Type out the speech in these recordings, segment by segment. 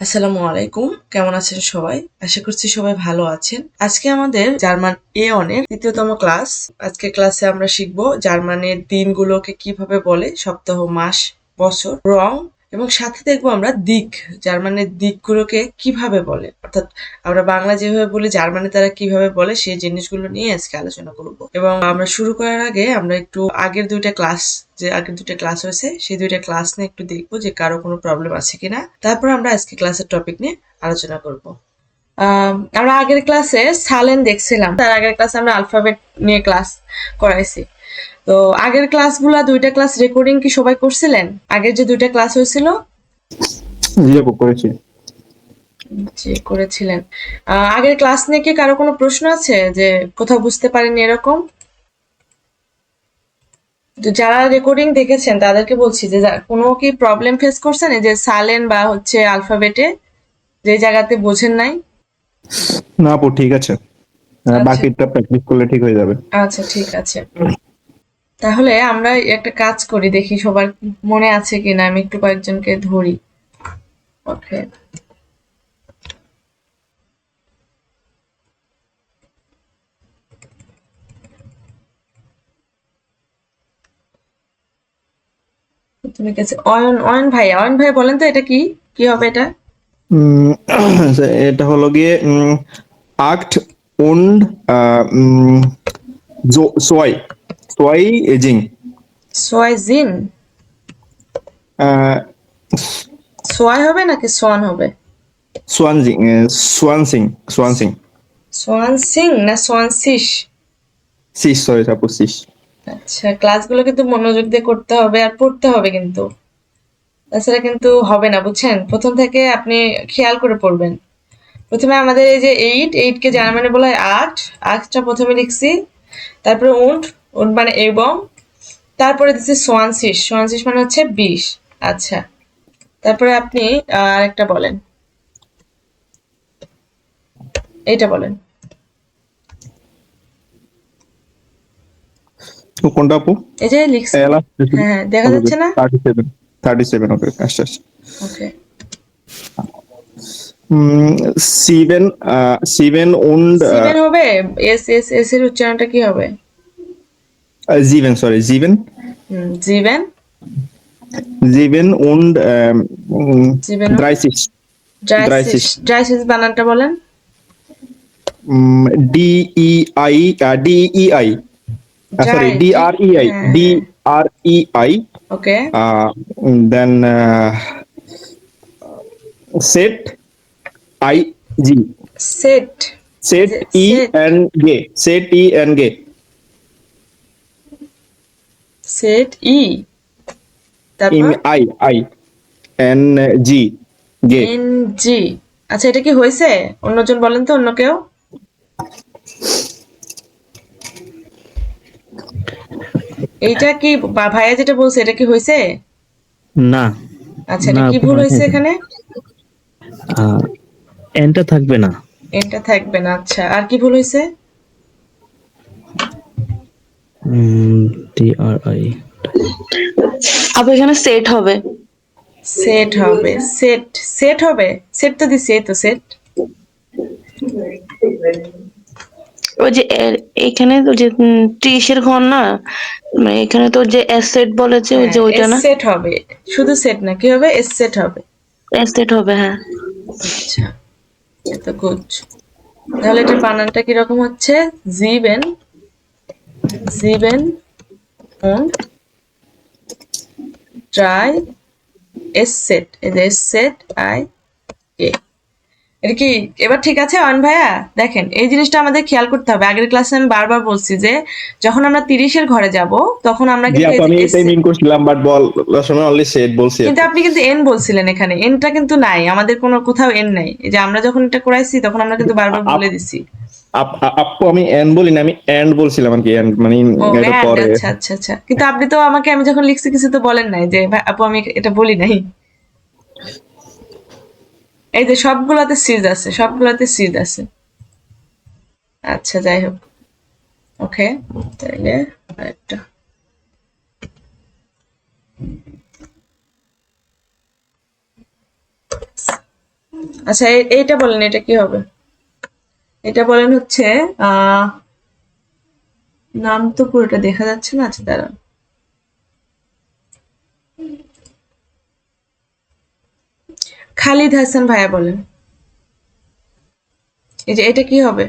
আসসালামু আলাইকুম, কেমন আছেন সবাই? আশা করছি সবাই ভালো আছেন। আজকে আমাদের জার্মান A1 এর ৩য় তম ক্লাস। আজকে ক্লাসে আমরা শিখব জার্মানের দিনগুলোকে কিভাবে বলে, সপ্তাহ, মাস, বছর, রং এবং সাথে দেখব আমরা দিক, জার্মানের দিকগুলোকে কিভাবে বলে, অর্থাৎ আমরা বাংলা যেভাবে বলি জার্মানে তারা কিভাবে বলে সেই জিনিসগুলো নিয়ে আজকে আলোচনা করব। এবং আমরা শুরু করার আগে আমরা একটু আগের দুইটা ক্লাস হয়েছে সেই দুইটা ক্লাস নিয়ে একটু দেখবো যে কারো কোনো প্রবলেম আছে কিনা, তারপর আমরা আজকে ক্লাসের টপিক নিয়ে আলোচনা করব। আমরা আগের ক্লাসে সালেন দেখছিলাম, তার আগের ক্লাসে আমরা আলফাবেট নিয়ে ক্লাস করাইছি। তো আগের ক্লাসগুলা দুইটা ক্লাস রেকর্ডিং কি সবাই করছিলেন? আগের যে দুইটা ক্লাস হয়েছিল জি আপু করেছি। যে করেছিলেন, আগের ক্লাস নিয়ে কি কারো কোনো প্রশ্ন আছে যে কোথাও বুঝতে পারেননি এরকম? তো যারা রেকর্ডিং দেখেছেন তাদেরকে বলছি যে কোনো কি প্রবলেম ফেস করছেন এই যে সাইলেন বা হচ্ছে আলফাবেটে, যে জায়গাতে বোঝেন নাই? না আপু ঠিক আছে, আচ্ছা, বাকিটা প্র্যাকটিস করলে ঠিক হয়ে যাবে। আচ্ছা, ঠিক আছে। তাহলে আমরা একটা কাজ করি, দেখি সবার মনে আছে কিনা। আমি একটু কয়েকজনকে ধরি। ওকে, তুমি কাছে অয়ন ভাই বলেন তো এটা কি, কি হবে এটা? উম, এটা হলো গিয়ে আক্ট und সোয়াই সোয়াই এজিং সোয়াইজিন, সোয়াই হবে নাকি সোয়ান হবে? সোয়ানজিং সোয়ানসিং সোয়ানসিং সোয়ান সিং না সোয়ান সিস? সিস, সরি আপু সিস। আচ্ছা, ক্লাসগুলো কিন্তু মনোযোগ দিয়ে করতে হবে আর পড়তে হবে কিন্তু, তাছাড়া কিন্তু হবে না, বুঝছেন? প্রথম থেকে আপনি খেয়াল করে পড়বেন। প্রথমে আমাদের এই যে এইট কে জার্মানে বলা হয় আট, আটটা প্রথমে লিখছি, তারপরে উন্ট, উন্ট মানে এবং, তারপরে দিচ্ছি সোয়ানসিস, সোয়ানসিস মানে হচ্ছে 20। আচ্ছা, তারপরে আপনি আরেকটা বলেন, এইটা বলেন। কোনটা আপু? এই যে লিখছি। এলা হ্যাঁ, হ্যাঁ, দেখা যাচ্ছে না? 37, 37, ওকে আচ্ছা আচ্ছা। ওকে, সিভেন সিভেন und সিভেন হবে? এস এর উচ্চারণটা কি হবে? জিভেন, সরি জিভেন জিভেন, জিভেন und জিভেন, 30, ড্রাইসিস, 30, ড্রাইসিস বানানটা বলেন। DEI, DEI, ড্রাই, sorry, DREI, হ্যাঁ, হ্যাঁ, DREI, okay. then set IG, set, এই যে set E সেট, and G, set E and G, set E, তারপর I N G, G. N G. আচ্ছা, এটা কি হয়েছে? অন্যজন বলেন তো, অন্য কেউ। এইটা কি ভাইয়া যেটা বলছে এটা কি হয়েছে? না, আচ্ছা, না এটা কি আপু ভুল হয় নাই হয়েছে তো। এখানে? এনটা থাকবে না। এনটা থাকবে না, আচ্ছা, আর কি ভুল হয়েছে? DRI আবার এখানে সেট হবে। সেট হবে, সেট, সেট হবে, সেট তো দিছি, এই তো সেট। ওই যে এইখানে তো যে 30-এর ঘর না, মানে এখানে তো যে এসেট বলেছে ওই হ্যাঁ, যে ওইটা এস না, সেট হবে, শুধু সেট না, কি হবে? এস সেট হবে। এসেট হবে হ্যাঁ। আচ্ছা, এত গুড। তাহলে এটার বানানটা কিরকম হচ্ছে? জিবেন, জিবেন und drei এস সেট, এই যে এস সেট আই কে। এটা কি এবার ঠিক আছে অয়ন ভাইয়া? দেখেন, এই জিনিসটা আমাদের খেয়াল করতে হবে। আগের ক্লাসে আমি বারবার বলছি যে যখন আমরা 30-এর ঘরে যাব তখন আমরা জি কিন্তু আপু এই যে আমি এস, এটাই মিন করছিলাম, বাট বল সময় অনলি সেট বলছি আর কিন্তু কি। আপনি কিন্তু এন বলছিলেন, এখানে এনটা কিন্তু নাই, আমাদের কোনো কোথাও এন নাই। এই যে আমরা যখন এটা করাইছি তখন আমরা কিন্তু বারবার বলে দিছি। আপু আমি এন বলি না, আমি এন্ড বলছিলাম আর কি, এন্ড মানে ও এটা এন্ড, পরে। আচ্ছা, আচ্ছা, আচ্ছা, কিন্তু আপনি তো আমাকে, আমি যখন লিখছি কিছু তো বলেন নাই যে ভাই আপু আমি এটা বলি নাই। এই যে সবগুলাতে সিজ আছে, সবগুলাতে সিজ আছে। আচ্ছা, যাই হোক, ওকে। তাইলে আরেকটা, আচ্ছা এইটা বলেন, এটা কি হবে? এটা বলেন হচ্ছে নাম তো পুরোটা দেখা যাচ্ছে না। আচ্ছা দাঁড়ান, খালিদ হাসান ভাইয়া বলেন। এই যে এটা কি হবে?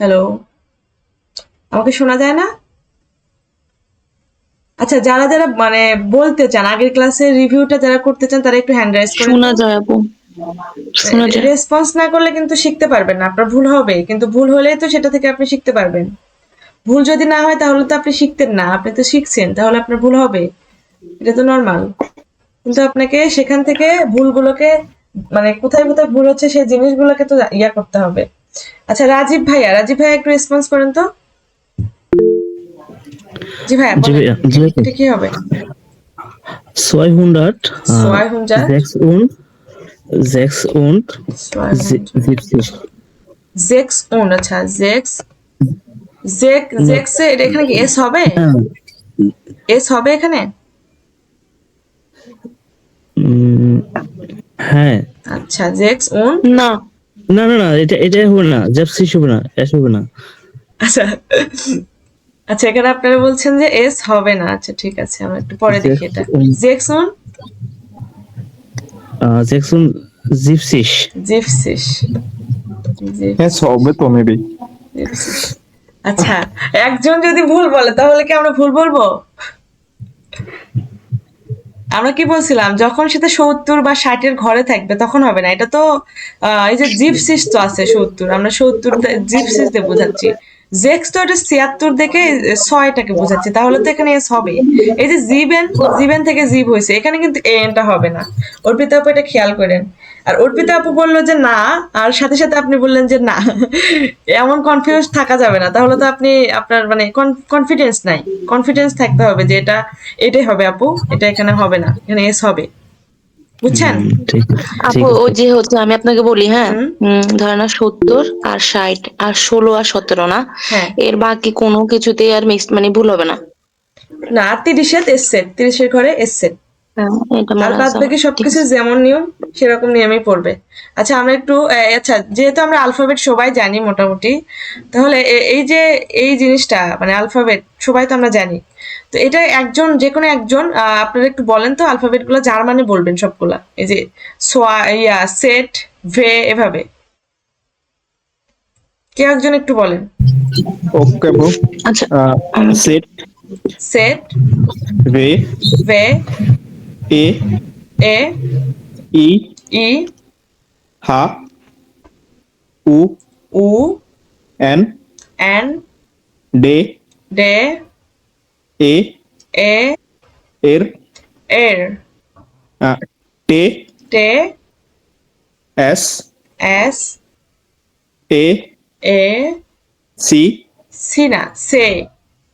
হ্যালো, আমাকে শোনা যায় না? আচ্ছা, যারা যারা মানে বলতে চান, আগের ক্লাসের রিভিউটা যারা করতে চান তারা একটু হ্যান্ড রাইজ করেন। শোনা যায় আপু, শোনা যায়। রেসপন্স না করলে কিন্তু শিখতে পারবেন না, আপনার ভুল হবে, কিন্তু ভুল হলেই তো সেটা থেকে আপনি শিখতে পারবেন। ভুল যদি না হয় তাহলে তো আপনি শিখতেন না, আপনি তো শিখছেন, তাহলে আপনার ভুল হবে, এটা তো নর্মাল। কিন্তু আপনাকে সেখান থেকে ভুলগুলোকে মানে কোথায় কোথায় ভুল হচ্ছে সেই জিনিসগুলোকে তো ইয়া করতে হবে। আচ্ছা রাজীব ভাইয়া, রাজীব ভাইয়া একটু রেসপন্স করেন তো। জি ভাইয়া জি বলেন, ভাইয়া, জি ভাইয়া। এটা কি হবে? 200 200 6 und 200 70 জেক্স ওন। আচ্ছা জেক্স এটা এখানে কি এস হবে? এস হবে এখানে? হ্যাঁ। আচ্ছা জেক্স ওন। না, না না না, এটা হবে না, জ্যাপসিস হবে না, এস হবে না। আচ্ছা আচ্ছা, এখানে আপনারা বলছেন যে এস হবে না। আচ্ছা ঠিক আছে, আমরা একটু পরে দেখি এটা। জেক্স ওন 76 জিপসিস। হ্যাঁ হবে তো মেবি। জিপসিস। আচ্ছা, একজন যদি ভুল বলে তাহলে কি আমরা ভুল বলবো? আমরা কি বলছিলাম, যখন সেটা 70 বা 60 ঘরে থাকবে তখন হবে না। এটা তো এই যে জিপসিস তো আছে 70, আমরা 70 জিপসিস দিয়ে বোঝাচ্ছি। জেক্স তো এটা 76 দেখে 6টাকে বোঝাচ্ছি, তাহলে তো এখানে এস হবে। এই যে জিবেন, জিবেন থেকে জিব হয়েছে, এখানে কিন্তু এনটা হবে না। অর্পিতা আপু এটা খেয়াল করেন। আর অর্পিতা আপু বললো যে না, আর সাথে সাথে আপনি বললেন যে না। এমন কনফিউজ থাকা যাবে না, তাহলে তো আপনি আপনার মানে কনফিডেন্স নাই। কনফিডেন্স থাকতে হবে যে এটাই হবে আপু, এটা এখানে হবে না, এখানে এস হবে। বুঝছেন? ঠিক আছে, আপু ঠিক ওই আছে। যে হচ্ছে আমি আপনাকে বলি, হ্যাঁ, হুম। ধরেন না 70 আর 60 আর 16 আর 17 না, হ্যাঁ। এর বাকি কোনো কিছুতেই আর মিক্স মানে ভুল হবে না। না, 30 এস সেট, 30 ঘরে এস সেট। হ্যাঁ, এটা আর মানা বাদ যাবে, বাকি ঠিক সবকিছু আছে। যেমন নিয়ম সেরকম নিয়মেই পড়বে। আচ্ছা আমরা একটু আচ্ছা, যেহেতু আমরা আলফাবেট সবাই জানি মোটামুটি, তাহলে এই যে এই জিনিসটা মানে আলফাবেট সবাই তো আমরা জানি, তো এটা একজন যে কোনো একজন আপনারা একটু বলেন তো আলফাবেট গুলো জার্মানে বলবেন সবগুলা। এই যে সোয়া ইয়া সেট ভে এভাবে কেউ একজন একটু বলেন। Okay bro. আচ্ছা, সেট সেট রে ভে এ এ ই ই হা উ উ এন এন ডে ডে এ এ এর এর টে টে এস এস এ এ সি সিনা সে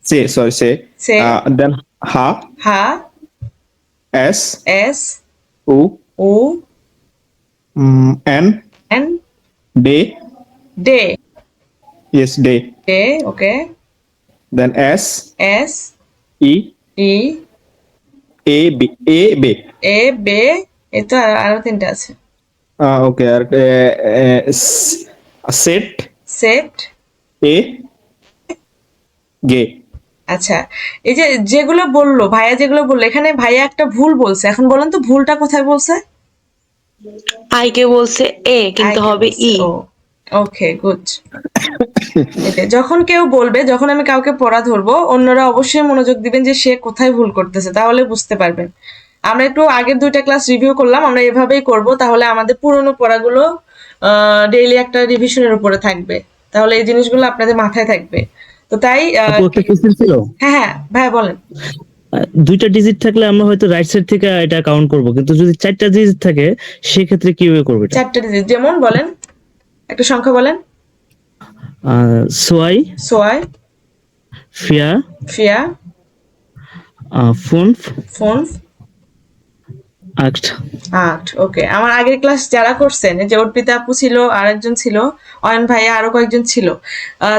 সে সরি সে সে দেন হা হা এস এস উ উ এন এন ডে ডে yes ডে ডে ওকে দেন এস এস ই ই এ বি এ বে এ বে। এই তো আরো তিনটা আছে। ওকে আর সেট সেট এ গে আচ্ছা, এই যে যেগুলো বললো ভাইয়া, যেগুলো বললো এখানে ভাইয়া একটা ভুল বলছে, এখন বলেন তো ভুলটা কোথায় বলছে? আই কে বলছে এ, কিন্তু আইকে হবে বলছে ই। ও। Okay good. যখন কেউ বলবে, যখন আমি কাউকে পড়া ধরবো, অন্যরা অবশ্যই মনোযোগ দিবেন যে সে কোথায় ভুল করতেছে, তাহলে বুঝতে পারবেন। আমরা একটু আগের 2টা ক্লাস রিভিউ করলাম, আমরা এভাবেই করব, তাহলে আমাদের পুরনো পড়াগুলো ডেইলি একটা রিভিশনের উপরে থাকবে, তাহলে এই জিনিসগুলো আপনাদের মাথায় থাকবে। তো তাই আপু একটা কোশ্চেন ছিল। হ্যাঁ হ্যাঁ ভাই বলেন। 2টা ডিজিট থাকলে আমরা হয়তো রাইট সাইড থেকে এটা কাউন্ট করব, কিন্তু যদি 4টা ডিজিট থাকে সেক্ষেত্রে কিভাবে করবে এটা? 4টে ডিজিট যেমন বলেন, একটা সংখ্যা বলেন। সোয়াই সোয়াই ফিয়া ফিয়া ফোন ফোন 8 8। ওকে, আমার আগের ক্লাস যারা করছেন, এই যে অর্পিতা আপু ছিল, আরেকজন ছিল, অয়ন ভাইয়া, আরো কয়েকজন ছিল,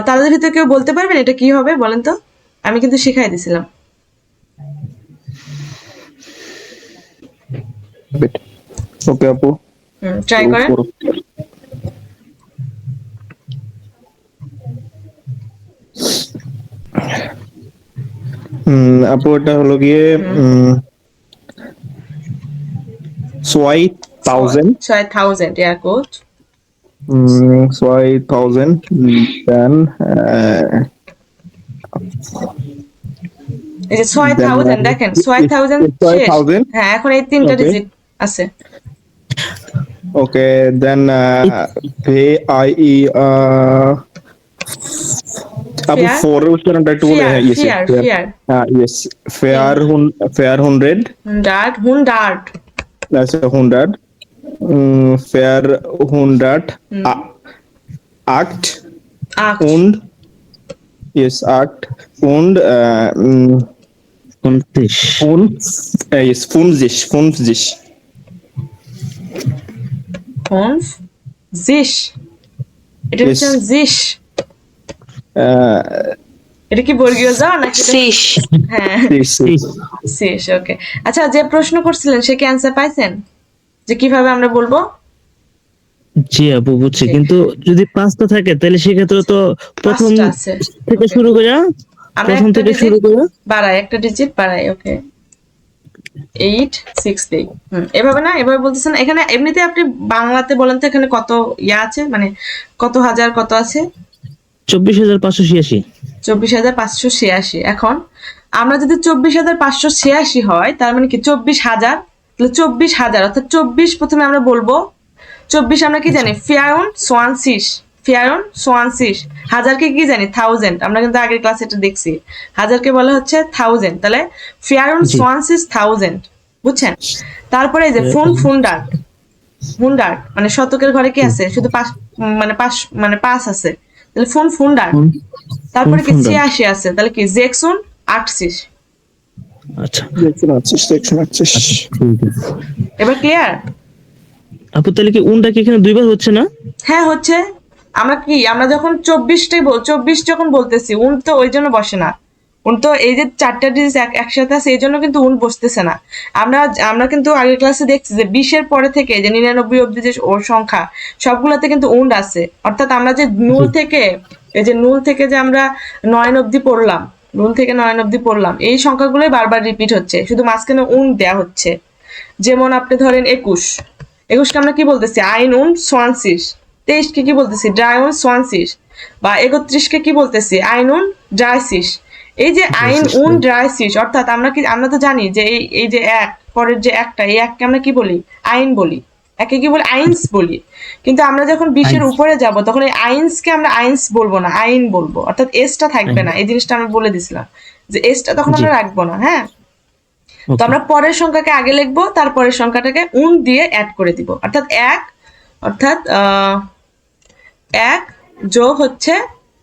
তাদের ভিতরে কেউ বলতে পারবেন এটা কি হবে বলেন তো? আমি কিন্তু শিখাই দিছিলাম। ওকে আপু, ট্রাই করেন। আপু এটা হলো গিয়ে 6,000, 6000, yeah, good. 6,000, then এই যে 6000 দেখেন, 6000 শেষ। 5,000. হ্যাঁ, এখন এই তিনটা Okay. ডিজিট আছে। Okay, then VIE আপু Fair? 4 এর উচ্চারণটা একটু বলে। Fair, Yes, yes, fair, fair. fair. Yes, fair 100. Hundred. That's a 100. Fair 100. Act Acht. und, yes, Act und 29 yes, 50. Fünf. Sich. এটা Yes. হচ্ছে sich. এটা কি বর্গীয় জ নাকি? সিস হ্যাঁ, Yes, yes. sich. ওকে, আচ্ছা, যে প্রশ্ন করছিলেন সে কি অ্যান্সার পাইছেন যে কিভাবে আমরা বলবো? জি আপু বুঝছি, কিন্তু যদি 5টা থাকে তাহলে সেক্ষেত্রে তো প্রথম 5টা আছে। থেকে Okay. শুরু করে আমরা প্রথম একটা থেকে ডিজিট শুরু করে বাড়াই, একটা ডিজিট বাড়াই। ওকে, 8 6 দেই। এভাবে না, এভাবে বলতেছেন। এখানে এমনিতে আপনি বাংলাতে বলেন তো এখানে কত ইয়া আছে, মানে কত হাজার কত আছে? 24,586। 24,586। এখন আমরা যদি 24,586 হয়, তার মানে কি 24,000, তাহলে 24,000 অর্থাৎ 24 প্রথমে আমরা বলবো। 24 আমরা কি জানি? ফিয়ারন সোয়ানসিস। ফিয়ারন সোয়ানসিস। হাজারকে কি জানি? 1000। আমরা কিন্তু আগের ক্লাসে এটা দেখছি, হাজারকে বলা হচ্ছে 1000। তাহলে ফিয়ারন জি। সোয়ানসিস 1000, বুঝছেন? তারপরে এই যে ফুন্ডার, মানে শতকের ঘরে কি আছে? শুধু মানে পাঁচ আছে, তাহলে ফুন্ডার। তারপরে কি 86 আছে, তাহলে কি জেক্সুন 88। আচ্ছা, 86. ঠিক আছে এবার ক্লিয়ার? আপু, তাহলে কি উনটা কি এখানে দুইবার হচ্ছে না? হ্যাঁ হচ্ছে। আমরা যখন 24 যখন বলতেছি, উন তো ওই জন্য বসে না। উন তো এই যে 4টা ডিজিট একসাথে আছে, এই জন্য কিন্তু উন বসতেছে না। আমরা কিন্তু আগের ক্লাসে দেখছি যে 20-এর পরে থেকে যে 99 অব্দি যে ওর সংখ্যা, সবগুলোতে কিন্তু উন আছে। অর্থাৎ আমরা যে নুল থেকে, এই যে নুল থেকে যে আমরা 9 অব্দি পড়লাম, নুল থেকে 9 অব্দি পড়লাম, এই সংখ্যাগুলোই বারবার রিপিট হচ্ছে, শুধু মাঝখানে উন দেয়া হচ্ছে। যেমন আপনি ধরেন 21কে আমরা কি বলতেছি? আইন উন সোয়ানসিস। 23কে কি বলতেছি? ড্রাইউন সোয়ানসিস। বা 31কে কি বলতেছি? আইন উন ড্রাইসিস। এই যে আইন উন ড্রাইসিস, অর্থাৎ আমরা তো জানি যে এই যে এক, পরের যে একটা, এই এককে আমরা কি বলি? আইন বলি। একে কি বলি? আইনস বলি। কিন্তু আমরা যখন 20-এর উপরে যাব, তখন এই আইনসকে আমরা আইনস বলবো না, আইন বলবো। অর্থাৎ এসটা থাকবে না। এই জিনিসটা আমি বলে দিছিলাম যে এসটা তখন আমরা রাখবো না। হ্যাঁ, তো আমরা পরের সংখ্যাকে আগে লিখবো, তারপরের সংখ্যাটাকে উন দিয়ে অ্যাড করে দিব। অর্থাৎ এক যোগ হচ্ছে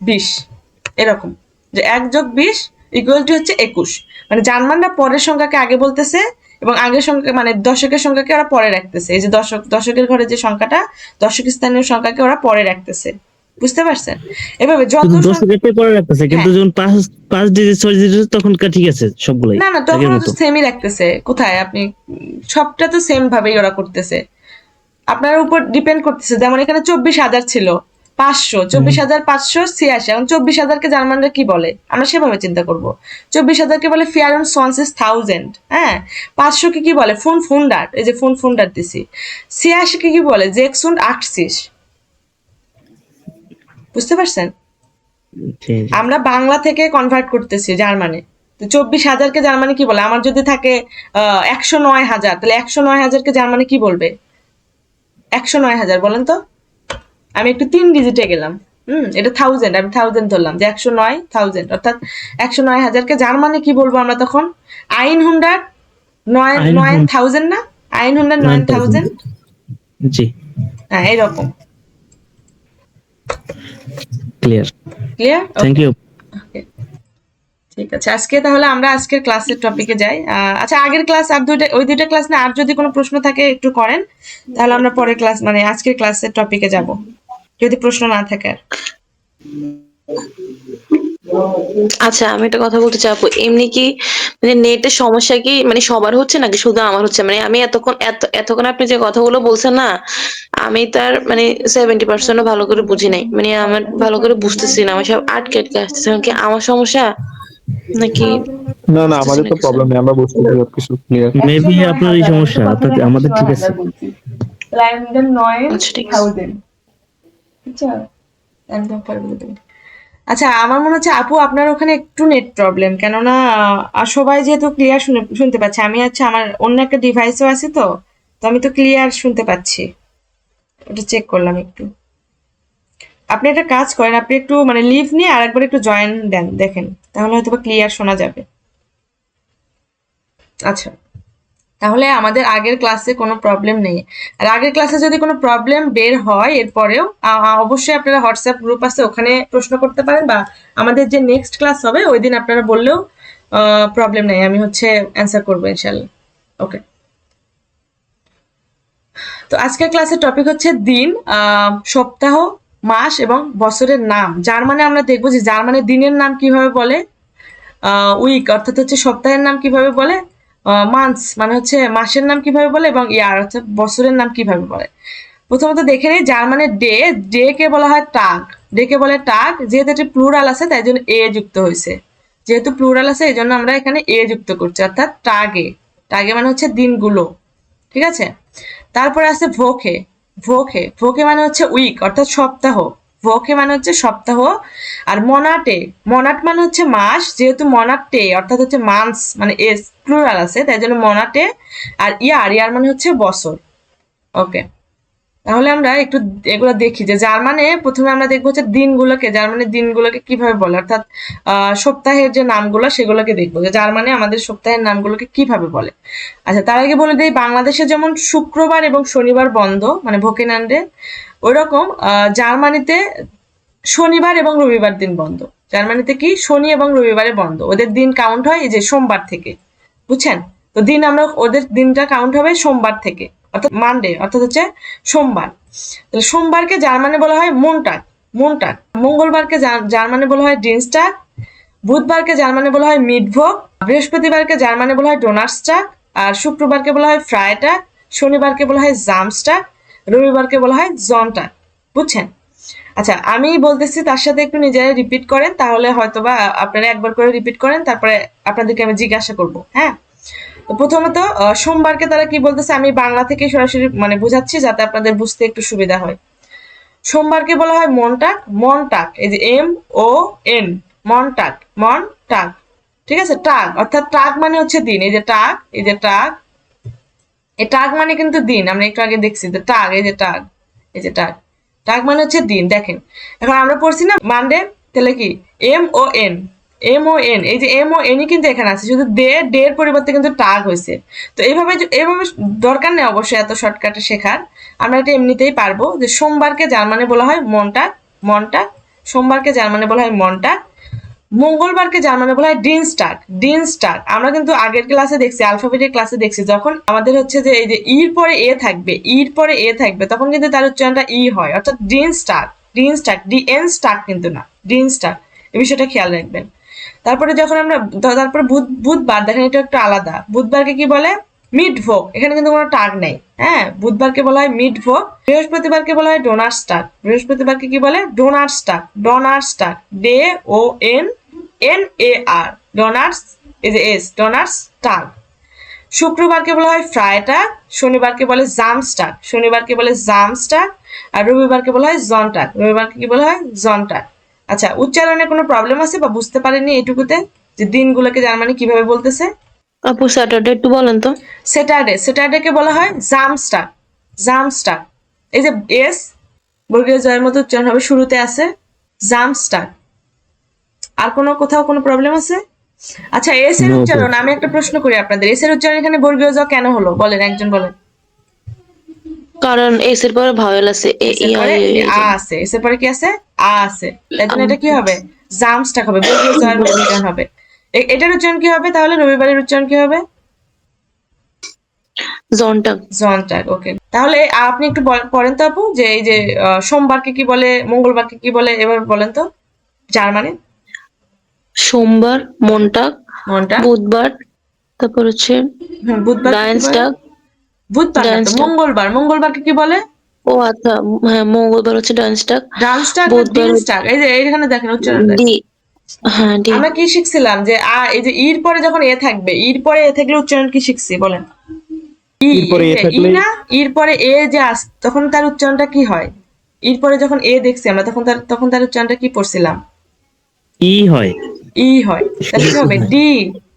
20, এরকম যে 1 যোগ 20 ইকুয়াল টু হচ্ছে 21। মানে জার্মানরা পরের সংখ্যাকে আগে বলতেছে এবং আগের সংখ্যা মানে দশকের সংখ্যাকে ওরা পরে রাখতেছে। এই যে দশকের ঘরে যে সংখ্যাটা, দশক স্থানীয় সংখ্যাকে ওরা পরে রাখতেছে। বুঝতে পারছেন? এভাবে যত দশকের পরে রাখতেছে, কিন্তু যখন 5 ডিজিট 6 ডিজিট তখন ঠিক আছে সবগুলাই না তখন তো সেমই রাখতেছে। কোথায় আপনি? সবটা তো সেম ভাবেই ওরা করতেছে, আপনার উপর ডিপেন্ড করতেছে। যেমন এখানে 24,000 ছিল, 500, 24,586। এখন 24,000কে জার্মানরা কি বলে? আমরা সেভাবে চিন্তা করব। 24,000কে বলে ফিয়ারন সোয়ানসিস 1000। হ্যাঁ, 500কে কি বলে? ফুন্ডার। এই যে ফুন্ডার দিছি। 86কে কি বলে? জেক্সুন্ড 88। বুঝতে পারছেন? আমরা বাংলা থেকে কনভার্ট করতেছি জার্মানে। তো 24,000কে জার্মানি কি বলে? আমার যদি থাকে 109,000, তাহলে 109,000কে জার্মানি কি বলবে? 109,000 বলেন তো। আমি একটু 3 ডিজিটে গেলাম। এটা 1000, আমি 1000 ধরলাম যে 109,000, অর্থাৎ 109,000কে জার্মানি কি বলবো আমরা তখন? আইন হুন্ডার 9,000 না? আইন হুন্ডার 9,000। জি, হ্যাঁ, এরকম। ক্লিয়ার। ক্লিয়ার? Thank you. ঠিক আছে, আজকে তাহলে আমরা আজকের ক্লাসের টপিকে যাই। আচ্ছা, আগের ক্লাস আর ওই দুইটা ক্লাস না, আর যদি কোনো প্রশ্ন থাকে একটু করেন, তাহলে আমরা পরের ক্লাস মানে আজকের ক্লাসের টপিকে যাব, যদি প্রশ্ন না থাকে আর। আচ্ছা, আমি একটা কথা বলতে চাই আপু, এমনি কি মানে নেটের সমস্যা কি মানে সবার হচ্ছে নাকি শুধু আমার হচ্ছে? মানে আমি এতক্ষণ আপনি যে কথাগুলো বলছেন না, আমি তার মানে 70% ভালো করে বুঝি নাই, মানে আমার ভালো করে বুঝতেছি না, আমার সব আটকে আটকে আসতেছে। কি আমার সমস্যা নাকি না না, বুঝতেছি আমাদের না তো কিছু? প্রবলেম নেই, আমরা বুঝতেছি সবকিছু ক্লিয়ার। মেবি আপনারই সমস্যা, অর্থাৎ আমাদের ঠিক আছে। আচ্ছা, ঠিক আছে। আচ্ছা, আমার মনে হচ্ছে আপু আপনার ওখানে একটু নেট প্রবলেম, কেননা সবাই যেহেতু ক্লিয়ার শুনতে পাচ্ছে, আমি হচ্ছে আমার অন্য একটা ডিভাইসও আছে, তো তো আমি তো ক্লিয়ার শুনতে পাচ্ছি, ওটা চেক করলাম একটু। আপনি একটা কাজ করেন, আপনি একটু মানে লিভ নিয়ে আরেকবার একটু জয়েন দেন, দেখেন, তাহলে হয়তো ক্লিয়ার শোনা যাবে। আচ্ছা, তাহলে আমাদের আগের ক্লাসে কোনো প্রবলেম নেই। আর আগের ক্লাসে যদি কোনো প্রবলেম বের হয় এরপরেও অবশ্যই আপনারা হোয়াটসঅ্যাপ গ্রুপ আছে, ওখানে প্রশ্ন করতে পারেন, বা আমাদের যে নেক্সট ক্লাস হবে ওই দিন আপনারা বললেও প্রবলেম নেই, আমি হচ্ছে অ্যান্সার করবো ইনশাল্লাহ। ওকে, তো আজকের ক্লাসের টপিক হচ্ছে দিন, সপ্তাহ, মাস এবং বছরের নাম। যার মানে আমরা দেখবো যে যার মানে দিনের নাম কিভাবে বলে, উইক অর্থাৎ হচ্ছে সপ্তাহের নাম কিভাবে বলে, মান্থস মানে হচ্ছে মাসের নাম কিভাবে বলে, এবং ইয়ার অর্থাৎ বছরের নাম কিভাবে বলে। প্রথমত দেখে নিই, যার মানে ডে, ডে কে বলা হয় টাগ, ডে কে বলে টাগ, যেহেতু এটি প্লুরাল আছে তাই জন্য এ যুক্ত হয়েছে, যেহেতু প্লুরাল আছে এই জন্য আমরা এখানে এ যুক্ত করছি, অর্থাৎ টাগে, টাগে মানে হচ্ছে দিনগুলো, ঠিক আছে। তারপরে আছে ভোকে, ভোকে, ভোকে মানে হচ্ছে উইক অর্থাৎ সপ্তাহ, ভোকে মানে হচ্ছে সপ্তাহ। আর মনাটে, মনাট মানে হচ্ছে মাস, যেহেতু মনাটে অর্থাৎ হচ্ছে মান্থস মানে এস প্লুরাল আছে তাই জন্য মনাটে। আর ইয়ার, ইয়ার মানে হচ্ছে বছর। ওকে, তাহলে আমরা একটু এগুলো দেখি যে যার মানে প্রথমে আমরা দেখবো হচ্ছে দিনগুলোকে, যার মানে দিনগুলোকে কিভাবে বলে, অর্থাৎ সপ্তাহের যে নামগুলো সেগুলোকে দেখবো যে যার মানে আমাদের সপ্তাহের নামগুলোকে কিভাবে বলে। আচ্ছা, তার আগে বলে দিই, বাংলাদেশে যেমন শুক্রবার এবং শনিবার বন্ধ মানে ভোকেনান্ডে, ওইরকম জার্মানিতে শনিবার এবং রবিবার দিন বন্ধ। জার্মানিতে কি শনি এবং রবিবারে বন্ধ, ওদের দিন কাউন্ট হয় এই যে সোমবার থেকে, বুঝছেন? তো দিন আমরা ওদের দিনটা কাউন্ট হবে সোমবার থেকে, অর্থাৎ মানডে অর্থাৎ হচ্ছে সোমবার। তাহলে সোমবারকে জার্মানে বলা হয় মন্টাগ, মন্টাগ। মঙ্গলবারকে জার্মানে বলা হয় ডিনস্টাগ, বুধবারকে জার্মানে বলা হয় মিটভোগ, বৃহস্পতিবারকে জার্মানে বলা হয় ডোনার্সটাগ, আর শুক্রবারকে বলা হয় ফ্রাইটাগ, শনিবারকে বলা হয় জামস্টাগ, রবিবারকে বলা হয় জনটাগ, বুঝছেন? আচ্ছা, আমি বলতেছি তার সাথে একটু নিজেরা রিপিট করেন, তাহলে হয়তোবা আপনারা একবার করে রিপিট করেন, তারপরে আপনাদেরকে আমি জিজ্ঞাসা করব। হ্যাঁ, তো প্রথমত সোমবারকে তারা কি বলতেছে আমি বাংলা থেকে সরাসরি মানে বোঝাচ্ছি যাতে আপনাদের বুঝতে একটু সুবিধা হয়। সোমবারকে বলা হয় মনটাক, মনটাক, এই যে MON, মনটাক, মনটাক, ঠিক আছে। টাক অর্থাৎ টাক মানে হচ্ছে দিন, এই যে টাক, এই যে টাক, এই টাক মানে কিন্তু দিন, আমরা একটু আগে দেখছি যে টাক, এই যে টাক, এই যে টাক, টাক মানে হচ্ছে দিন। দেখেন এখন আমরা পড়ছি না মানডে, তাহলে কি MON, MON, এই যে MON কিন্তু এখানে আছে, শুধু ডে এর পরিবর্তে কিন্তু টাগ হয়েছে। তো এইভাবে এইভাবে দরকার নেই অবশ্যই এত শর্টকাটে শেখার, আমরা এটা এমনিতেই পারবো। যে সোমবারকে জার্মানে বলা হয় মনটাগ, মনটাগ, সোমবারকে জার্মানে বলা হয় মনটাগ, মঙ্গলবারকে জার্মানে বলা হয় ডিনস্টাগ, ডিনস্টাগ। আমরা কিন্তু আগের ক্লাসে দেখছি, অ্যালফাবেটের ক্লাসে দেখছি, যখন আমাদের হচ্ছে যে এই যে ইর পরে এ থাকবে, ইর পরে এ থাকবে, তখন কিন্তু তার উচ্চারণটা ই হয়, অর্থাৎ ডিনস্টাগ, ডিনস্টাগ, ডিএনস্টাগ কিন্তু না, ডিনস্টাগ, এই বিষয়টা খেয়াল রাখবেন। তারপরে যখন আমরা তারপরে বুধবার, দেখেন এটা একটু আলাদা, বুধবারকে কি বলে মিডভোগ, এখানে কিন্তু কোনো টাগ নেই। হ্যাঁ, বুধবারকে বলা হয় মিডভোগ, বৃহস্পতিবারকে বলা হয় ডোনার্সটাগ, বৃহস্পতিবারকে কি বলে ডোনার্সটাগ, ডোনার্সটাগ, DONNAR, ডোনার্স, এই যে এস, ডোনার্সটাগ। শুক্রবারকে বলা হয় ফ্রাইটাগ, শনিবারকে বলে জামস্টাগ, শনিবারকে বলে জামস্টাগ, আর রবিবারকে বলা হয় জনটাগ, রবিবারকে কি বলা হয় জনটাগ। আচ্ছা, উচ্চারণে কোনো প্রবলেম আছে বা বুঝতে পারেননি এটুকুতে যে দিনগুলোকে জার্মানি কিভাবে বলতেছে? আপু স্যাটারডে একটু বলেন তো। স্যাটারডে, স্যাটারডেকে বলা হয় জামস্টাগ, জামস্টাগ, এই যে এস বর্গীয় জয়ের মতো উচ্চারণ হবে, শুরুতে আছে জামস্টাগ। আর কোনো কোথাও কোনো প্রবলেম আছে? আচ্ছা, এস এর No, উচ্চারণ আমি একটা প্রশ্ন করি আপনাদের, এস এর উচ্চারণ এখানে বর্গীয় জ কেন হলো বলেন, একজন বলেন। কারণ এস এর পরে ভাওয়েল আছে, এ এস ই এর আই পরে এ আ আছে, এস এর পরে কি আছে? আ আছে, তাই জন্য এটা কি হবে? জামস্টাগ হবে, বর্গীয় জয়ের মতো উচ্চারণ হবে। এটার উচ্চারণ কি হবে তাহলে? রবিবারের উচ্চারণ কি হবে? জন্টাক। জন্টাক। ওকে, তাহলে আপনি একটু পড়েন তো আপু, যে এই যে সোমবারকে কি বলে, মঙ্গলবারকে কি বলে, এবার বলেন তো জার্মানি। সোমবার মন্টাক, মনটা বুধবার তারপর হচ্ছে বুধবার কি বলে? ডায়েনস্টাগ। বুধবার না তো, ডায়েনস্টাগ। মঙ্গলবার। মঙ্গলবারকে কি বলে? ও আচ্ছা, হ্যাঁ মঙ্গলবার হচ্ছে ডায়েনস্টাগ। ডানস্টাক না বুধবার ডিনস্টাক? এই যে এইখানে দেখেন উচ্চারণ দেখেন। ডি, হ্যাঁ ডি। আমরা কি শিখছিলাম যে এই যে ইর পরে যখন এ থাকবে, ইর পরে এ থাকলে উচ্চারণ কি শিখছি বলেন? ই, ইর পরে এই এ যে ই থাকলে না, ইর পরে এ যে তখন তার উচ্চারণটা কি হয়? ইর পরে যখন এ দেখছি আমরা, তখন তার উচ্চারণটা কি পড়ছিলাম? ই হয়। ই হয়। তাহলে কি হবে? হয়। ডি।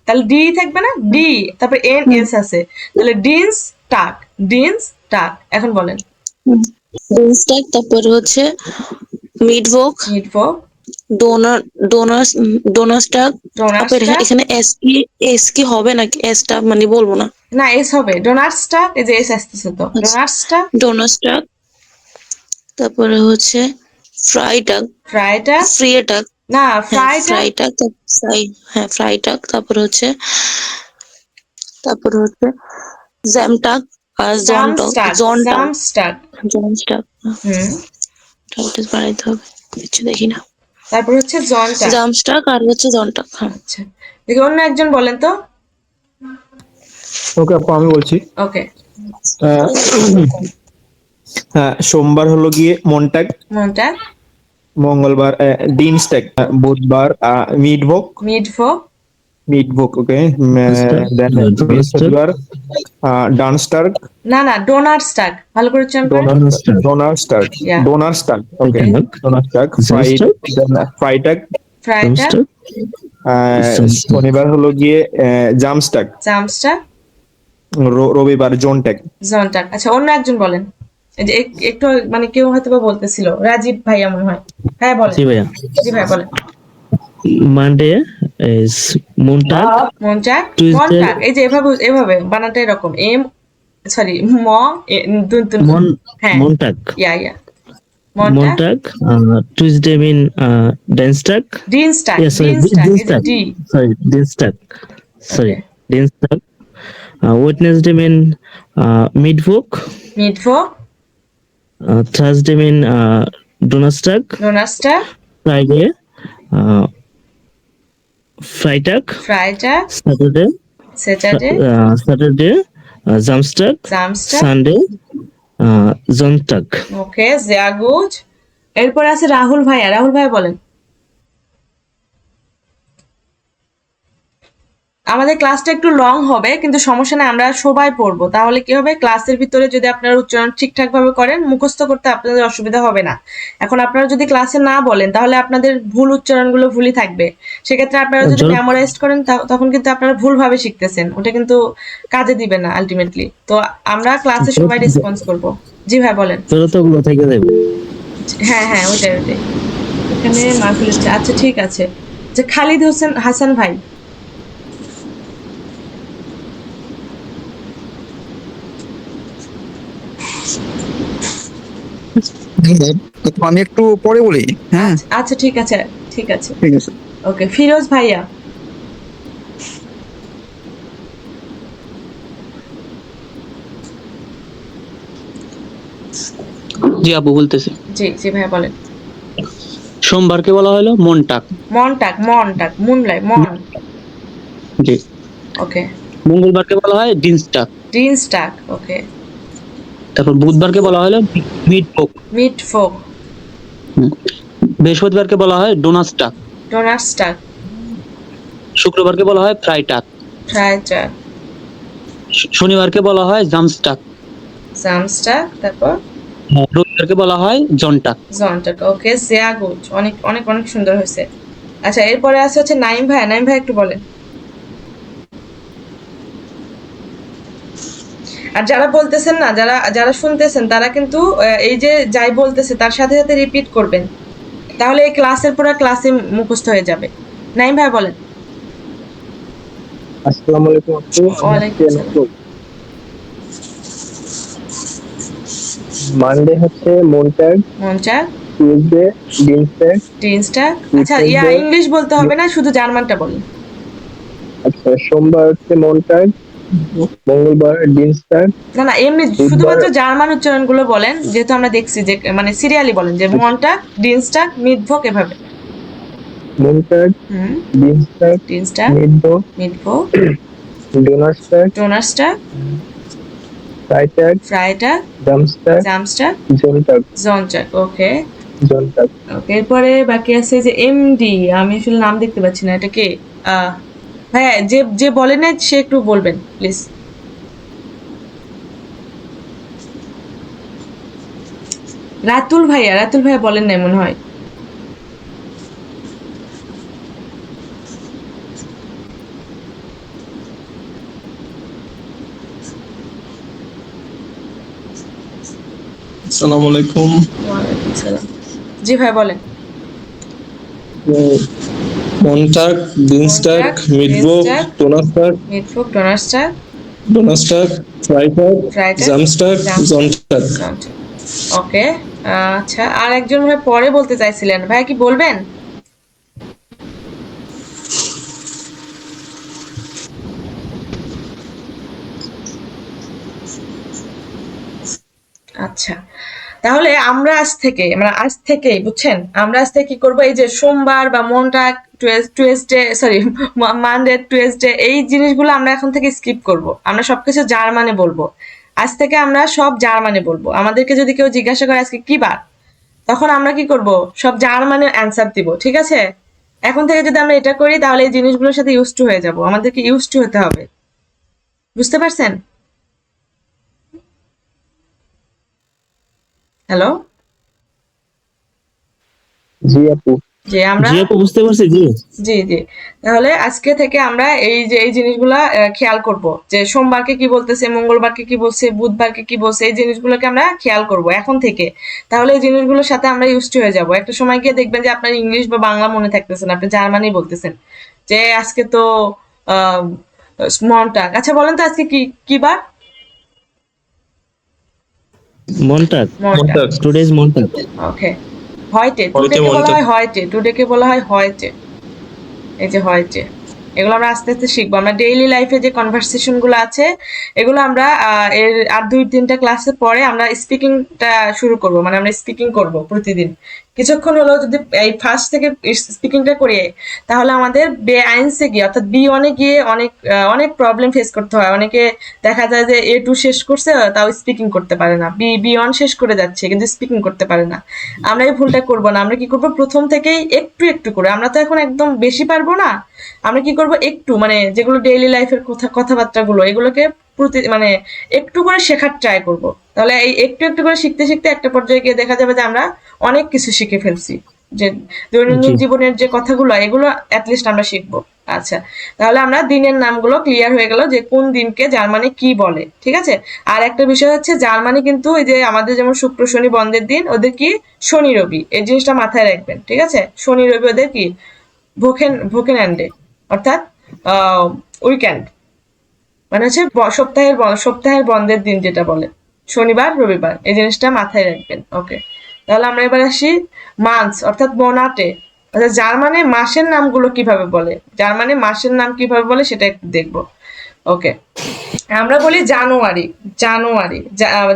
তাহলে ডি থাকবে না, ডি, তারপরে এন এস আছে, তাহলে ডিন্স টাক, ডিন্স টাক। এখন বলেন। ডায়েনস্টাগ, তারপর হচ্ছে মিডভোক, মিটফো, ডোনার, ডোনাস, ডোনাস্টাগ। তারপর ডোনার্সটাক। এখানে এস কি হবে নাকি? এসটা মানে বলবো না। না, এস হবে। ডোনার্সটাক, এই যে এস আসতেছে তো, আচ্ছা, ডোনার্সটাক। ডোনাস্টাগ, তারপরে হচ্ছে ফ্রাইটাগ, ফ্রাইটাক। ফ্রিয়েটাগ। না, হ্যাঁ ফ্রাইটাক। ফ্রাইটাগ, হ্যাঁ ফ্রাইটাগ, তারপরে হচ্ছে জ্যামটাগ আর জনটক, জামস্টাক, জনটাগ, জামস্টাক। জনস্টাগ। হুম। টাইটেল বানাইতে হবে, কিছু দেখি না। তারপর হচ্ছে জনটাক। জামস্টাগ আর হচ্ছে জনটাগ, হ্যাঁ। আচ্ছা, দেখি অন্য একজন বলেন তো। ওকে আপু আমি বলছি। ওকে। আহ, হ্যাঁ, সোমবার হলো গিয়ে মন্টাগ, মনটাক। মঙ্গলবার ডিনস্টাগ, বুধবার মিডভোক, মিডফো। মিডভোক ওকে, ডোনাস্টাগ, দেন ডোনাস্টাগ, বৃহস্পতিবার ডানস্টার্গ, না না, ডোনার্সটাক, ভালো করে উচ্চারণ করেন। ডোনাস্টাগ, ডোনার্স্টার্গ, Yeah. ডোনার্স্টার্গ ওকে, ডোনাস্টাগ, ডোনার্স্টার্গ, জামস্টাগ, ফ্রাইটাগ, ফ্রাইটাক। জামস্টাগ, জামস্টাগ, শনিবার হলো গিয়ে জামস্টাগ, জামস্টাক। রবিবার জোনটাগ। জনটাক। আচ্ছা, অন্য একজন বলেন। এই যে একটু মানে কেউ হয়তো বা বলতেছিল, রাজীব ভাইয়া মনে হয়। হ্যাঁ বলেন। জি ভাইয়া। জি ভাই বলেন। মানডে ইজ মন্টাগ, মনটাক। টিউসডে মনটাক, এই যে এভাবে এভাবে বানাটা এরকম, এম, সরি, ম, দুন তুন। মন হ্যাঁ, মন্টাগ, ইয়া ইয়া। মনটাক। মন্টাগ, টিউসডে মিন ডেনস্টাগ, ডিনস্টাক, yeah sorry ডিনস্টাক, এই যে ডিনস্টাগ, ডি। sorry ডিনস্টাগ, sorry ওকে। ডিনস্টাগ, ওয়েডনেসডে মিন মিডভোক, মিডফো। থার্সডে মিন ডোনাস্টাগ, ডোনার্সটাক। ফ্রাইডে ফ্রাইটাগ, ফ্রাইটাক। Saturday Saturday. স্যাটারডে জামস্টাগ, জামস্টাক। সানডে জনটাগ। Okay, sehr gut। এরপর আছে রাহুল ভাইয়া। রাহুল ভাইয়া বলেন। আমাদের ক্লাসটা একটু লং হবে, কিন্তু সমস্যা নেই, আমরা সবাই পড়বো। তাহলে কি হবে, ক্লাসের ভিতরে যদি আপনারা উচ্চারণ ঠিকঠাক ভাবে করেন, মুখস্থ করতে আপনাদের অসুবিধা হবে না। এখন আপনারা যদি ক্লাসে না বলেন, তাহলে আপনাদের ভুল উচ্চারণগুলো ভুলই থাকবে। সেক্ষেত্রে আপনারা যদি মেমোরাইজ করেন, তখন কিন্তু আপনারা ভুলভাবে শিখতেছেন, ওটা কিন্তু কাজে দিবে না আলটিমেটলি। তো আমরা ক্লাসে সবাই রেসপন্স করব। জি ভাই বলেন। ফেরতগুলো থেকে দেব। হ্যাঁ হ্যাঁ, ওইটাই ওইটাই। এখানে মাহফিল হচ্ছে। আচ্ছা ঠিক আছে। যে খালিদ হাসান ভাই। তো আমি একটু পরে বলি। হ্যাঁ আচ্ছা ঠিক আছে, ঠিক আছে। ঠিক আছে। ওকে, ফিরোজ ভাইয়া। জি আপু বলতেছি। জি জি ভাইয়া বলেন। সোমবারকে বলা হলো মনটাক। মনটাক, মুনলাই, মন। জি। ওকে। মঙ্গলবারকে বলা হয় ডিনস্টাক। ডিনস্টাক। ওকে। তারপর বুধবারকে বলা হলো মিডভোক। মিটফোক। বৃহস্পতিবারকে বলা হয় ডোনাস্টাক। ডোনার্সটাক। শুক্রবারকে বলা হয় ফ্রাইটাক। ফ্রাইটাক। শনিবারকে বলা হয় জামস্টাক। জামস্টাক। তারপর রবিবারকে বলা হয় জনটাক। জনটাক। ওকে, sehr gut। অনেক অনেক অনেক সুন্দর হয়েছে। আচ্ছা, এরপরে আছে হচ্ছে নাইম ভাই। নাইম ভাই একটু বলেন। আর যারা বলতেছেন না, যারা যারা শুনতেছেন, তারা কিন্তু এই যে যাই বলতেছে তার সাথে সাথে রিপিট করবেন, তাহলে এই ক্লাসের পুরো ক্লাসে মুখস্থ হয়ে যাবে। নাইম ভাই বলেন। আসসালামু আলাইকুম আপু। ওয়ালাইকুম আসসালাম। মানডে হচ্ছে মন্টাগ, মনচাক। টিউসডে ডিনস্টাগ, ডিনস্টাক। আচ্ছা, ইয়া ইংলিশ বলতে হবে না, শুধু জার্মানটা বলেন। আচ্ছা, সোমবার হচ্ছে মনটাগ, মঙ্গলবার ডিনস্টাগ, না না, এমনি বুধবার শুধুমাত্র জার্মান উচ্চারণগুলো বলেন, যেহেতু আমরা দেখছি যে মানে সিরিয়ালি বলেন যে মনটাগ, ডিনস্টাগ, মিটভোগ এভাবে। মনটাগ, হুম, ডিনস্টাগ, ডিনস্টাগ, মিটভোগ, মিটভোগ, ডোনার্সটাগ, ডোনার্সটাগ, ফ্রাইটাগ, ফ্রাইটাগ, জামস্টাগ, জামস্টাগ, জোনটাগ, জনটাগ। ওকে জোনটাগ। ওকে, এরপরে বাকি আছে যে এমডি। আমি আসলে নাম দেখতে পাচ্ছি না, এটা কে? হ্যাঁ, যে যে বলেন না সে একটু বলবেন প্লিজ। রাতুল ভাইয়া, রাতুল ভাইয়া বলেন নাই মনে হয়। আসসালামু আলাইকুম। ওয়ালাইকুম সালাম। জি ভাই বলেন। মনটাগ, ডিনস্টাগ, মনটাগ, মিটভোগ, ডিনস্টাগ, ডোনাস্টাগ, মিটভোগ, ডোনার্সটাগ, ডোনাস্টাগ, ফ্রাইটাগ, ফ্রাইটাগ, জামস্টাগ, জনটাগ। জনটাগ। ওকে, আচ্ছা, আর একজন ভাই পরে বলতে চাইছিলেন, ভাই কি বলবেন? আচ্ছা, তাহলে আমরা আজ থেকে মানে আজ থেকেই বুঝছেন, আমরা আজ থেকে কি করবো, এই যে সোমবার বা মনটাগ, টুয়েসডে, সরি, মানডে, টুয়েসডে, এই জিনিসগুলো আমরা এখন থেকে স্কিপ করব। আমরা সবকিছু জার্মানে বলবো। আজ থেকে আমরা সব জার্মানে বলবো। আমাদেরকে যদি কেউ জিজ্ঞাসা করে আজকে কি বার, তখন আমরা কি করব, সব জার্মানে অ্যান্সার দিব, ঠিক আছে? এখন থেকে যদি আমরা এটা করি তাহলে এই জিনিসগুলোর সাথে ইউজ টু হয়ে যাব। আমাদেরকে ইউজ টু হতে হবে, বুঝতে পারছেন? হ্যালো, জি আপু। যে আমরা জি আপু, বুঝতে পারছি। জি জি জি, তাহলে আজকে থেকে আমরা এই যে এই জিনিসগুলা খেয়াল করব, যে সোমবারকে কি বলতেছে, মঙ্গলবারকে কি বলছে, বুধবারকে কি বলছে, এই জিনিসগুলোকে আমরা খেয়াল করব এখন থেকে। তাহলে এই জিনিসগুলোর সাথে আমরা ইউজড হয়ে যাব। একটা সময় গিয়ে দেখবেন যে আপনার ইংলিশ বা বাংলা মনে থাকতেছে না, আপনি জার্মানি বলতেছেন। যে আজকে তো মনটাক। আচ্ছা বলেন তো আজকে কি কি বার? মনটাগ, মনটাক। মনটাগ, টুডে ইজ মনটাগ। ওকে, হয়টে, হয়টে টুডেকে বলা মনটাগ। হয় হয়টে, টুডেকে বলা হয় হয়টে। এই যে হয়েছে, এগুলো আমরা আস্তে আস্তে শিখবো। আমরা ডেইলি লাইফে যে কনভারসেশন গুলো আছে এগুলো আমরা এর আর 2-3টা ক্লাসের পরে আমরা স্পিকিংটা শুরু করব, মানে আমরা স্পিকিং করব প্রতিদিন কিছুক্ষণ হলেও। যদি এই ফার্স্ট থেকে স্পিকিংটা করি তাহলে আমাদের বে আইনসে গিয়ে অর্থাৎ B1-এ গিয়ে অনেক প্রবলেম ফেস করতে হয়। অনেকে দেখা যায় যে A2 শেষ করছে তাও স্পিকিং করতে পারে না, B1 শেষ করে যাচ্ছে কিন্তু স্পিকিং করতে পারে না। আমরা এই ভুলটা করব না। আমরা কি করব, প্রথম থেকেই একটু একটু করে, আমরা তো এখন একদম বেশি পারবো না, আমরা কি করব একটু, মানে যেগুলো ডেইলি লাইফের কথাবার্তাগুলো এগুলোকে মানে একটু করে শেখার ট্রাই করব। তাহলে এই একটু একটু করে শিখতে শিখতে একটা পর্যায়ে গিয়ে দেখা যাবে যে আমরা অনেক কিছু শিখে ফেলছি, যে দৈনন্দিন জি জীবনের যে কথাগুলো এগুলো অ্যাটলিস্ট আমরা শিখবো। আচ্ছা, তাহলে আমরা দিনের নামগুলো ক্লিয়ার হয়ে গেল যে কোন দিনকে জার্মানি কি বলে, ঠিক আছে? আর একটা বিষয় হচ্ছে জার্মানি কিন্তু এই যে আমাদের যেমন শুক্র শনি বন্ধের দিন, ওদের কি শনি রবি, এই জিনিসটা মাথায় রাখবেন, ঠিক আছে? শনি রবি ওদের কি ভোকেনডে, অর্থাৎ উইকেন্ড, মানে হচ্ছে সপ্তাহের বন্ধের দিন যেটা বলে, শনিবার রবিবার, এই জিনিসটা মাথায় রাখবেন। ওকে, তাহলে আমরা এবার আসি মান্থস অর্থাৎ মোনাটে, অর্থাৎ জার্মানে মাসের নামগুলো কিভাবে বলে, জার্মানে মাসের নাম কিভাবে বলে সেটা একটু দেখবো। ওকে, আমরা বলি জানুয়ারি,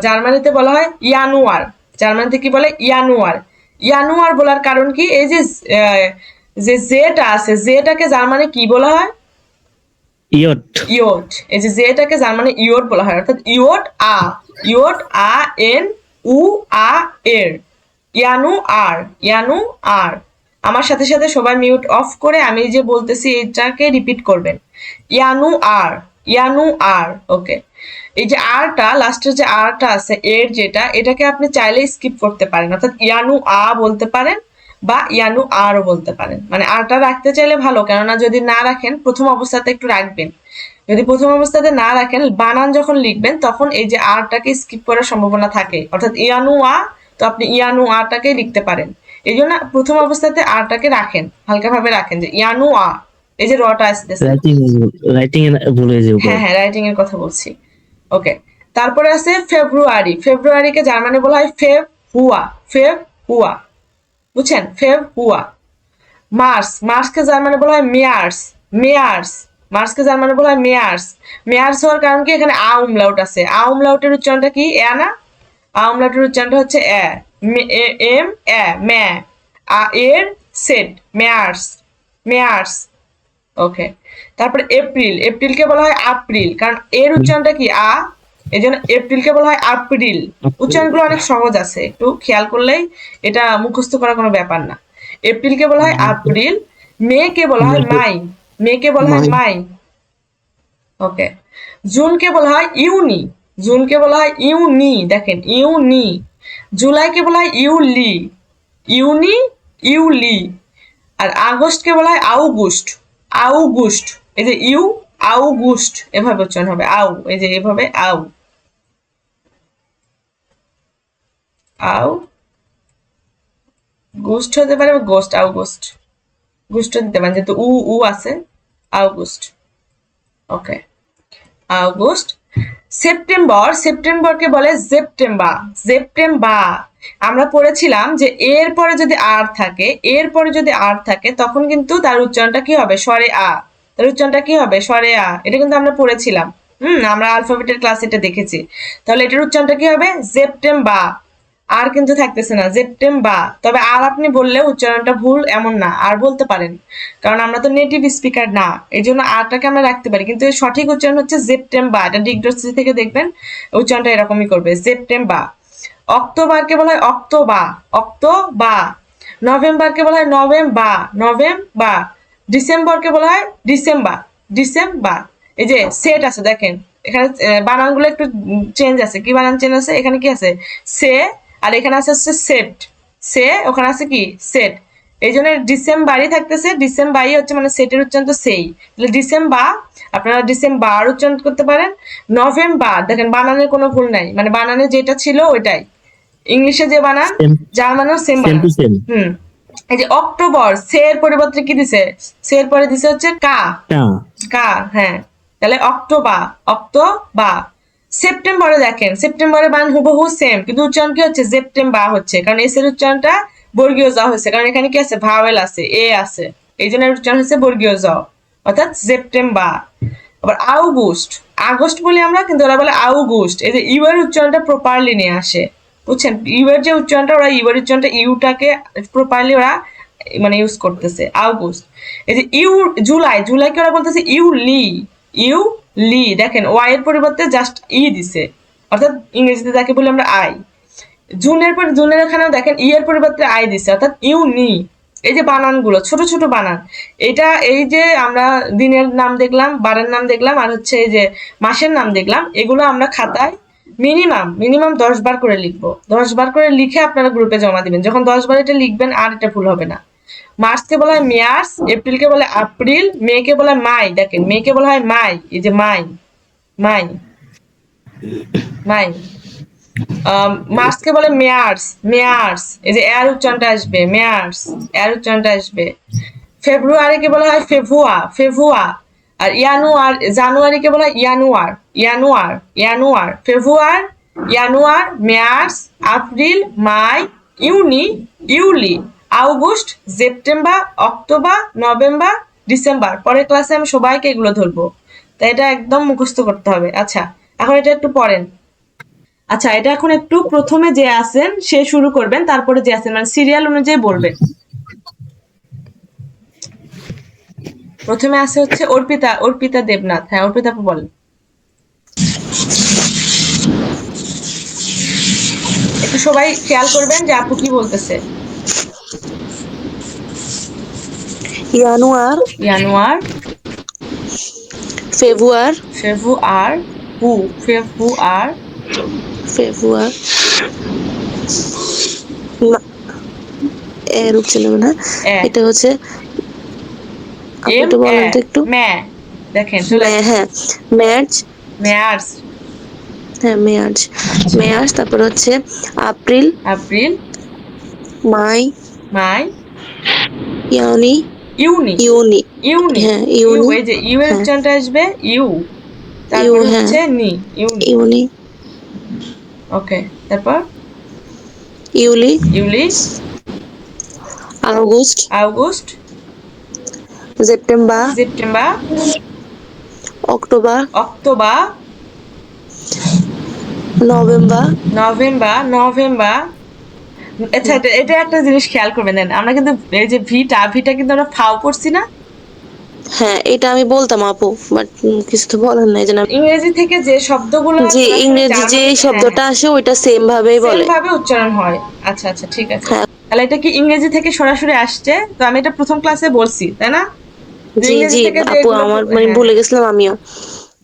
জার্মানিতে বলা হয় ইয়ানুয়ার। জার্মানিতে কি বলে? ইয়ানুয়ার। ইয়ানুয়ার বলার কারণ কি, এই যে যে জেটা আছে, জেটাকে জার্মানি কি বলা হয়? ইয়ট। ইয়োট। এই যে জেটাকে জার্মানি ইয়োট বলা হয়, অর্থাৎ ইয়োট আ, ইয়োট আ এন উ আ এর, ইয়ানু আর, ইয়ানু আর। আমার সাথে সাথে সবাই মিউট অফ করে আমি যে বলতেছি এটাকে রিপিট করবেন, ইয়ানু আর, ইয়ানু আর। ওকে, এই যে আরটা লাস্টের যে আরটা আছে এর যেটা, এটাকে আপনি চাইলে স্কিপ করতে পারেন, অর্থাৎ ইয়ানু আ বলতে পারেন বা ইয়ানু আরও বলতে পারেন। মানে আরটা রাখতে চাইলে ভালো, কেননা যদি না রাখেন প্রথম অবস্থাতে একটু রাখবেন, যদি প্রথম অবস্থাতে না রাখেন বানান যখন লিখবেন তখন এই যে আরটাকে স্কিপ করার সম্ভাবনা থাকে, অর্থাৎ ইয়ানু আ, তো আপনি ইয়ানু আটাকে লিখতে পারেন। এই জন্য প্রথম অবস্থাতে আরটাকে রাখেন, হালকাভাবে রাখেন, যে ইয়ানু আ, এই যে রটা আসতেছে। রাইটিং এ ভুল হয়ে যাবে। হ্যাঁ হ্যাঁ, রাইটিং এর কথা বলছি। ওকে, তারপরে আছে ফেব্রুয়ারি। ফেব্রুয়ারিকে জার্মানি বলা হয় ফেব হুয়া, ফেব হুয়া, বুঝছেন? ফেব হুয়া। মার্চ, মার্চকে জার্মানি বলা হয় মেয়ার্স, মেয়ার্স, মার্সকে জার্মানে বলা হয় মেয়ার্স। মেয়ার্স হওয়ার কারণ কি, এখানে আ উমলাউট আছে। আ উমলাউটের উচ্চারণটা কি, এ না? আ উমলাউটের উচ্চারণটা হচ্ছে এ, এম এ, মে, আ এর সেট, মেয়ার্স, মেয়ার্স। ওকে, তারপরে এপ্রিল, এপ্রিলকে বলা হয় আপ্রিল, কারণ এর উচ্চারণটা কি আ, এই জন্য এপ্রিলকে বলা হয় আপ্রিল। উচ্চারণগুলো অনেক সহজ আছে, একটু খেয়াল করলেই এটা মুখস্থ করার কোনো ব্যাপার না। এপ্রিলকে বলা হয় আপ্রিল, মে কে বলা হয় মাই, মে কে বলা হয় মাই। ওকে, জুনকে বলা হয় ইউনি, জুনকে বলা হয় ইউনি, দেখেন ইউনি। জুলাইকে বলা হয় ইউলি, ইউনি, ইউলি। আর আগস্টকে বলা হয় আউগুস্ট, আউগুস্ট। এই যে ইউ, আউগুস্ট, এভাবে উচ্চারণ হবে, আউ, এই যে এভাবে আউ, আউ গুস্ট হতে পারে, গোস্ট, আউগুস্ট, গুস্ট দিতে পারেন, যেহেতু উ উ আছে, আউগুস্ট। ওকে, আগস্ট। সেপ্টেম্বর, সেপ্টেম্বরকে বলে সেপ্টেম্বার, সেপ্টেম্বার। আমরা পড়েছিলাম যে এর পরে যদি আর থাকে, এর পরে যদি আর থাকে, তখন কিন্তু তার উচ্চারণটা কি হবে, স্বরে আ, তার উচ্চারণটা কি হবে, স্বরে আ। এটা কিন্তু আমরা পড়েছিলাম, আমরা আলফাবেটের ক্লাস এটা দেখেছি। তাহলে এটার উচ্চারণটা কি হবে, সেপ্টেম্বার। আর কিন্তু থাকতেছে না, সেপ্টেম্বার। তবে আর আপনি বললে উচ্চারণটা ভুল এমন না, আর বলতে পারেন, কারণ আমরা তো নেটিভ স্পিকার না, এই জন্য আরটাকে আমরা রাখতে পারি, কিন্তু সঠিক উচ্চারণ হচ্ছে সেপ্টেম্বার। এটা ডিগডোসি থেকে দেখবেন উচ্চারণটা এরকমই করবে, সেপ্টেম্বার। অক্টোবরকে বলা হয় অক্টোবার, অক্টোবার। নভেম্বরকে বলা হয় নভেম্বার, নভেম্বার। ডিসেম্বরকে বলা হয় ডিসেম্বর, ডিসেম্বর। এই যে সেট আছে দেখেন, এখানে বানানগুলো একটু চেঞ্জ আছে। কি বানান চেঞ্জ আছে, এখানে কি আছে, সে, আর এখানে আছে হচ্ছে সেট, সে, ওখানে আছে কি সেট। এই জন্য ডিসেম্বরই থাকতেছে, ডিসেম্বরই হচ্ছে মানে সেটের উচ্চারণ তো সেই, তাহলে ডিসেম্বর, আপনারা ডিসেম্বর উচ্চারণ করতে পারেন। নভেম্বর, দেখেন বানানের কোনো ভুল নাই, মানে বানানে যেটা ছিল ওইটাই, ইংলিশে যে বানান জার্মানেও সেম বানান। এই যে অক্টোবর, সে এর পরিবর্তে কি দিছে, সে এর পরে দিছে হচ্ছে কা, কা, হ্যাঁ, তাহলে অক্টোবর, অক্টোবর। সেপ্টেম্বরে দেখেন, সেপ্টেম্বরে বানান হুবহু সেম, কিন্তু উচ্চারণ কি হচ্ছে, সেপ্টেম্বর হচ্ছে, কারণ এস এর উচ্চারণটা বর্গীয় জ হয়েছে, কারণ এখানে কি আছে, ভাওয়েল আছে, এ আছে, এই জন্য উচ্চারণ হচ্ছে বর্গীয় জ, অর্থাৎ সেপ্টেম্বর। আবার আউগুস্ট, আগস্ট বলি আমরা, কিন্তু ওরা বলে আউগুস্ট। এই যে ইউ এর উচ্চারণটা প্রপারলি নিয়ে আসে, বুঝছেন, ইউ এর যে উচ্চারণটা, ওরা ইউ এর উচ্চারণটা, ইউটাকে প্রপারলি ওরা মানে ইউজ করতেছে, আউগুস্ট। এই যে ইউ, জুলাই, জুলাইকে ওরা বলতেছে ইউলি, ইউলি। দেখেন ওয়াই এর পরিবর্তে জাস্ট ই দিছে, অর্থাৎ ইংরেজিতে যাকে বলি আমরা আই। জুনের পর, জুনের এখানেও দেখেন ই এর পরিবর্তে আই দিছে, অর্থাৎ ইউনি। এই যে বানানগুলো ছোট ছোট বানান, এটা এই যে আমরা দিনের নাম দেখলাম, বারের নাম দেখলাম, আর হচ্ছে এই যে মাসের নাম দেখলাম, এগুলো আমরা খাতায় মিনিমাম 10 বার করে লিখবো, 10 বার করে লিখে আপনারা গ্রুপে জমা দিবেন। যখন 10 বার এটা লিখবেন আর এটা ভুল হবে না। মার্চকে বলা হয় মেয়ার্স, এপ্রিলকে বলা হয় এপ্রিল, মে কে বলা হয় মাই, দেখেন মে কে বলা হয় মাই, এই যে মাই, মাই, মাই। মার্চকে বলে মেয়ার্স, মেয়ার্স, এই যে এর উচ্চারণটা আসবে, মেয়ার্স, এর উচ্চারণটা আসবে। ফেব্রুয়ারিকে বলা হয় ফেভুয়া, ফেভুয়া। আর ইয়ানুয়ার, জানুয়ারিকে বলা হয় ইয়ানুয়ার, ইয়ানুয়ার, ইয়ানুয়ার। ফেব্রুয়ার, ইয়ানুয়ার, মেয়ার্স, এপ্রিল, মাই, ইউনি, ইউলি, আগস্ট, সেপ্টেম্বর, অক্টোবর, নভেম্বর, ডিসেম্বর। পরের ক্লাসে আমি সবাইকে এগুলো ধরবো, তাই এটা একদম মুখস্থ করতে হবে। আচ্ছা, এখন এটা একটু পড়েন। আচ্ছা, এটা এখন একটু প্রথমে যে আছেন সে শুরু করবেন, তারপরে যে আছেন মানে সিরিয়াল অনুযায়ী বলবেন। প্রথমে আছে হচ্ছে অর্পিতা, অর্পিতা দেবনাথ। হ্যাঁ, অর্পিতা আপু বলেন। একটু সবাই খেয়াল করবেন যে আপু কি বলতেছে। ইয়ানুয়ার, ইয়ানুয়ার, ফেব্রুয়ার, ফেব্রুয়ার, হু, ফেব্রুয়ার, ফেব্রুয়ার, এর উচ্চারণ না, এটা হচ্ছে আপনি একটু বলেন তো একটু। মে, দেখেন চলে, হ্যাঁ, মার্চ, মেয়ার্স, হ্যাঁ মার্চ, মার্চ। তারপর হচ্ছে এপ্রিল, এপ্রিল, মাই, মাই, ইউনি, ইউনি, ইউনি, ইউনি, হ্যাঁ ইউ, ইউনি, এই যে ইউ এর হ্যাঁ উচ্চারণটা আসবে ইউ, ইউ, তারপর হ্যাঁ হচ্ছে নি, ইউনি। ইউনি, ওকে, তারপর ইউলি, ইউলি, আগস্ট, আগস্ট, সেপ্টেম্বর, সেপ্টেম্বর, অক্টোবর, অক্টোবর, নভেম্বর, নভেম্বর। আচ্ছা, এটা একটা জিনিস খেয়াল করবেন দেন, আমরা কিন্তু এই যে ভিটা কিন্তু আমরা ফাও পড়ছি না। হ্যাঁ এটা আমি বলতাম আপু, বাট কিছু তো বলার নাই যে না, ইংরেজি থেকে যে শব্দগুলো যে সরাসরি ইংরেজি যে জার্মানিতে শব্দটা আসে ওইটা সেম ভাবেই সেম বলে। ভাবে উচ্চারণ হয়। আচ্ছা আচ্ছা, ঠিক আছে। হ্যাঁ। তাহলে এটা কি ইংরেজি থেকে সরাসরি আসছে? তো আমি এটা প্রথম ক্লাসে বলছি, তাই না? যে জি ইংরেজি জি থেকে যে আপু, এগুলো আমার মানে হ্যাঁ। ভুলে গেছিলাম আমিও,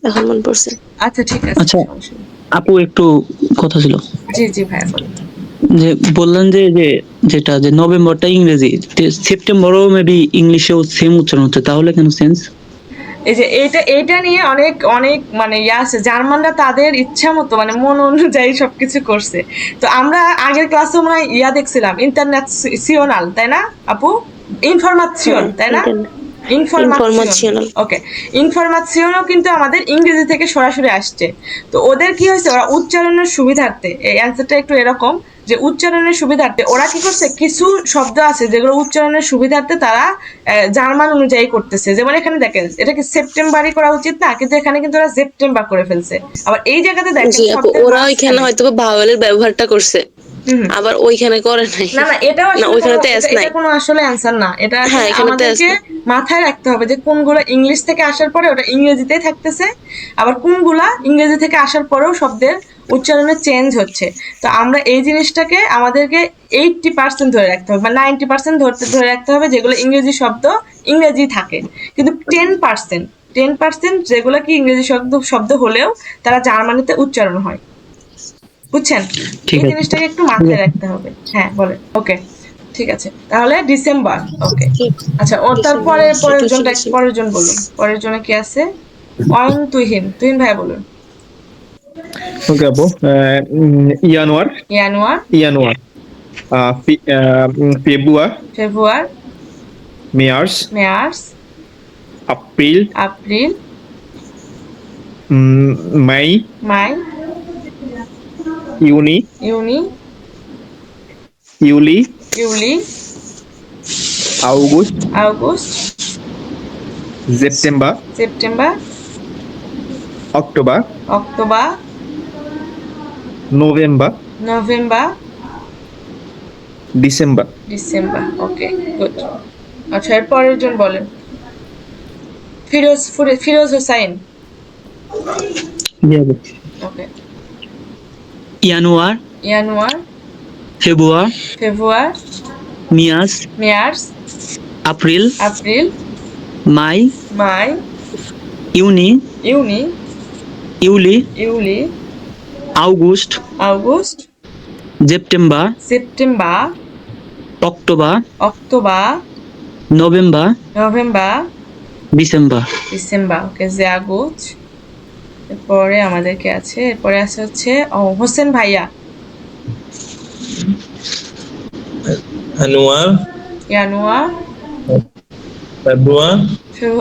এখন মনে পড়ছে। আচ্ছা ঠিক আছে, আচ্ছা সমস্যা নেই। আপু একটু কথা ছিল, জি জি ভাইয়া বলুন। যে বললেন যে যেটা যে নভেম্বরটা ইংরেজি, সেপ্টেম্বরও মেবি ইংলিশেও সেম উচ্চারণ হচ্ছে, তাহলে কেন সেন্স? এই যে এইটা নিয়ে অনেক অনেক মানে আছে, জার্মানরা তাদের ইচ্ছা মতো মানে মন অনুযায়ী সবকিছু করছে। তো আমরা আগের ক্লাসে মনে হয় দেখছিলাম ইন্টারন্যাশনাল, তাই না আপু? ইনফরমাশন, হ্যাঁ তাই না? ইনফরমাশন। ইনফরমেশনাল। ওকে, ইনফরমাশনও কিন্তু আমাদের ইংরেজি থেকে সরাসরি আসছে। তো ওদের কি হয়েছে, ওরা উচ্চারণের সুবিধার্থে, এই অ্যান্সারটা একটু এরকম যে উচ্চারণের সুবিধার্থে ওরা কি করছে, কিছু শব্দ আছে যেগুলো উচ্চারণের সুবিধার্থে তারা জার্মান অনুযায়ী করতেছে। যেমন এখানে দেখেন, এটা কি সেপ্টেম্বরই করা উচিত না, কিন্তু এখানে কিন্তু ওরা সেপ্টেম্বর করে ফেলছে। আবার এই জায়গাতে দেখেন জি আপু, শব্দের ওরা ওইখানে মাঝখানে হয়তো ভাওয়েলের ব্যবহারটা করছে, হুম, আবার ওইখানে করে নাই। না না, এটাও না আসলে ওইখানে কোনো তো এস এটা নাই। কোনো আসলে অ্যান্সার না। এটা হ্যাঁ আসলে এখানে তো এস আমাদেরকে নাই। মাথায় রাখতে হবে যে কোনগুলো ইংলিশ থেকে আসার পরে ওটা ইংরেজিতেই থাকতেছে, আবার কোনগুলা ইংরেজি থেকে আসার পরেও শব্দের উচ্চারণে চেঞ্জ হচ্ছে। তো আমরা এই জিনিসটাকে আমাদেরকে 80% ধরে রাখতে হবে বা 90% ধরে রাখতে হবে যেগুলো ইংরেজি শব্দ ইংরেজি থাকে, কিন্তু 10% যেগুলো কি ইংরেজি শব্দ হলেও তারা জার্মানিতে উচ্চারণ হয়। বুঝছেন? ঠিক এই আছে। জিনিসটাকে একটু মাথায় রাখতে হবে। হ্যাঁ বলেন। ওকে, ঠিক আছে, তাহলে ডিসেম্বর। ওকে, আচ্ছা ও তারপরে পরের জন বলুন, পরের জনে কি আছে? তুহিন ভাই বলুন। ওকে আপু, ইয়ানুয়ার, ইয়ানুয়ার, ইয়ানুয়ার, ফেব্রুয়ার, ফেব্রুয়ার, মার্চ, মার্চ, এপ্রিল, এপ্রিল, মে, মাই, ইউনি, ইউনি, ইউলি, ইউলি, আগস্ট, আগস্ট, সেপ্টেম্বর, সেপ্টেম্বর, অক্টোবর, অক্টোবর, নভেম্বর, নভেম্বর, ডিসেম্বর। ডিসেম্বর। Okay, good. আচ্ছা এর পরের জন বলেন। ফিরোজ হোসাইন। জি আপু। ওকে, জানুয়ার, ইয়ানুয়ার, ফেব্রুয়ার, ফেব্রুয়ার, মার্চ, মার্চ, এপ্রিল, এপ্রিল, মে, মাই, ইউনি, ইউনি, ইউলি, ইউলি, আগস্ট, আগস্ট, সেপ্টেম্বর, সেপ্টেম্বর, অক্টোবর, অক্টোবর, নভেম্বর, নভেম্বর, ডিসেম্বর। ডিসেম্বর। ওকে, যে আগস্ট। এরপরে আমাদেরকে আছে, এরপরে আছে হচ্ছে হোসেন ভাইয়া। জানুয়ার, ইয়ানুয়ার, ফেব্রুয়ার,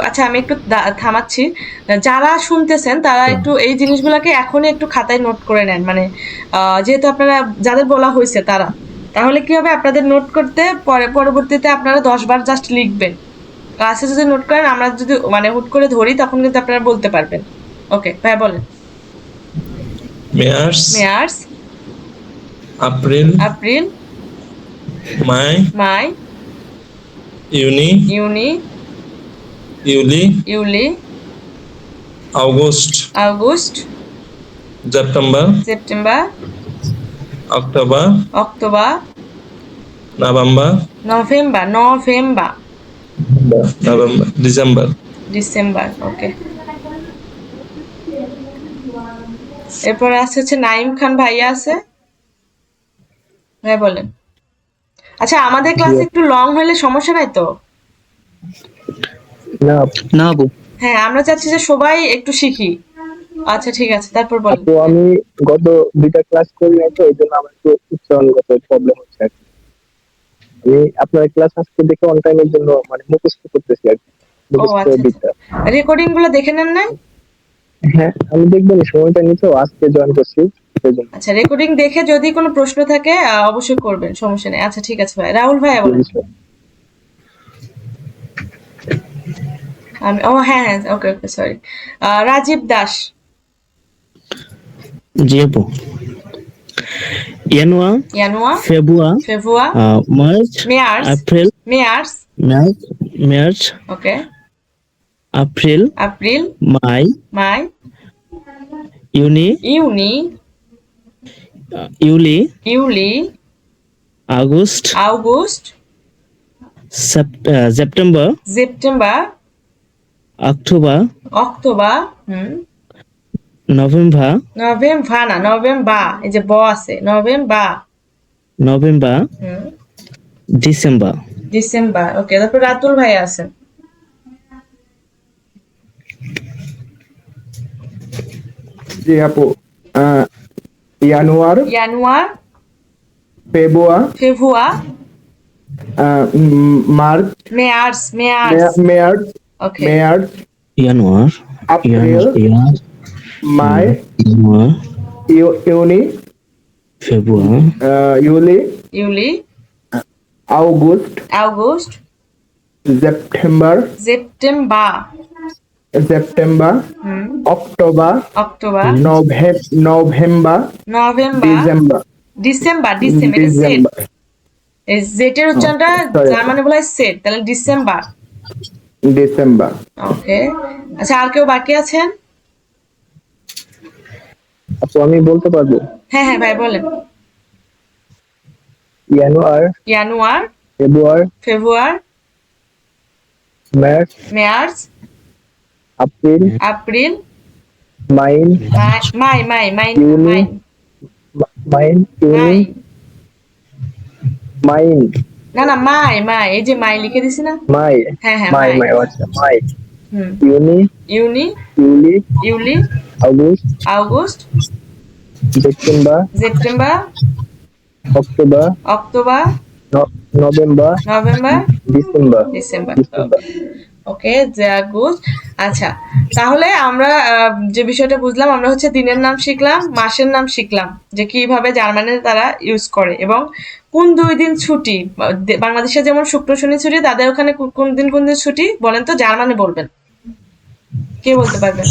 আচ্ছা আমি একটু থামাচ্ছি। যারা শুনতেছেন তারা একটু এই জিনিসগুলোকে এখনই একটু খাতায় নোট করে নেন, মানে যেহেতু আপনারা যাদের বলা হয়েছে তারা, তাহলে কি হবে আপনাদের নোট করতে পরবর্তীতে আপনারা 10 বার জাস্ট লিখবেন। ক্লাসে যদি নোট করেন, আমরা যদি মানে হুট করে ধরি তখন কিন্তু আপনারা বলতে পারবেন। ওকে ভাই বলেন। মার্চ, মার্চ, এপ্রিল, এপ্রিল, মে, মাই, ইউনি, ইউনি, ইউলি, ইউলি, আগস্ট, আগস্ট, সেপ্টেম্বর, সেপ্টেম্বর, অক্টোবর, অক্টোবর, নভেম্বর, নভেম্বর, ডিসেম্বর। ডিসেম্বর। ওকে, এরপরে আছে হচ্ছে নাইম খান ভাইয়া আছে। ভাই বলেন। আচ্ছা আমাদের ক্লাস একটু লং হলে সমস্যা নাই তো? না আপু। হ্যাঁ আমরা চাচ্ছি যে সবাই একটু শিখি। আচ্ছা ঠিক আছে, তারপর বলেন। তো আমি গত দুইটা ক্লাস করি না, তো এই জন্য আমার একটু উচ্চারণগত প্রবলেম হচ্ছে আর কি। আমি আপনার ক্লাস আজকে দেখে অন টাইমের জন্য মানে মুখস্থ করতেছি আর কি, ও মুখস্থ আচ্ছা, দিকটা। রেকর্ডিং গুলো দেখে নেন নাই? হ্যাঁ আমি দেখবেন সময়টা নিতেও আজকে জয়েন করছি সেই জন্য। আচ্ছা রেকর্ডিং দেখে যদি কোনো প্রশ্ন থাকে অবশ্যই করবেন, সমস্যা নেই। আচ্ছা ঠিক আছে ভাই। রাহুল ভাইয়া বলেন। আমি ও হ্যাঁ হ্যাঁ okay okay sorry Rajib Das জি আপু। জানুয়ারি, ইয়ানুয়া ফেব্রুয়ারি, ফেভুয়া মার্চ, মেয়ার্স এপ্রিল, মেয়ার্স মার্চ, মার্চ, ওকে এপ্রিল, এপ্রিল মাই, মাই ইউনি, ইউনি ইউলি, ইউলি আগস্ট, আগস্ট সেপ্টেম্বর, সেপ্টেম্বর অক্টোবর, অক্টোবর নভেম্বর, নভেম্বর না নভেম্বর এই যে ব আছে নভেম্বর নভেম্বর, হুম ডিসেম্বর। ডিসেম্বর ওকে তারপর রাতুল ভাই আছেন জি আপু, জানুয়ারি, ইয়ানুয়ার ফেব্রুয়ারি, ফেভুয়া মার্চ, মেয়ার্স মেয়ার্স মার্চ, ওকে মার্চ, জানুয়ারি, এপ্রিল, মাই, জানুয়ারি, ইউনি, ফেব্রুয়ারি, ইউলি, ইউলি আগস্ট, আগস্ট সেপ্টেম্বর, সেপ্টেম্বর অক্টোবর, অক্টোবর নভেম্বর, নভেম্বর ডিসেম্বর, ডিসেম্বর এটা সেট ডিসেম্বর, এই জেটের উচ্চারণটা sorry. জার্মানে বলা হয় সেট তাহলে ডিসেম্বর ডিসেম্বর। ওকে আচ্ছা আর কেউ বাকি আছেন আপু আমি বলতে পারবো হ্যাঁ হ্যাঁ ভাই বলেন জানুয়ারি, ইয়ানুয়ার ফেব্রুয়ারি, ফেব্রুয়ার মার্চ, মার্চ এপ্রিল, এপ্রিল মাই, মাই মাই মাই ইউনি, মাই ইউনি, মাই, না না মাই মাই এই যে মাই লিখে দিছি না মাই, হ্যাঁ হ্যাঁ মাই, মাই আচ্ছা মাই, হুম ইউনি, ইউনি ইউলি, ইউলি আগস্ট, আগস্ট সেপ্টেম্বর, সেপ্টেম্বর অক্টোবর, অক্টোবর নভেম্বর, নভেম্বর ডিসেম্বর। ডিসেম্বর ওকে গুড আচ্ছা তাহলে আমরা যে বিষয়টা বুঝলাম আমরা হচ্ছে দিনের নাম শিখলাম মাসের নাম শিখলাম যে কিভাবে জার্মানে তারা ইউজ করে এবং কোন 2 দিন ছুটি বাংলাদেশে যেমন শুক্র শনি ছুটি তাদের ওখানে কোন দিন ছুটি বলেন তো জার্মানে বলবেন কে বলতে পারবেন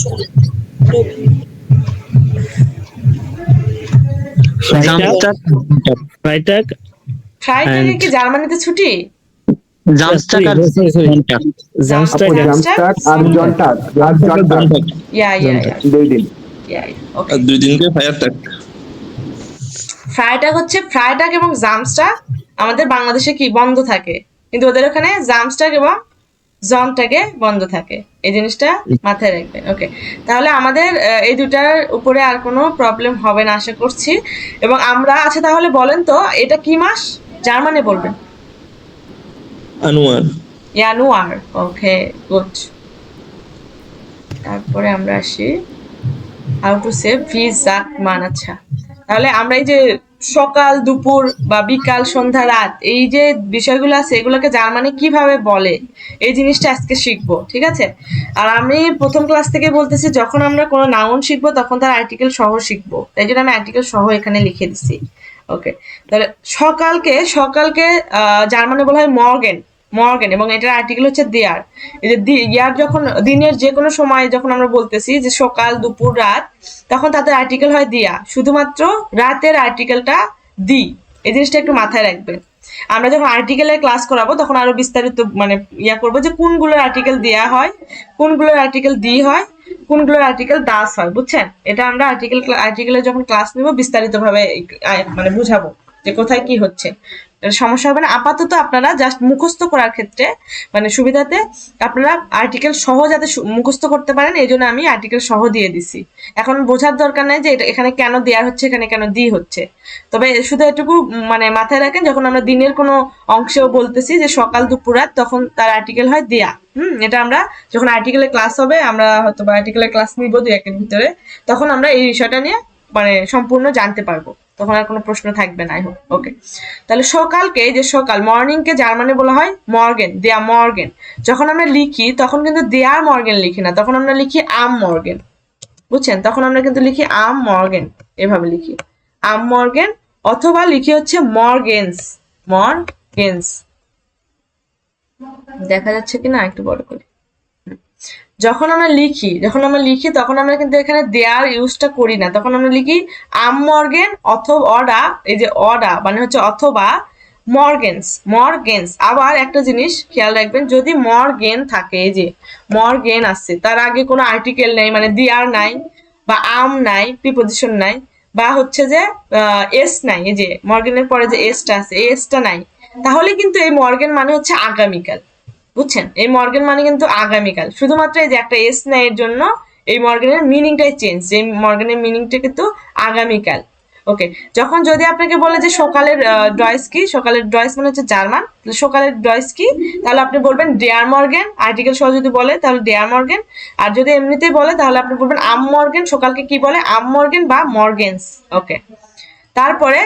জামস্টাগ ফ্রাইটাগ, ফ্রাইডে কি জার্মানিতে ছুটি জামস্টাগ আর মন্টাগ। জামস্টাগ, জামস্টাগ আর জন্টাগ, ইয়া ইয়া ইয়া 2 দিন। ইয়া ওকে আর 2 দিনকে ফায়ার টাক। ফ্রাইটাগ হচ্ছে ফ্রাইটাগ এবং জামস্টাগ আমাদের বাংলাদেশে কি বন্ধ থাকে কিন্তু ওদের ওখানে জামস্টাগ এবং জনটাকে বন্ধ থাকে এই জিনিসটা মাথায় রাখবেন ওকে তাহলে আমাদের এই দুটার উপরে আর কোনো প্রবলেম হবে না আশা করছি এবং আমরা আচ্ছা তাহলে বলেন তো এটা কি মাস জার্মানে বলবেন আনুয়ার। জানুয়ার ওকে গুড তারপরে আমরা আসি হাউ টু সে ভি জাক মান আচ্ছা তাহলে আমরা এই যে সকাল দুপুর বা বিকাল সন্ধ্যা রাত এই যে বিষয়গুলো আছে এগুলোকে জার্মানি কিভাবে বলে এই জিনিসটা আজকে শিখবো ঠিক আছে আর আমি প্রথম ক্লাস থেকে বলতেছি যখন আমরা কোনো নাউন শিখবো তখন তার আর্টিকেল সহ শিখবো তাই জন্য আমি আর্টিকেল সহ এখানে লিখে দিছি ওকে তাহলে সকালকে জার্মানে বলা হয় মর্গেন মর্গেন এবং এটার আর্টিকেল হচ্ছে দেয়ার এই যে ইয়ার যখন দিনের যে কোনো সময় যখন আমরা বলতেছি যে সকাল দুপুর রাত তখন তাদের আর্টিকেল হয় দিয়া শুধুমাত্র রাতের আর্টিকেলটা দি এই জিনিসটা একটু মাথায় রাখবেন আমরা যখন আর্টিকেলের ক্লাস করাবো তখন আরো বিস্তারিত মানে করবো যে কোনগুলোর আর্টিকেল দেয়া হয় কোনগুলোর আর্টিকেল দি হয় কোনগুলোর আর্টিকেল দাস হয় বুঝছেন এটা আমরা আর্টিকেলের যখন ক্লাস নেব বিস্তারিতভাবে মানে বুঝাবো যে কোথায় কি হচ্ছে সমস্যা হবে না আপাতত আপনারা জাস্ট মুখস্থ করার ক্ষেত্রে মানে সুবিধাতে আপনারা আর্টিকেল সহ যাতে মুখস্থ করতে পারেন এই জন্য আমি আর্টিকেল সহ দিয়ে দিছি এখন বোঝার দরকার নাই যে এটা এখানে কেন দেওয়ার হচ্ছে এখানে কেন দি হচ্ছে তবে শুধু এটুকু মানে মাথায় রাখেন যখন আমরা দিনের কোনো অংশেও বলতেছি যে সকাল দুপুর রাত তখন তার আর্টিকেল হয় দেয়া এটা আমরা যখন আর্টিকেলের ক্লাস হবে আমরা হয়তো বা আর্টিকেলের ক্লাস নিব 2-1 ভিতরে তখন আমরা এই বিষয়টা নিয়ে মানে সম্পূর্ণ জানতে পারবো তখন আর কোনো প্রশ্ন থাকবে না ওকে তাহলে সকালকে যে সকাল মর্নিংকে জার্মানে বলা হয় মর্গেন দেয়া মর্গেন যখন আমরা লিখি তখন কিন্তু দেয়ার মর্গেন লিখি না তখন আমরা লিখি আম মর্গেন বুঝছেন তখন আমরা কিন্তু লিখি আম মর্গেন এভাবে লিখি আম মর্গেন অথবা লিখি হচ্ছে মর্গেন্স মর্গেন্স দেখা যাচ্ছে কিনা একটু বড় করে যখন আমরা লিখি তখন আমরা কিন্তু এখানে দেয়ার ইউজটা করি না, তখন আমরা লিখি আম মর্গেন অথবা অডা, এই যে অডা মানে হচ্ছে অথবা মর্গেন্স। আবার একটা জিনিস খেয়াল রাখবেন, যদি মর্গেন থাকে, এই যে মর্গেন আছে, তার আগে কোনো আর্টিকেল নেই, মানে দেয়ার নাই বা আম নাই, প্রিপোজিশন নাই, বা হচ্ছে যে এস নাই, এই যে মর্গেনের পরে যে এসটা আছে এই এসটা নাই, তাহলে কিন্তু এই মর্গেন মানে হচ্ছে আগামীকাল। বুঝছেন, এই মর্গেন মানে কিন্তু আগামীকাল, শুধুমাত্র এই যে একটা এস নাই এর জন্য এই মর্গেনের মিনিংটাই চেঞ্জ, এই মর্গেনের মিনিংটা কিন্তু আগামীকাল। ওকে, যখন যদি আপনাকে বলে যে সকালের ডয়েস কি, সকালের ডয়েস মানে হচ্ছে জার্মান, সকালের ডয়েস কি, তাহলে আপনি বলবেন ডেয়ার মর্গেন, আর্টিকেল সহ যদি বলে তাহলে ডেয়ার মর্গেন, আর যদি এমনিতেই বলে তাহলে আপনি বলবেন আম মর্গেন, সকালকে কি বলে আম মর্গেন বা মর্গেন্স। ওকে, তারপরে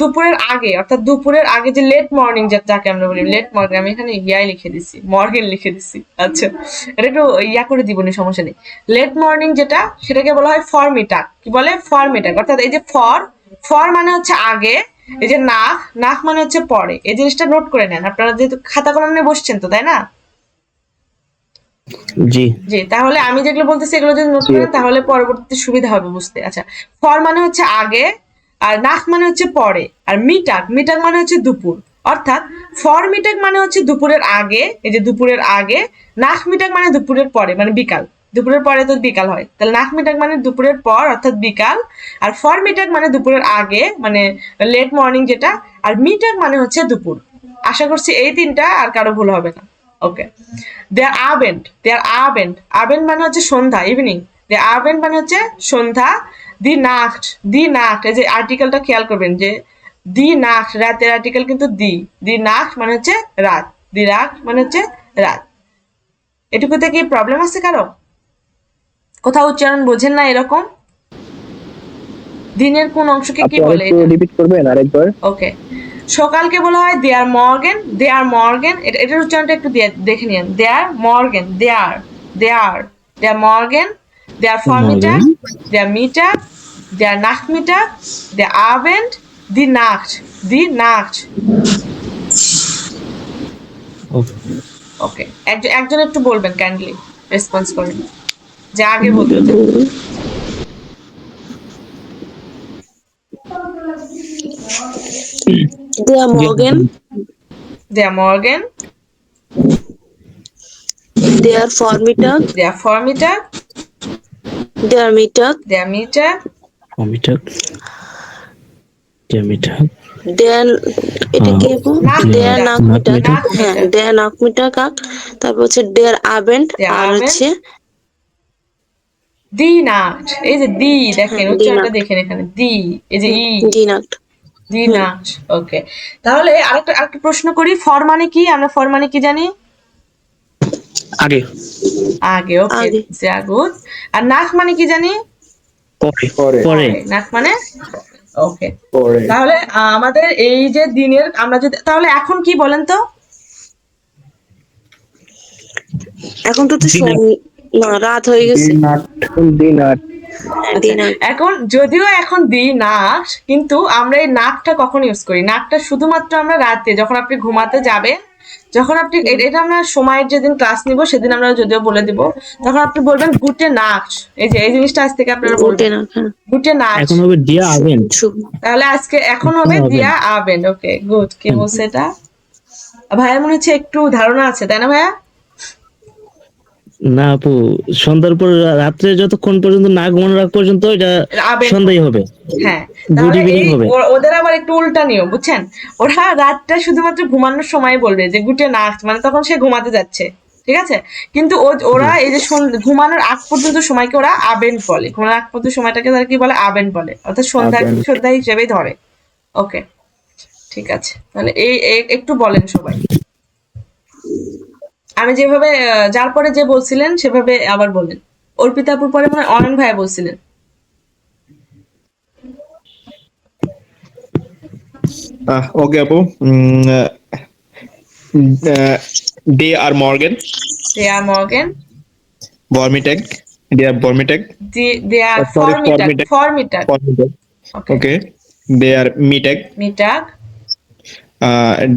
দুপুরের আগে, অর্থাৎ দুপুরের আগে যে লেট মর্নিং যাকে আমরা বলি লেট মর্নিং, আমি এখানে ইয়াই লিখে দিছি, মর্গেন লিখে দিছি, আচ্ছা এটা একটু ইয়া করে দিব না, সমস্যা নেই। লেট মর্নিং যেটা, সেটাকে বলা হয় ফরমিটাগ। কি বলে? ফরমিটাগ। অর্থাৎ এই যে ফর মানে হচ্ছে আগে, এই যে নাক মানে হচ্ছে পরে, এই জিনিসটা নোট করে নেন আপনারা, যেহেতু খাতা কলম নিয়ে বসছেন তো, তাই না? জি জি, তাহলে আমি যেগুলো বলতেছি এগুলো যদি নোট করেন তাহলে পরবর্তীতে সুবিধা হবে বুঝতে। আচ্ছা, ফর মানে হচ্ছে আগে, আর নাক মানে হচ্ছে পরে, আর মিটাগ মানে হচ্ছে দুপুর। অর্থাৎ ফর মিটাগ মানে হচ্ছে দুপুরের আগে, এই যে দুপুরের আগে, নাক মিটাগ মানে দুপুরের পরে, মানে বিকাল, দুপুরের পরে তো বিকাল হয়, তাহলে নাক মিটাগ মানে দুপুরের পর অর্থাৎ বিকাল, আর ফর মিটাগ মানে দুপুরের আগে মানে লেট মর্নিং যেটা, আর মিটাগ মানে হচ্ছে দুপুর। আশা করছি এই তিনটা আর কারো ভুল হবে না। ওকে, দেয়ার আবেন্ড মানে হচ্ছে সন্ধ্যা, ইভিনিং। দেয়ার আবেন্ড মানে হচ্ছে সন্ধ্যা। দি নাক্ট, এই যে আর্টিকেলটা খেয়াল করবেন যে দি নাক্ট, রাতের আর্টিকেল কিন্তু দি নাক্ট মানে হচ্ছে রাত, দি নাক্ট মানে হচ্ছে রাত। এটুকুতে কি প্রবলেম আছে কারো? কোথাও উচ্চারণ বোঝেন না এরকম? দিনের কোন অংশকে কি আপনি বলে? আরেকটু রিপিট করবেন আরেকবার? ওকে, সকালকে বলা হয় দেয়ার মর্গেন, এটার উচ্চারণটা একটু দেখে নিন। দেয়ার মর্গেন, দেয়ার মর্গেন, দেয়ার ফরমিটাগ, দেয়ার মিটাগ, দেয়ার নাখমিটাগ, দেয়ার আবেন্ড, দি নাক্ট। ওকে, একজন একটু বলবেন, কাইন্ডলি রেসপন্স করেন যে আগে বলতে। দেয়ার মর্গেন, দেয়ার মর্গেন, দেয়ার ফরমিটাগ, দেয়ার মিটাগ, কমিটাক জ্যামিটাক দেয়ার, এটা কি আপু? দেয়ার নাকমিটাগ, নাকমিটাগ। হ্যাঁ দেয়ার নাকমিটাগ, তারপর হচ্ছে দেয়ার আবেন্ড, দেয়ার আর আবেন্ড, হচ্ছে দি নাক্ট। এই যে দি, দেখেন হ্যাঁ, উচ্চারণটা দি-নাক্ট। দেখেন এখানে, দি, এই যে ই, দি নাক্ট। দি নাক্ট। ওকে, তাহলে আরেকটা প্রশ্ন করি, ফর মানে কি? আমরা ফর মানে কি জানি? আগে আগে। ওকে, আগে। গুড। আর নাক মানে কি জানি? পরে নাক মানে ওকে। পরে। তাহলে আমাদের এই যে দিনের, আমরা যদি তাহলে এখন কি বলেন তো? এখন তো না, রাত হয়ে গেছে। দিন আট। আচ্ছা, এখন যদিও এখন দি নাক, কিন্তু আমরা এই নাকটা কখন ইউজ করি? নাকটা শুধুমাত্র আমরা রাতে, যখন আপনি ঘুমাতে যাবেন, যখন আপনি এটা আমরা সময়ের যেদিন ক্লাস নিব সেদিন আমরা যদিও বলে দিব, তখন আপনি বলবেন গুটে নাক। এই যে এই জিনিসটা আজ থেকে আপনারা বলবেন, গুটে নাক। এখন হবে দিয়া আবেন, তাহলে আজকে এখন হবে দিয়া আবেন। ওকে, গুড। কি বলছে এটা? ভাইয়া মনে হচ্ছে একটু ধারণা আছে, তাই না ভাইয়া? না আপু, সন্ধ্যার পর রাত্রে যতক্ষণ পর্যন্ত না ঘুমানোর আগ পর্যন্ত এটা সন্ধ্যাই হবে। হ্যাঁ, গুড তাহলে ইভিনিং এই হবে। ওদের আবার একটু উল্টা নিয়ম, বুঝছেন? ওরা রাতটা শুধুমাত্র ঘুমানোর সময় বলবে যে গুটে নাক, মানে তখন সে ঘুমাতে যাচ্ছে, ঠিক আছে? কিন্তু ওরা এই যে ঘুমানোর আগ পর্যন্ত সময়কে ওরা আবেন বলে, ঘুমানোর আগ পর্যন্ত সময়টাকে তারা কি বলে? আবেন বলে, অর্থাৎ সন্ধ্যা হিসেবেই ধরে। ওকে, ঠিক আছে, তাহলে এই একটু বলেন সবাই। আমি যেভাবে যার পরে যে বলছিলেন সেভাবে আবার বলেন। অর্পিতাপুর পরে মানে অয়ন ভাইয়া বলছিলেন। ওকে আপু, দে আর মর্গেন, দেয়ার মর্গেন, বর্মিটেক, দে আর বর্মিটেক, দেয়ার ফরমিটাগ। ওকে, দে আর মিটেক,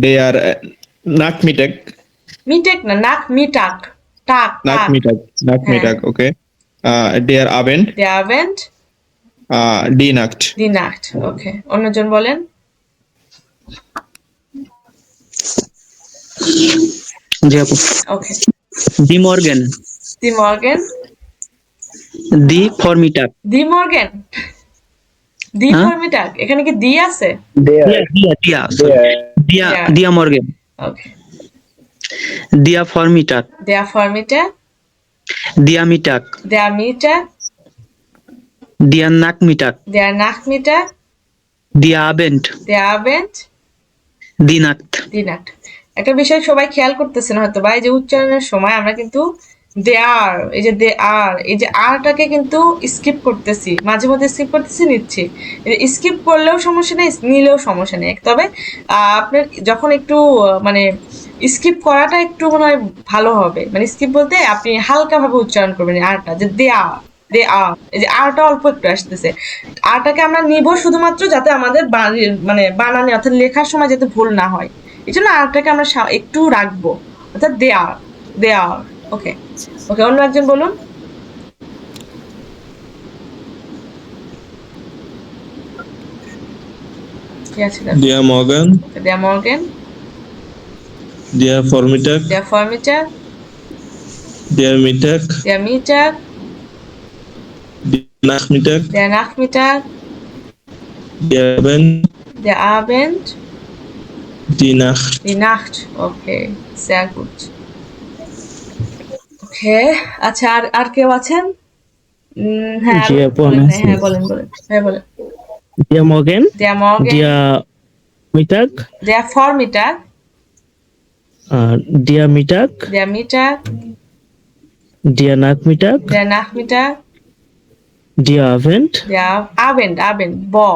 দে আর নাক মিটেক, মিটেক না, নাক মিটাক। টাক টাক Nachmittag. Nachmittag, okay. Der Abend, der Abend die Nacht. die Nacht ওকে অন্যজন বলেন জি আপু ওকে দি মর্গেন die Morgen দি ফরমিটাক die Morgen die হ্যাঁ? Vormittag এখানে কি দি আছে দেয়ার দিয়া sorry. দিয়া দিয়া। দিয়া মর্গেন ওকে দিয়া ফরমিটাক der Vormittag দিয়া মিটাক der Mittag দিয়া নাকমিটাক der Nachmittag দিয়া আবেন্ট der Abend দি নাক্ত die Nacht একটা বিষয় সবাই খেয়াল করতেছেন হয়তো বা এই যে উচ্চারণের সময় আমরা কিন্তু দেয়ার এই যে দেয়ার এই যে আরটাকে কিন্তু স্কিপ করতেছি মাঝে মধ্যে স্কিপ করতেছি নিচ্ছি স্কিপ করলেও সমস্যা নেই নিলেও সমস্যা নেই তবে আপনার যখন একটু মানে স্কিপ করাটা একটু মনে হয় ভালো হবে মানে স্কিপ বলতে আপনি হালকাভাবে উচ্চারণ করবেন এই আরটা যে দেয়ার দেয়ার এই যে আরটা অল্প একটু আসতেছে আরটাকে আমরা নিব শুধুমাত্র যাতে আমাদের মানে বানানে অর্থাৎ লেখার সময় যাতে ভুল না হয় এই জন্য আরটাকে আমরা একটু রাখবো অর্থাৎ দেয়ার দেয়ার ওকে ওকে অন্য একজন বলুন কি আছে Der Morgen, der Morgen der Vormittag, der Vormittag der Mittag, der Mittag der Nachmittag, der Nachmittag der Abend, der Abend die Nacht. die Nacht okay sehr gut ওকে আচ্ছা আর আর কেউ আছেন হ্যাঁ জি, আপু, আমি বলেন, আছি। হ্যাঁ বলেন বলেন হ্যাঁ বলেন দিয়া মর্গেন der Morgen দিয়া মিটাগ der Vormittag দিয়া মিটাগ der Mittag দিয়া নাকমিটাগ der Nachmittag দিয়া আভেন্ট der Abend Abend bo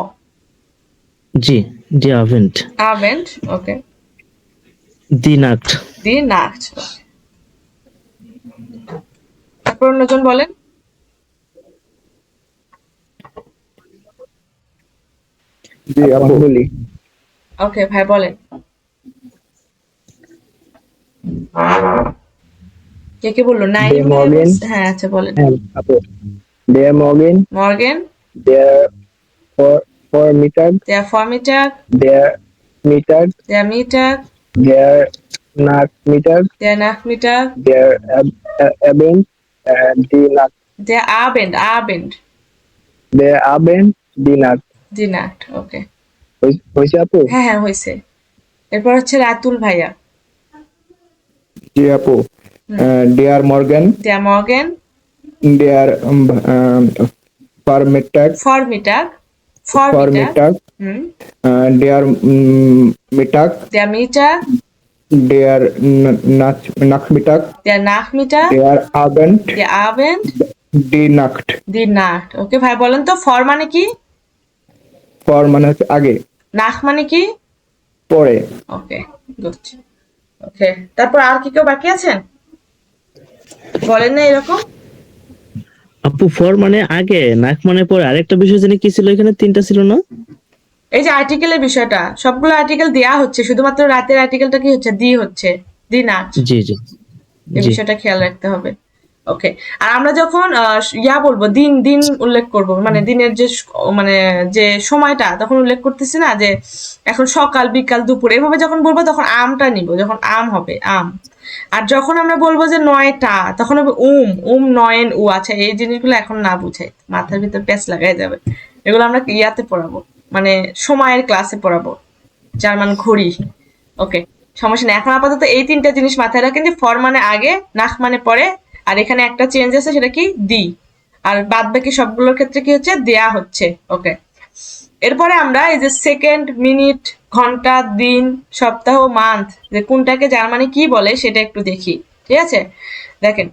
জি দিয়া আভেন্ট Abend okay দি নাক্ট die Nacht তারপর অন্যজন বলেন জি আপু বলি ওকে ভাই বলেন কে কে বললো নাই Der Morgen হ্যাঁ আচ্ছা বলেন হ্যাঁ আপু der Morgen Morgen der Vormittag der Vormittag der Mittag der Mittag der Nachmittag der Nachmittag der Abend die Nacht der Abend Abend der Abend die Nacht die Nacht ওকে হয়েছে আপু হ্যাঁ হ্যাঁ হয়েছে এরপর হচ্ছে রাতুল ভাইয়া জি আপু Der Morgen, der Morgen der Vormittag, Vormittag Vormittag Vormittag, হুম der Mittag, der Mittag der Nachmittag, der Nachmittag der Abend, der Abend die Nacht. die Nacht ওকে ভাই বলেন তো ফর মানে কি For মানে হচ্ছে আগে, নাখ মানে কি পরে। ওকে গুড ওকে তারপর আর কি কেউ বাকি আছেন বলেন না এরকম আপু ফর মানে আগে নাক মানে পরে আরেকটা বিষয় জানি কি ছিল এখানে তিনটা ছিল না এই যে আর্টিকেলের বিষয়টা সবগুলো আর্টিকেল দেয়া হচ্ছে শুধুমাত্র রাতের আর্টিকেলটা কি হচ্ছে দি হচ্ছে দি নাচ জি জি এই জি বিষয়টা খেয়াল রাখতে হবে ওকে আর আমরা যখন ইয়া বলবো দিন দিন উল্লেখ করব মানে দিনের যে মানে যে সময়টা তখন উল্লেখ করতেছি না যে এখন সকাল বিকাল দুপুর এভাবে যখন বলবো তখন আমটা নিব যখন আম হবে আম আর যখন আমরা বলবো যে 9টা তখন হবে নয়ন উ আচ্ছা এই জিনিসগুলো এখন না বুঝাই মাথার ভিতর প্যাচ লাগাই যাবে এগুলো আমরা ইয়াতে পড়াবো মানে সময়ের ক্লাসে পড়াবো জার্মান ঘড়ি ওকে সমস্যা নেই এখন আপাতত এই তিনটা জিনিস মাথায় রাখেন যে ফর মানে আগে নাখ মানে পরে আর এখানে একটা চেঞ্জ আছে সেটা কি দি আর বাদ বাকি সবগুলোর ক্ষেত্রে কি হচ্ছে দেয়া হচ্ছে ওকে এরপরে আমরা এই যে সেকেন্ড মিনিট ঘন্টা দিন সপ্তাহ মান্থ যে কোনটাকে জার্মানি কি বলে সেটা একটু দেখি ঠিক আছে দেখেন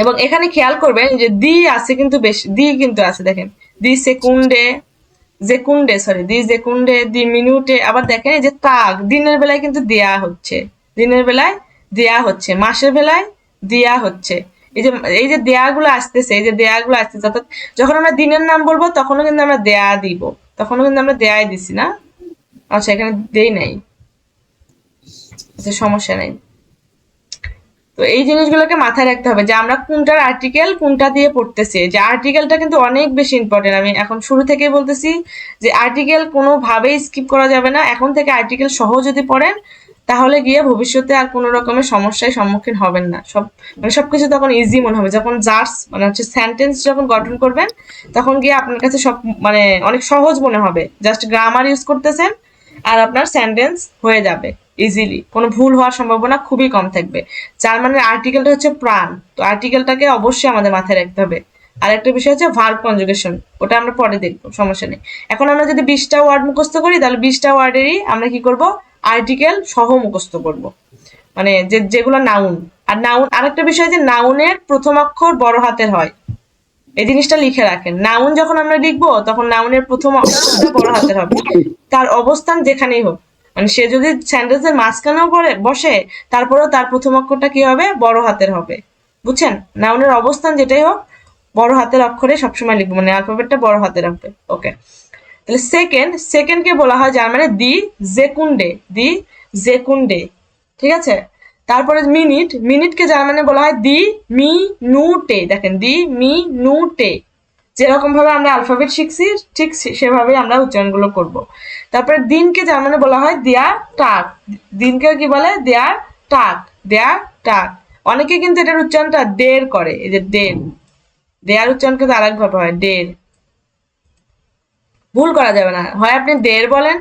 এবং এখানে খেয়াল করবেন যে দি আছে কিন্তু বেশি দি কিন্তু আছে দেখেন দি সেকুন্ডে দি মিনিটে আবার দেখেন এই যে তাগ দিনের বেলায় কিন্তু দেয়া হচ্ছে দিনের বেলায় দেয়া হচ্ছে মাসের বেলায় দেয়া হচ্ছে এই যে দেয়াগুলো আসতেছে অর্থাৎ যখন আমরা দিনের নাম বলবো তখনও কিন্তু আমরা দেয়া দিব তখনও কিন্তু আমরা দেয়াই দিছি না আচ্ছা এখানে দেই নাই আচ্ছা সমস্যা নাই তো তো এই জিনিসগুলোকে মাথায় রাখতে হবে যে আমরা কোনটার আর্টিকেল কোনটা দিয়ে পড়তেছি। যে আর্টিকেলটা কিন্তু অনেক বেশি ইম্পর্টেন্ট। আমি এখন শুরু থেকেই বলতেছি যে আর্টিকেল কোনোভাবেই স্কিপ করা যাবে না। এখন থেকে আর্টিকেল সহ যদি পড়েন তাহলে গিয়ে ভবিষ্যতে আর কোনো রকমের সমস্যায় সম্মুখীন হবেন না। সবকিছু তখন ইজি মনে হবে। যখন জাস্ট মানে হচ্ছে সেন্টেন্স যখন গঠন করবেন তখন গিয়ে আপনার কাছে সব মানে অনেক সহজ মনে হবে। জাস্ট গ্রামার ইউজ করতেছেন আর আপনার সেন্টেন্স হয়ে যাবে ইজিলি, কোনো ভুল হওয়ার সম্ভাবনা খুবই কম থাকবে। জার্মানের আর্টিকেলটা হচ্ছে প্রাণ, তো আর্টিকেলটাকে অবশ্যই আমাদের মাথায় রাখতে হবে। আর একটা বিষয় হচ্ছে ভার্ব কনজুগেশন, ওটা আমরা পরে দেখবো, সমস্যা নেই। এখন আমরা যদি 20টা ওয়ার্ড মুখস্থ করি তাহলে 20টা ওয়ার্ডেরই আমরা কি করব, আর্টিকেল সহ মুখস্থ করব, মানে যেগুলো নাউন। আর নাউন আরেকটা বিষয় যে নাউনের প্রথম অক্ষর বড় হাতের হয়, এই জিনিসটা লিখে রাখেন। নাউন যখন আমরা লিখবো তখন নাউনের প্রথম অক্ষরটা বড় হাতের হবে, তার অবস্থান যেখানেই হোক। মানে সে যদি সেন্টেন্সের মাঝখানেও বসে তারপরেও তার প্রথম অক্ষরটা কি হবে, বড় হাতের হবে, বুঝছেন? নাউনের অবস্থান যেটাই হোক বড় হাতের অক্ষরে সবসময় লিখবো, মানে অ্যালফাবেটটা বড় হাতের হবে। ওকে, তাহলে সেকেন্ডকে বলা হয় জার্মানে দি জেকুন্ডে, ঠিক আছে? তারপরে মিনিটকে জার্মানে বলা হয় দি মিনুটে। দেখেন, দি মিনুটে, যেরকম ভাবে আমরা অ্যালফাবেট শিখছি ঠিক সেভাবেই আমরা উচ্চারণগুলো করব। তারপরে দিনকে জার্মানে বলা হয় দেয়ার টাগ, দিনকে কি বলে, দেয়ার টাগ। অনেকে কিন্তু এটার উচ্চারণটা দের করে, এই যে দেয়ার উচ্চারণ কিন্তু আরেক ভাবে হয়, দের। ভুল করা যাবে না, হয় আপনি দের বলেন,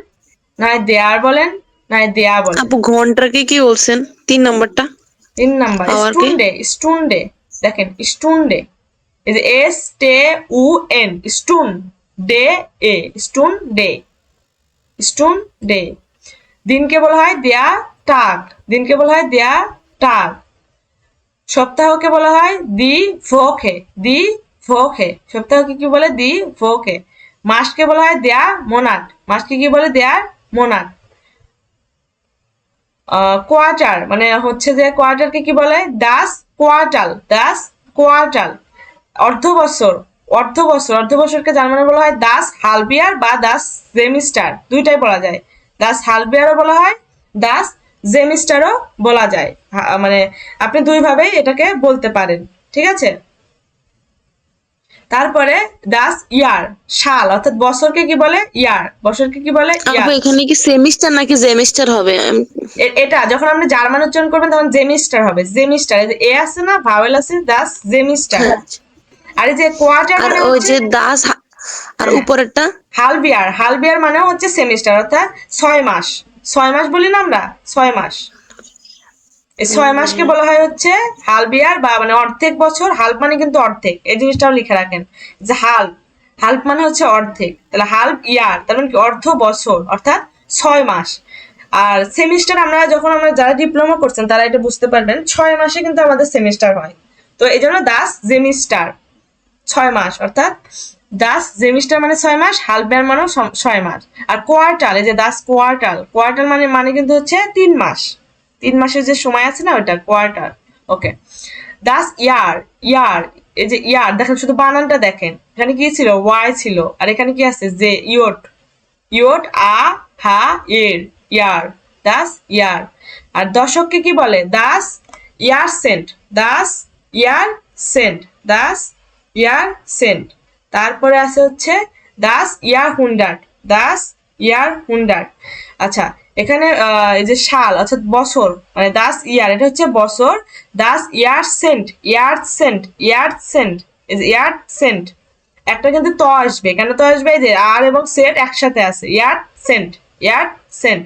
না দেয়ার বলেন, না দেয়া বলেন। আপু ঘন্টাকে কি বলছেন 3 নম্বরটা? 3 নাম্বার স্টুন্ডে, দেখেন স্টুন্ডে, এই যে STUN, স্টুন্ডে। দিনকে বলা হয় দেয়া টাগ, সপ্তাহকে বলা হয় দি ভোকে, সপ্তাহকে কি বলে, দি ভোকে। মাসকে বলা হয় দেয়া মোনাট, মাসকে কি বলে, দেয়া মোনাট। কোয়ার্টার মানে হচ্ছে যে কোয়ার্টারকে কি বলে, দাস কোয়ার্টাল। অর্ধবছরকে জার্মানে বলা হয় দাস হালবিয়ার বা দাস সেমিস্টার, দুইটাই বলা যায়। দাস হালবিয়ারও বলা হয়, দাস সেমিস্টারও বলা যায়, মানে আপনি দুইভাবেই এটাকে বলতে পারেন, ঠিক আছে? তারপরে দাস ইয়ার, সাল অর্থাৎ বছরকে কি বলে, ইয়ার, বছরকে কি বলে, ইয়ার। আপু এখানে কি সেমিস্টার নাকি জেমিস্টার হবে? এটা যখন আপনি জার্মান উচ্চারণ করবেন তখন জেমিস্টার হবে, জেমিস্টার। এই যে এ আছে না, ভাওয়েল আছে, দাস জেমিস্টার। আর এই যে কোয়ার্টার আর মানে ওই হচ্ছে যে দাস আর উপরেরটা হালবিয়ার মানে হচ্ছে সেমিস্টার, অর্থাৎ 6 মাস বলি না আমরা, 6 মাস। এই 6 মাসকে বলা হয় হচ্ছে হালবিয়ার বা মানে অর্ধেক বছর। হাল্প মানে কিন্তু অর্ধেক, এই জিনিসটাও লিখে রাখেন যে হাল্প মানে হচ্ছে অর্ধেক, তাহলে হাল্প ইয়ার তার মানে কি অর্ধ বছর, অর্থাৎ 6 মাস। আর সেমিস্টার যখন যারা ডিপ্লোমা করছেন তারা এটা বুঝতে পারবেন, 6 মাসে কিন্তু আমাদের সেমিস্টার হয়। তো এই জন্য দাস জেমিস্টার 6 মাস, অর্থাৎ দাস জেমিস্টার মানে 6 মাস, হালবিয়ার মানেও 6 মাস। আর কোয়ার্টাল, এই যে দাস কোয়ার্টাল মানে কিন্তু হচ্ছে 3 মাস, 3 মাসের যে সময় আছে না ওটা কোয়ার্টার। ওকে, দাস ইয়ার, এই যে ইয়ার দেখেন, শুধু বানানটা দেখেন, এখানে কি ছিল, ওয়াই ছিল, আর এখানে কি আছে, যে ইয়ট আ হা এর, ইয়ার, দাস ইয়ার। আর দশককে কি বলে, দাস ইয়ার সেন্ট। তারপরে আছে হচ্ছে দাস ইয়ার হুন্ডার্ড। আচ্ছা, এখানে এই যে সাল অর্থাৎ বছর মানে দাস ইয়ার, এটা হচ্ছে বছর, দাস ইয়ার সেন্ট, এই যে ইয়ার সেন্ট। একটা কিন্তু ত আসবে, কেন ত আসবে, এই যে আর এবং সেট একসাথে আছে, ইয়ার সেন্ট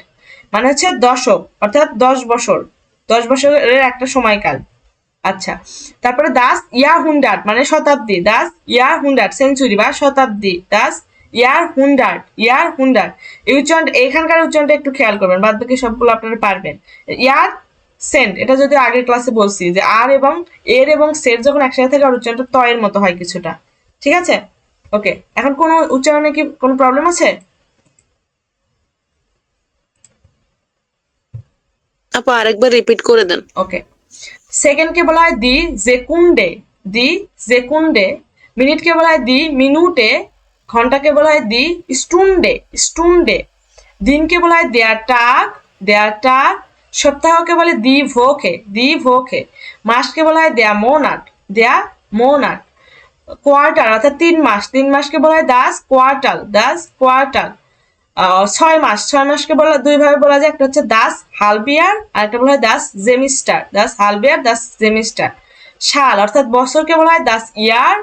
মানে হচ্ছে দশক, অর্থাৎ 10 বছর, 10 বছরের একটা সময়কাল। আচ্ছা, তারপরে দাস ইয়ার হুন্ডার্ড মানে শতাব্দী, দাস ইয়ার হুন্ডার্ড সেঞ্চুরি বা শতাব্দী, দাস ইয়ার হুন্ডার্ড। এই উচ্চারণ, এখানকার উচ্চারণটা একটু খেয়াল করবেন, বাদ বাকি সবগুলো আপনারা পারবেন। ইয়ার সেন্ট, এটা যদি আগের ক্লাসে বলছি যে আর এবং এর এবং সেট যখন একসাথে থাকে আর উচ্চারণটা ত এর মতো হয় কিছুটা, ঠিক আছে? ওকে, এখন কোন উচ্চারণে কি কোনো প্রবলেম আছে? আপু আরেকবার রিপিট করে দেন। ওকে, সেকেন্ডকে বলা হয় দি জেকুন্ডে, মিনিটকে বলা হয় দি মিনুটে, ঘন্টাকে বলা হয় দি স্টুন্ডে, দিনকে বলা হয় দেয়ার টাগ, সপ্তাহকে বলে দি ভোকে, মাসকে বলা হয় দেয়া মোনাট, কোয়ার্টার অর্থাৎ 3 মাসকে বলা হয় দাস কোয়ার্টাল, 6 মাসকে বলা 2 ভাবে বলা যায়, একটা হচ্ছে দাস হালবিয়ার আর একটা বলা হয় দাস জেমিস্টার। সাল অর্থাৎ বছরকে বলা হয় দাস ইয়ার,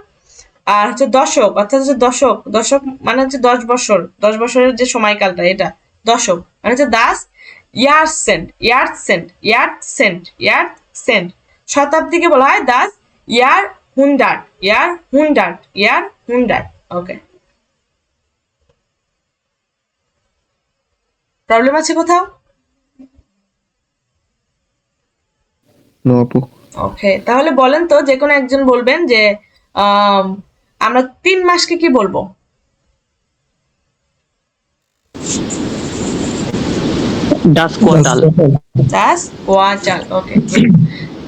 আর হচ্ছে দশক অর্থাৎ হচ্ছে দশক মানে হচ্ছে 10 বছরের যে সময়কালটা, এটা দশক মানে হচ্ছে দাস ইয়ারসেন্ট। শতাব্দীকে বলা হয় দাস ইয়ার হুন্ডার্ট। ওকে, প্রবলেম আছে কোথাও? নো আপু। ওকে, তাহলে বলেন তো, যে কোনো একজন বলবেন যে আমরা 3 মাসকে কি বলবো? ডাস কোয়ার্টাল। ওকে।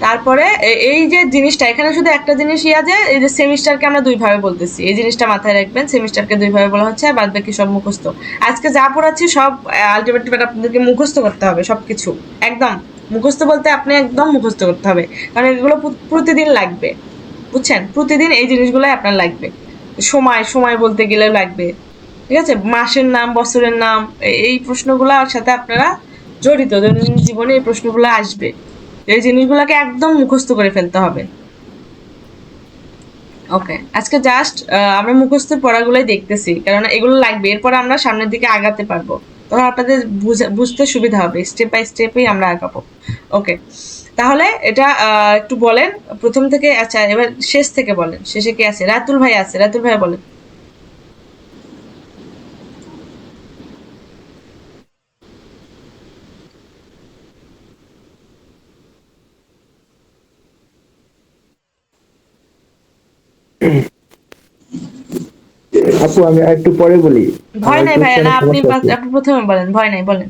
তারপরে এই যে জিনিসটা এখানে শুধু একটা জিনিস যে এই যে সেমিস্টারকে আমরা 2 ভাবে বলতেছি, এই জিনিসটা মাথায় রাখবেন, সেমিস্টারকে 2 ভাবে বলা হচ্ছে, আর বাদ বাকি সব মুখস্থ। আজকে যা পড়াচ্ছি সব আলটিমেটলি আপনাদেরকে মুখস্থ করতে হবে, সবকিছু একদম মুখস্থ বলতে আপনি একদম মুখস্থ করতে হবে, কারণ এগুলো প্রতিদিন লাগবে, বুঝছেন? প্রতিদিন এই জিনিসগুলোই আপনার লাগবে। সময় বলতে গেলে লাগবে, ঠিক আছে? মাসের নাম, বছরের নাম, এই প্রশ্নগুলোর সাথে আপনারা জড়িত, দৈনন্দিন জীবনে এই প্রশ্নগুলো আসবে, এই জিনিসগুলোকে একদম মুখস্থ করে ফেলতে হবে। ওকে, আজকে জাস্ট আমরা মুখস্থের পড়াগুলোই দেখতেছি, কারণ এগুলো লাগবে, এরপর আমরা সামনের দিকে আগাতে পারবো, তখন আপনাদের বুঝতে সুবিধা হবে, স্টেপ বাই স্টেপেই আমরা আগাবো। ওকে, তাহলে এটা একটু বলেন প্রথম থেকে। আচ্ছা, এবার শেষ থেকে বলেন, শেষে কে আছে? রাতুল ভাই আছে, রাতুল ভাই বলেন। আপু আমি একটু পরে বলি। ভয় নাই ভাইয়া, না আপনি সমস্যা আছে। আপনি প্রথমে বলেন, ভয় নাই, বলেন।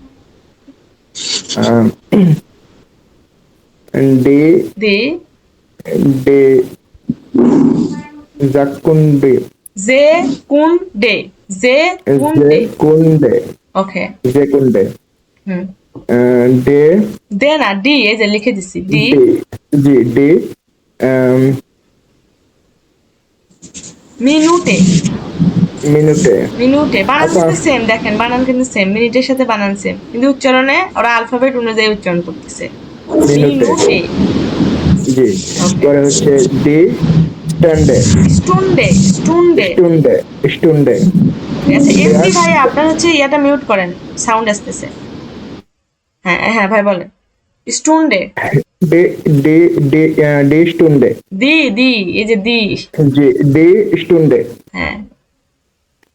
ডে দি ডে জাকুন্ডে যে কোন ডে কুন্ডে ওকে, জেকুন্ডে হুম, ডে দে না ডি, এই যে লিখে দিছি ডি, জি ডে মিনুটে মিনুটে বানান আচ্ছা। কিন্তু সেম, দেখেন বানান কিন্তু সেম, মিনিটের সাথে বানান সেম, কিন্তু উচ্চারণে ওরা অ্যালফাবেট অনুযায়ী উচ্চারণ করতেছে। মিনুটে জি। পরে হচ্ছে ডে স্ট্যান্ডে স্টুন্ডে স্টুন্ডে স্টুন্ডে আচ্ছা, এমপি ভাই আপনার হচ্ছে ইয়াটা মিউট করেন, সাউন্ড আসতেছে। হ্যাঁ হ্যাঁ ভাই বলেন। স্টুন্ডে ডে ডে ডে ডে স্টুন্ডে দি এই যে দি, জি ডে স্টুন্ডে। হ্যাঁ,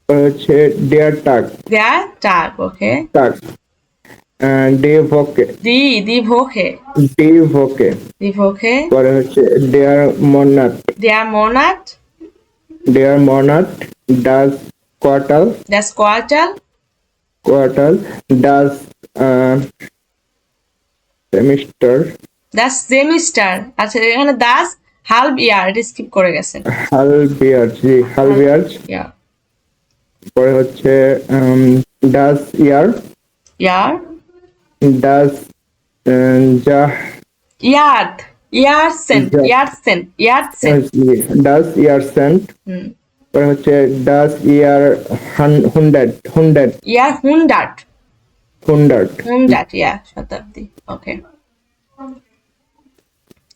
পরে হচ্ছে ডেয়ার টাক দেয়ার টাক, ওকে, ডে ভোকে দি ভোকে, ডে ভোকে। পরে হচ্ছে ডেয়ার মর্নাট ডাস কোয়ার্টাল ডাস সেমিস্টার। আচ্ছা, এখানে দাস হালফ ইয়ার, এটা স্কিপ করে গেছেন। হালবিয়ার্জ। ইয়া পরে হচ্ছে ডাস ইয়ার ডাস ইয়ারসেন্ট ডাস ইয়ার সেন্ট। পরে হচ্ছে ডাস ইয়ার হুন্ডার্ড ইয়ার হুন্ডার্ট, ইয়া শতাব্দী। ওকে,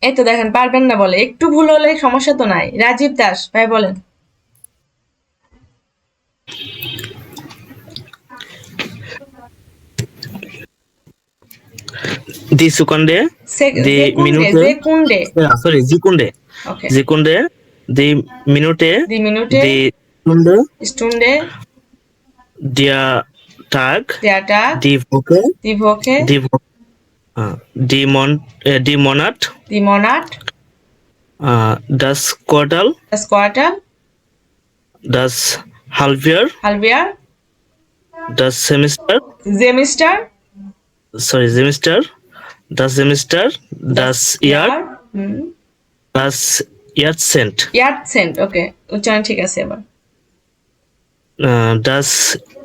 এই তো দেখেন পারবেন না বলে, একটু ভুল হলে সমস্যা তো নাই। রাজীব দাস ভাই বলেন। দি সেকেন্ডে, দি মিনুটে, সরি জিকুন্ডে, ওকে, জিকুন্ডে, দি মিনুটে, দি দি স্টুন্ডে, স্টুন্ডে, দিয়া টাগ, দেয়াটা, দি ভোকে, দি ভোকে, দি মনাট, das কোয়ার্টাল, das halbjahr, das Semester, das Semester, das Jahr, das Jahrzehnt. ওকে, উচ্চারণ ঠিক আছে। এবার ডাস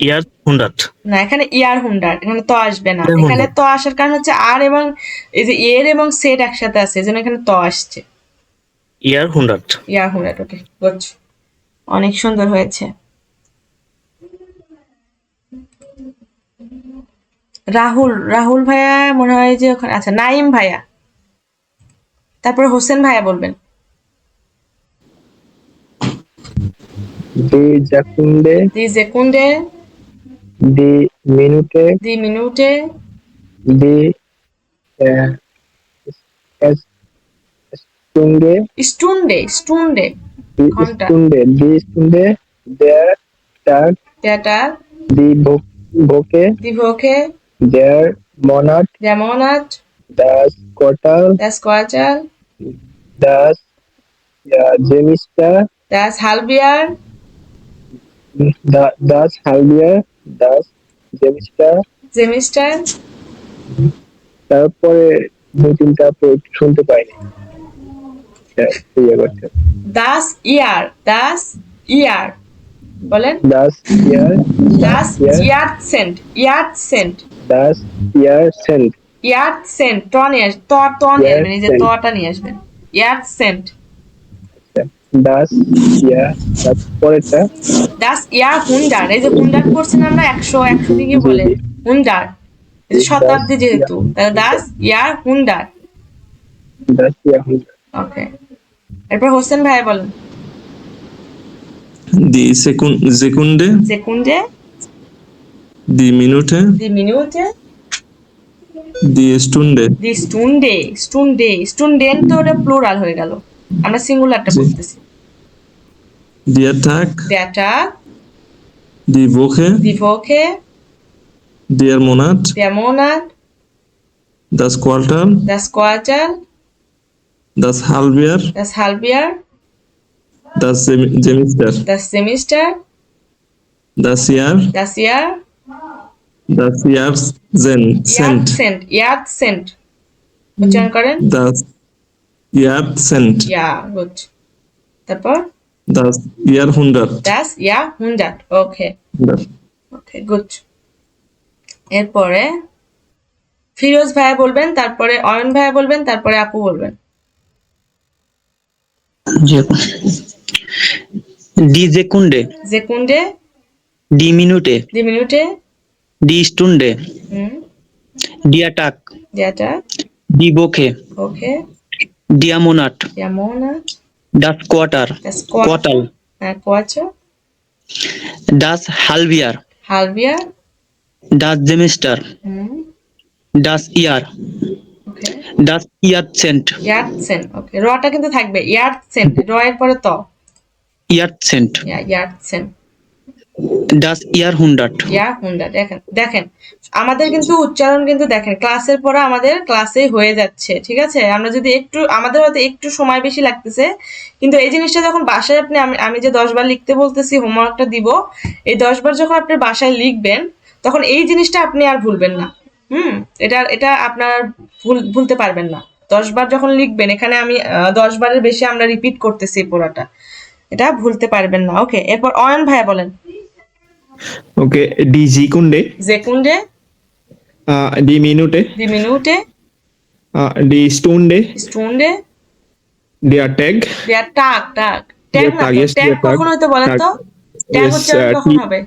ইয়ার হুন্ডাট। না, এখানে ইয়ার হুন্ডার, এখানে তো আসবে না। ইয়ার এখানে হুন্ডাট। তো আসার কারণ হচ্ছে আর এবং এই যে এর এবং সেট একসাথে আছে, এজন্য এখানে তো আসছে। ইয়ার হুন্ডাট। ইয়ার হুন্ডার, ওকে গুড, অনেক সুন্দর হয়েছে। রাহুল, রাহুল ভাইয়া মনে হয় যে ওখানে, আচ্ছা নাইম ভাইয়া, তারপর হোসেন ভাইয়া বলবেন। di Jacunde, দি সেকুন্ডে, di Minute, দি মিনুটে, di uh, Stunde, স্টুন্ডে, স্টুন্ডে di ঘন্টা, Stunde, di Stunde, der Tag, data, di Woche, দি ভোকে, der Monat, ডেমোনাট, das Quartal, das quarter, das Semester, das হালবিয়ার, das Halbjahr, das Semester, semester, তারপরে দুই তিনটা শুনতে পাইনি। ইয়ে করতে das ইয়ার, das ইয়ার বলেন, das Jahr, das Jahr, ইয়ারসেন্ট, ইয়ারসেন্ট, das Jahrzehnt, ইয়ারসেন্ট, ট নিয়ে আসবেন, ত নিয়ে আসবেন, এই যে তটা নিয়ে আসবেন, ইয়ারসেন্ট, das Jahr, তারপরেরটা das ইয়ার হুন্ডার, এই যে হুন্ডার করছেন আমরা 100 দিকে বলে হুন্ডার, এই যে শতাব্দী যেহেতু, তাহলে das ইয়ার হুন্ডার। das Jahrhundert, ওকে, এরপর হোসেন ভাই বলেন। Die Sekunde, সেকুন্ডে, die Minute, দি মিনুটে, die Stunde, দি স্টুন্ডে, স্টুন্ডে, স্টুন্ডেন তো ওটা প্লুরাল হয়ে গেল, আমরা সিঙ্গুলারটা জি। বলতেছি। der Tag, data, die Woche, দি ভোকে, der Monat, der Monat, das Quartal, das Quartal, das Halbjahr, das Halbjahr, das Semester, das Semester, das Jahr, das Jahr, das Jahrzehnt, Jahrzehnt, Jahrzehnt উচ্চারণ করেন। das Jahrzehnt, ইয়া, good. তারপর das Jahrhundert, das Jahrhundert, ওকে das okay good. এরপরে ফিরোজ ভাইয়া বলবেন, তারপরে অয়ন ভাইয়া বলবেন, তারপরে আপু বলবেন। Die Sekunde, সেকুন্ডে, die Minute, দি মিনুটে, die Stunde, der Tag, data, die Woche, ওকে, der Monat, der Monat, das Quartal, das Quartal, Quartal, das Halbjahr, Halbjahr, das Semester, das Jahr, ওকে, das Jahrzehnt, ইয়ারসেন্ট, ওকে, রটা কিন্তু থাকবে, ইয়ারসেন্ট, র এর পরে ত, Jahrzehnt, ইয়ারসেন্ট, das Jahrhundert, ইয়ারহুন্ডার। দেখেন দেখেন আমাদের কিন্তু উচ্চারণ কিন্তু দেখেন ক্লাসের পরে আমাদের ক্লাসে হয়ে যাচ্ছে, ঠিক আছে। আমরা যদি একটু, আমাদের হয়তো একটু সময় বেশি লাগতেছে, কিন্তু এই জিনিসটা যখন বাসায় আপনি, আমি যে 10 বার লিখতে বলতেছি, হোমওয়ার্কটা দিব, এই 10 বার যখন আপনি বাসায় লিখবেন, তখন এই জিনিসটা আপনি আর ভুলবেন না। এটা আপনার ভুলতে পারবেন না। 10 বার যখন লিখবেন, এখানে আমি 10 বারের বেশি আমরা রিপিট করতেছি পুরোটা, এটা ভুলতে পারবেন না। ওকে, এরপর অয়ন ভাইয়া বলেন। Okay, die Sekunde, সেকুন্ডে, die Minute, দি মিনুটে, die Stunde, স্টুন্ডে, der Tag, দেয়ার টাক, টাক ট্যাগ Der না Tag, তো, yes, ট্যাগ der Tag, কখন হইতে বলেন Tag, তো, ট্যাগ yes, উচ্চারণ কখন T- হবে?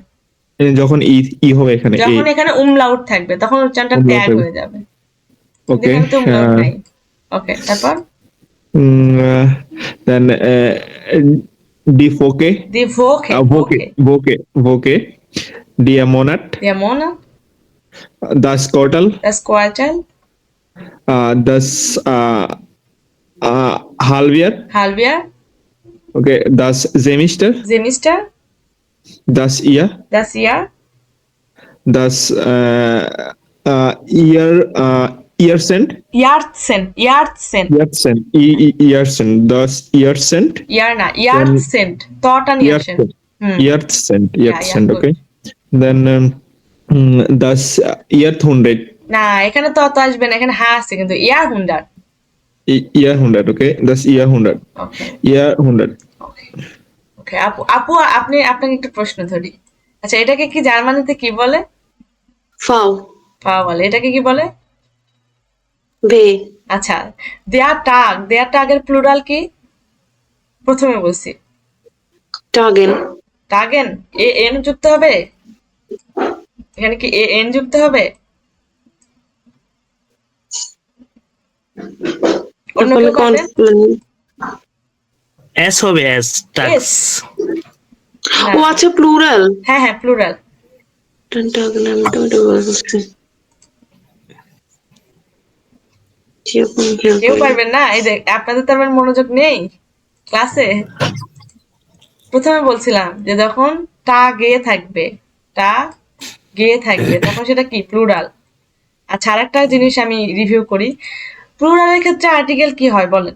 যখন ই হবে এখানে যখন এখানে উমলাউট থাকবে, তখন উচ্চারণটা Umlaut ট্যাগ থাকবে। হয়ে যাবে। ওকে, এখানে তো উমলাউট নাই। ওকে, তারপর then die Woche, দি ভোকে, Woche, ওকে, Woche, der Monat, der Monat, das Quartal, das Quartal, das Halbjahr, Halbjahr, okay, das Semester, Semester, das Jahr, das Jahr, das Jahrzehnt, Jahrzehnt, Jahrzehnt, Jahrzehnt, das Jahrzehnt, ইয়ার না, Jahrzehnt, তটা নিয়ে আসেন। Jahrzehnt, good. okay. Then das Jahrhundert, না, এখানে তত আসবে না, এখানে হা আছে কিন্তু, Jahrhundert, Jahrhundert, okay, das Jahrhundert, ওকে Jahrhundert. ওকে ওকে। আপু আপু আপনাকে একটা প্রশ্ন ধরি, আচ্ছা, এটাকে কি জার্মানিতে কি বলে? ফাও, পাওয়া বলে। এটাকে কি বলে? ভে, আচ্ছা, দেয়ার টাগের প্লুরাল কি? প্রথমে বলছি টাগেন, টাগেন। এ এন যুক্ত হবে এখানে, কি এ এন যুক্ত হবে? অন্য তাহলে কেউ পারবেন? এস হবে, এস, টাক্স। এস। ও আচ্ছা, প্লুরাল। হ্যাঁ হ্যাঁ, প্লুরাল। টাগেন, আমি তো এটা বলছি। কেউ পারবেন না? এই যে আপনাদের তো আমার মনোযোগ নেই ক্লাসে। প্রথমে বলছিলাম যে যখন টা গেয়ে থাকবে, টা গেয়ে থাকবে তখন সেটা কি? প্লুরাল। আচ্ছা, আরেকটা জিনিস আমি রিভিউ করি। প্লুরালের ক্ষেত্রে আর্টিকেল কি হয় বলেন?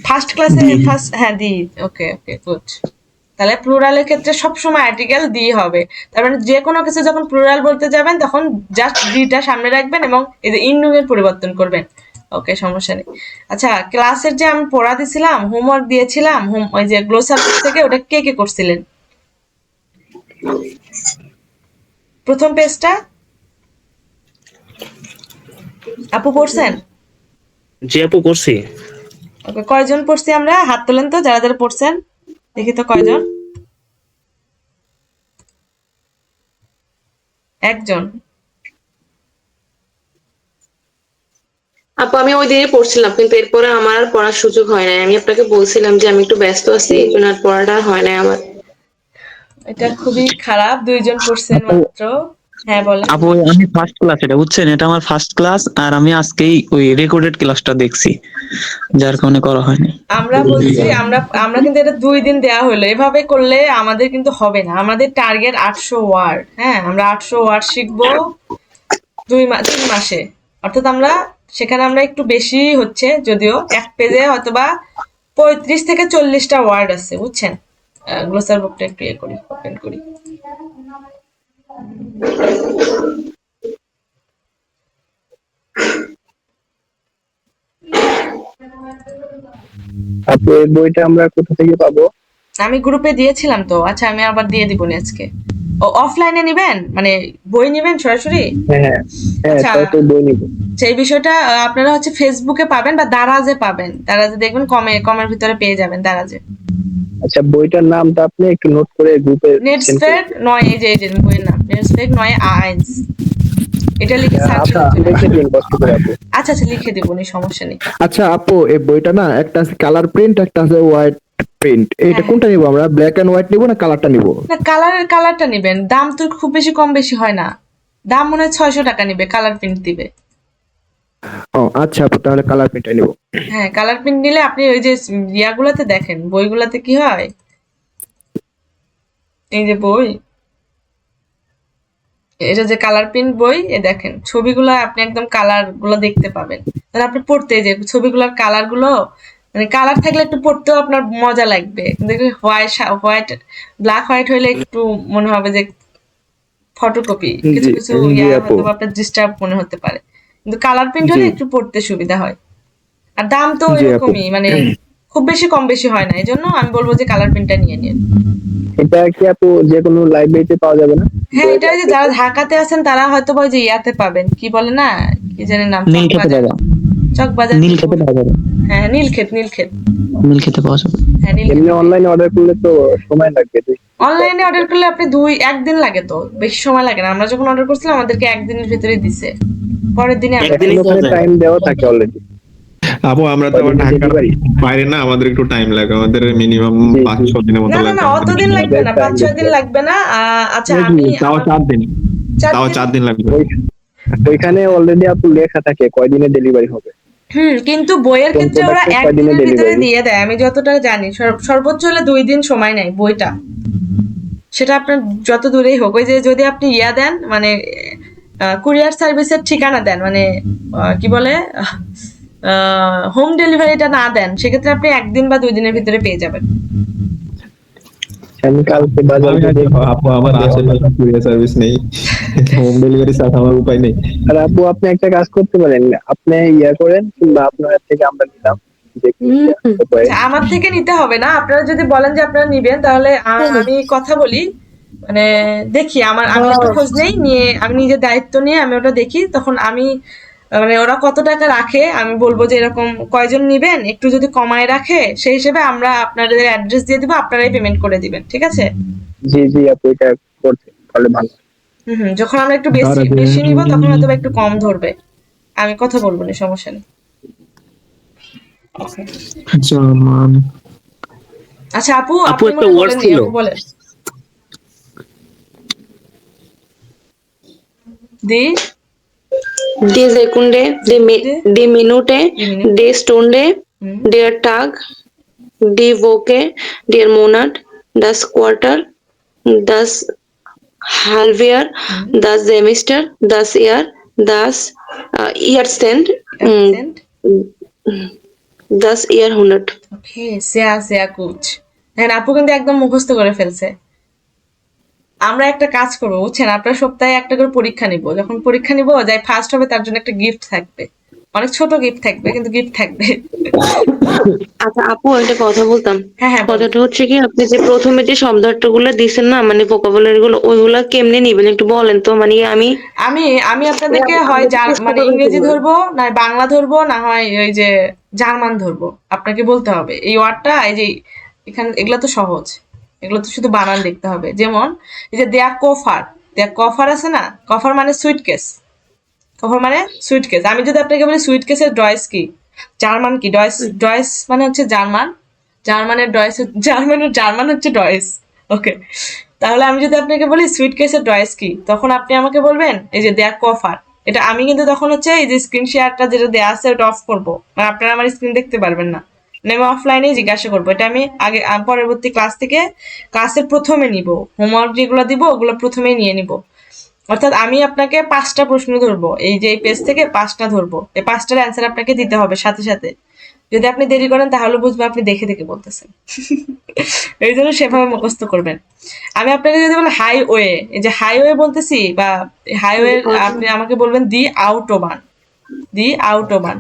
ফার্স্ট ক্লাসে হ্যাঁ, দি। ওকে ওকে, গুড। তাহলে প্লুরালের ক্ষেত্রে সবসময় আর্টিকেল দি হবে। তার মানে যে কোনো কিছু যখন প্লুরাল বলতে যাবেন তখন জাস্ট দিটা সামনে রাখবেন এবং এই যে ইন্নুমের পরিবর্তন করবেন। ওকে, সমস্যা নেই। আচ্ছা, ক্লাসের যে আমি পড়া দিছিলাম, হোমওয়ার্ক দিয়েছিলাম, ওই যে গ্লোসার থেকে, ওটা কে কে করছিলেন? প্রথম পেজটা আপু পড়ছেন? জি আপু, করছি। ওকে, কয়জন পড়ছি আমরা? হাত তোলেন তো যারা যারা পড়ছেন, দেখি তো কয়জন। একজন। আপু আমি ওই দিনই পড়ছিলাম, কিন্তু এরপরে আমার আর পড়ার সুযোগ হয় নাই। আমি আপনাকে বলছিলাম যে আমি একটু ব্যস্ত আছি, এই জন্য আর পড়াটা হয় নাই আমার। এটা খুবই খারাপ, দুইজন পড়ছেন আপু মাত্র। হ্যাঁ বলেন। আপু, আমি ফার্স্ট ক্লাস, এটা বুঝছেন, এটা আমার ফার্স্ট ক্লাস, আর আমি আজকেই ওই রেকর্ডেড ক্লাসটা দেখছি, যার কারণে করা হয়নি। আমরা বলছি, আমরা কিন্তু এটা 2 দিন দেয়া হলো। এভাবে করলে আমাদের কিন্তু হবে না। আমাদের টার্গেট 800 ওয়ার্ড। হ্যাঁ, আমরা 800 ওয়ার্ড শিখবো 3 মাসে। অর্থাৎ সেখানে আমরা একটু বেশি হচ্ছে, যদিও এক পেজে হয়তোবা 35 থেকে 40টা ওয়ার্ড আছে, বুঝছেন? গ্লোসার বুকটা একটু করি, ওপেন করি। আপু এই বইটা আমরা কোথা থেকে পাবো? আমি গ্রুপে দিয়েছিলাম তো। আচ্ছা, আমি আবার দিয়ে দিব আজকে। ও, অফলাইনে নিবেন মানে বই নিবেন সরাসরি? হ্যাঁ হ্যাঁ হ্যাঁ, আচ্ছা, তাহলে তো বই নিবো। সেই বিষয়টা আপনারা হচ্ছে ফেসবুকে পাবেন বা দারাজে পাবেন। দারাজে দেখবেন, কমের ভিতরে পেয়ে যাবেন দারাজে। আচ্ছা, বইটার নামটা আপনি একটু নোট করে গ্রুপে সেন্ড করে নেটস্পেক 9, এই যে বইয়ের নাম নেটস্পেক 9 আইন্স। এটা লিখে সার্চ আচ্ছা, করতে লিখে দিন কষ্ট করে আপু। আচ্ছা আচ্ছা, লিখে দিব, সমস্যা নেই। আচ্ছা আপু, এই বইটা না, একটা আছে কালার প্রিন্ট, একটা আছে হোয়াইট প্রিন্ট। এইটা হ্যাঁ। কোনটা নিব আমরা? ব্ল্যাক এন্ড হোয়াইট নিব না কালারটা নিব? না, কালারটা নিবেন। দাম তো খুব বেশি কম বেশি হয় না। দাম মনে হয় 600 টাকা নিবে, কালার প্রিন্ট দিবে। ও আচ্ছা আপু, তাহলে কালার প্রিন্টটা নিব। হ্যাঁ, কালার প্রিন্ট নিলে আপনি ওই যে ইয়াগুলাতে দেখেন, বইগুলাতে কি হয়, এই যে বই, এটা যে কালার প্রিন্ট বই, দেখেন ছবিগুলো আপনি একদম কালার গুলো দেখতে পাবেন। তাহলে আপনি পড়তে যে ছবিগুলোর কালার গুলো, মানে কালার থাকলে একটু পড়তেও আপনার মজা লাগবে। দেখবেন ব্ল্যাক হোয়াইট হইলে একটু মনে হবে যে ফটোকপি, কিছু জি, কিছু জি আপু। হয়তো আপনার ডিস্টার্ব মনে হতে পারে, কিন্তু কালার প্রিন্ট হলে জি। একটু পড়তে সুবিধা হয়। আর দাম তো জি আপু। এরকমই, মানে খুব বেশি কম বেশি হয় না। এই জন্য আমি বলবো যে কালার প্রিন্টটা নিয়ে নিন। এটা কি আপু যে কোনো লাইব্রেরিতে পাওয়া যাবে না? হ্যাঁ, এটা ওই যে যারা ঢাকাতে আছেন তারা হয়তো বা ওই যে ইয়াতে পাবেন, কি বলে না, কি জানি নাম, নীলক্ষেতে চকবাজার। পাওয়া চকবাজার, নীলক্ষেতে পাওয়া যাবে, হ্যাঁ নীলক্ষেত। নীলক্ষেতে পাওয়া যাবে। হ্যাঁ, নীলক্ষেত। এমনি অনলাইনে অর্ডার করলে তো সময় লাগবে। অনলাইনে অর্ডার করলে আপনি 1 দিন লাগে, তো বেশি সময় লাগে না। আমরা যখন অর্ডার করছিলাম আমাদেরকে 1 দিনের ভিতরেই দিছে, পরের দিনে আমরা একদিনই এখন ওখানে পাওয়া যায়। টাইম দেওয়া থাকে অলরেডি। আপু আমরা তো আবার ঢাকার বাইরে না, আমাদের একটু টাইম লাগে, আমাদের মিনিমাম জি, জি। 5-6 দিনের মতো না না লাগে। না, অতদিন লাগবে না, 5-6 দিন লাগবে না। আচ্ছা, আমি তাও 4 দিন, 4 তাও দিন। 4 দিন লাগবে। ওইখানে অলরেডি আপু লেখা থাকে কয়দিনে ডেলিভারি হবে। কিন্তু বইয়ের কোন ক্ষেত্রে ওরা product 1 দিনের কয়দিনে ভিতরে delivery? দিয়ে দেয়, আমি যতটা জানি। সর্বোচ্চ হলে 2 দিন সময় নেয় বইটা। সেটা আপনার যত দূরেই হোক। ওই যে যদি আপনি দেন, মানে কুরিয়ার সার্ভিসের ঠিকানা দেন, মানে কি বলে, হোম ডেলিভারিটা না দেন, সেক্ষেত্রে আপনি 1 দিন বা 2 দিনের ভিতরে পেয়ে যাবেন। আমি কালকে বাজার থেকে আপু আমার আশেপাশে কুরিয়ার সার্ভিস নেই, হোম ডেলিভারি ছাড়া আমার উপায় নেই। আর আপু আপনি একটা কাজ করতে পারেন, আপনি করেন কিংবা আপনার থেকে আমরা নিলাম, যে আচ্ছা, আমার থেকে নিতে হবে না, আপনারা যদি বলেন যে আপনারা নিবেন তাহলে আমি কথা বলি, মানে দেখি আমি একটু খোঁজ নেই, নিয়ে আমি নিজের দায়িত্ব নিয়ে আমি ওটা দেখি, তখন আমি মানে ওরা কত টাকা রাখে আমি বলবো যে এরকম কয়জন নিবেন, একটু যদি কমায় রাখে সেই হিসেবে আমরা আপনাদের অ্যাড্রেস দিয়ে দিব, আপনারাই পেমেন্ট করে দিবেন, ঠিক আছে? জি জি আপু, এটা করতে তাহলে ভালো। যখন আমরা একটু বেশি বেশি নিব তখন হয়তো বা একটু কম ধরবে, আমি কথা বলবো না, সমস্যা নেই। জার্মান। আচ্ছা আপু, আপু, আপনি একটা মনে word বলেন, ছিল। আপু বলেন। দি Die Sekunde, die Minute, Die Minute. die Stunde, হুম, der Tag, die Woche, der Monat, das Quartal, das Halbjahr, das Semester, das Jahr, das Jahrzehnt, Akzent. das Jahrhundert. ওকে, sehr sehr gut। হ্যাঁ, আপু কিন্তু একদম মুখস্থ করে ফেলছে। আমরা একটা কাজ করবো বুঝছেন, আপনার সপ্তাহে একটা করে পরীক্ষা নিব, যখন পরীক্ষা নিব যাই ফার্স্ট হবে তার জন্য একটা গিফট থাকবে, অনেক ছোট গিফট থাকবে কিন্তু গিফট থাকবে। আচ্ছা আপু, একটা কথা বলতাম। হ্যাঁ হ্যাঁ বলেন। কথাটা হচ্ছে কি, আপনি যে প্রথমে যে শব্দার্থ গুলো দিচ্ছেন না, মানে ভোকাবুলারি গুলো, ওইগুলা কেমনে নিবেন একটু বলেন তো। মানে আমি আমি আপনাদেরকে আমরা হয় একটু চেষ্টা মানে করবো ইংরেজি কিভাবে। ধরবো, না বাংলা ধরবো, না হয় ওই যে জার্মান ধরবো, আপনাকে বলতে হবে এই ওয়ার্ডটা, এই যে এখানে এগুলো তো সহজ, এগুলো তো শুধু বানান দেখতে হবে। যেমন এই যে দেয়া কফার আছে না, কফার মানে সুইটকেস, কফার মানে সুইটকেস। আমি যদি আপনাকে বলি সুইটকেসের ডয়েস কি, জার্মান কি, ডয়েস ডয়েস মানে হচ্ছে জার্মান, জার্মানের ডয়েস, জার্মান হচ্ছে ডয়েস, ওকে। তাহলে আমি যদি আপনাকে বলি সুইটকেসের ডয়েস কি, তখন আপনি আমাকে বলবেন এই যে দেয়া কফার। এটা আমি কিন্তু তখন হচ্ছে এই যে স্ক্রিন শেয়ারটা যেটা দেয়া আছে ওটা অফ করবো, মানে আপনারা আমার স্ক্রিন দেখতে পারবেন না, মানে আমি অফলাইনে জিজ্ঞাসা করবো। এটা আমি আগে পরবর্তী ক্লাস থেকে ক্লাসের প্রথমে নিব, হোমওয়ার্ক যেগুলো দিব ওগুলো প্রথমেই নিয়ে নিব। অর্থাৎ আমি আপনাকে 5টা প্রশ্ন ধরবো, এই যে এই পেজ থেকে 5টা ধরবো, এই 5টার অ্যান্সার আপনাকে দিতে হবে সাথে সাথে। যদি আপনি দেরি করেন তাহলে বুঝবো আপনি দেখে দেখে বলতেছেন। এই জন্য সেভাবে মুখস্থ করবেন। আমি আপনাকে যদি বলি হাইওয়ে, এই যে হাইওয়ে বলতেছি বা হাইওয়ে, আপনি আমাকে বলবেন দি আউটোবান।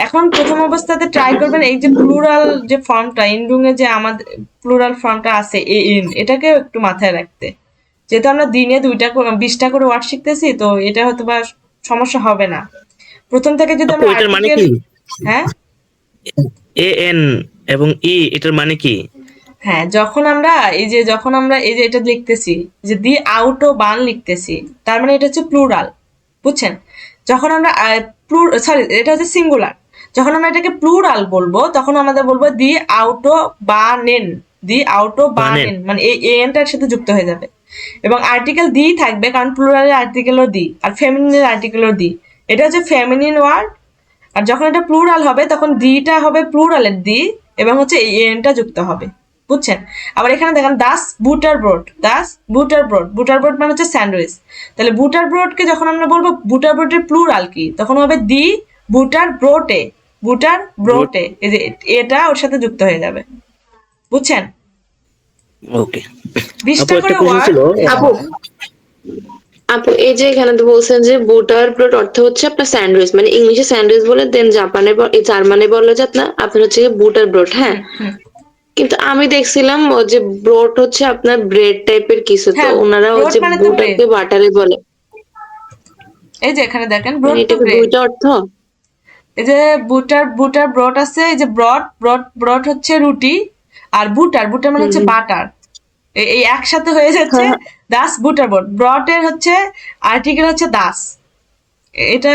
এখন প্রথম অবস্থাতে ট্রাই করবেন এই যে প্লুরাল যে ফর্মটা, ইন্ডুং এ যে আমাদের প্লুরাল ফর্মটা আছে এ ইন, এটাকে একটু মাথায় রাখতে। যেহেতু আমরা দিনে 20টা করে ওয়ার্ড শিখতেছি, তো এটা হয়তো বা সমস্যা হবে না। প্রথম থেকে যদি আপু, আমরা এটার মানে আর্টিকেল, কি? হ্যাঁ এন এবং ই, এটার মানে কি? হ্যাঁ, যখন আমরা এই যে এটা লিখতেছি, যে দি আউটো বান লিখতেছি, তার মানে এটা হচ্ছে প্লুরাল, বুঝছেন? যখন আমরা সরি, এটা হচ্ছে সিঙ্গুলার। যখন আমরা এটাকে প্লুরাল বলবো তখন আমাদের বলবো দি আউটো বানেন, দি আউটো বানেন, মানে এই এনটার সাথে যুক্ত হয়ে যাবে, এবং আর্টিকেল দি থাকবে, কারণ প্লুরালের আর্টিকেলও দি আর ফেমিনিনের আর্টিকেলও দি। এটা হচ্ছে ফেমিনিন ওয়ার্ড, আর যখন এটা প্লুরাল হবে তখন দিটা হবে প্লুরালের দি, এবং হচ্ছে এই এনটা যুক্ত হবে, বুঝছেন? আবার এখানে দেখেন বুটার ব্রোড মানে হচ্ছে স্যান্ডউইচ। তাহলে বুটার ব্রোডকে যখন আমরা বলবো বুটার ব্রোডের প্লুরাল কি, তখন হবে দি বুটার ব্রোটে, এই যে এটা ওর সাথে যুক্ত হয়ে যাবে, বুঝছেন? ওকে। 20টা আপু, করে একটা প্রশ্ন ওয়ার্ড। ছিল। আপু আপু এই যে এখানে তো বলছেন যে বুটার ব্রেড অর্থ হচ্ছে আপনার স্যান্ডউইচ, মানে ইংলিশে স্যান্ডউইচ বলে, দেন জার্মানে বলে যে আপনার হচ্ছে বুটার ব্রেড, হ্যাঁ। কিন্তু আমি দেখছিলাম ও যে ব্রড হচ্ছে আপনার ব্রেড টাইপের কিছু, তো হ্যাঁ, ওনারা ব্রোড হচ্ছে মানে তো ব্রেড। বুটারকে বাটারে বলে, এই যে এখানে দেখেন মানে ব্রোড তো এটাকে ব্রেড। দুইটা অর্থ। এই যে বুটার ব্রড আছে, এই যে ব্রড হচ্ছে রুটি, আর বুটার মানে হচ্ছে বাটার, এই একসাথে হয়ে যাচ্ছে হ্যাঁ, দাস বুটার ব্রড। ব্রডের হচ্ছে আর্টিকেল হচ্ছে দাস। এটা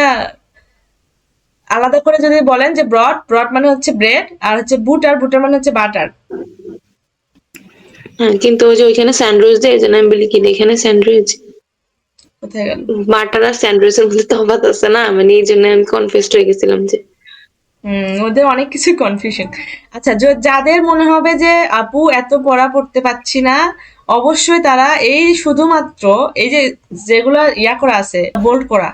আলাদা করে যদি বলেন যে ব্রড মানে হচ্ছে ব্রেড, আর হচ্ছে বুটার মানে হচ্ছে বাটার। হ্যাঁ, কিন্তু ওই যে ওইখানে স্যান্ডউইচ দেয়, এই জন্য আমি বলি কি এখানে স্যান্ডউইচ, কোথায় গেল? বাটার আর স্যান্ডউইচের মধ্যে তফাৎ আছে না, মানে এই জন্য আমি কনফিউজড হয়ে গেছিলাম যে। ওদের অনেক কিছু কনফিউশন। আচ্ছা, যাদের মনে হবে যে আপু এত পড়া পড়তে পারছি না, অবশ্যই তারা এই শুধুমাত্র এই যে যেগুলা করা আছে বোল্ড করা,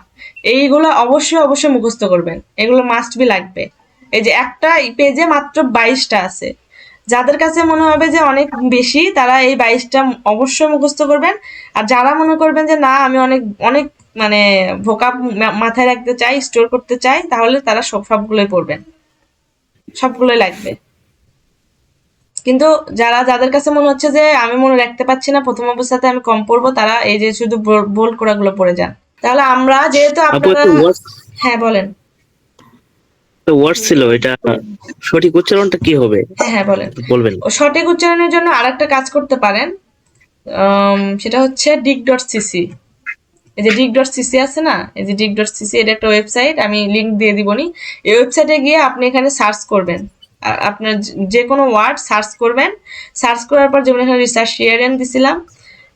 এইগুলো অবশ্যই মুখস্থ করবেন, এগুলো মাস্ট বি লাগবে। এই যে একটা পেজে মাত্র 22টা আছে, যাদের কাছে মনে হবে যে অনেক বেশি তারা এই 22টা অবশ্যই মুখস্থ করবেন। আর যারা মনে করবেন যে না আমি অনেক অনেক মানে ভোকাব মাথায় রাখতে চাই, স্টোর করতে চাই, তাহলে তারা সবগুলোই পড়বেন। সবগুলোই লাগবে। কিন্তু যাদের কাছে মনে হচ্ছে যে আমি মনে রাখতে পারছি না, প্রথম অবস্থাতে আমি কম পড়বো, তারা এই যে শুধু বোল্ড করাগুলো পড়ে যান। তাহলে আমরা যেহেতু আপু আপনারা, একটা হ্যাঁ বলেন। ওয়ার্ড ছিল, এটা সঠিক উচ্চারণটা কি হবে হ্যাঁ বলেন। একটু বলবেন? ও সঠিক উচ্চারণের জন্য আরেকটা কাজ করতে পারেন, সেটা হচ্ছে dig.cc। এই যে dig.cc আছে না, এই যে dig.cc, এটা একটা ওয়েবসাইট, আমি লিংক দিয়ে দিবনি। এই ওয়েবসাইটে গিয়ে আপনি এখানে সার্চ করবেন, আপনার যে কোনো ওয়ার্ড সার্চ করবেন। সার্চ করার পর যেমন এখানে রিসার্চ শেয়ারেন দিছিলাম,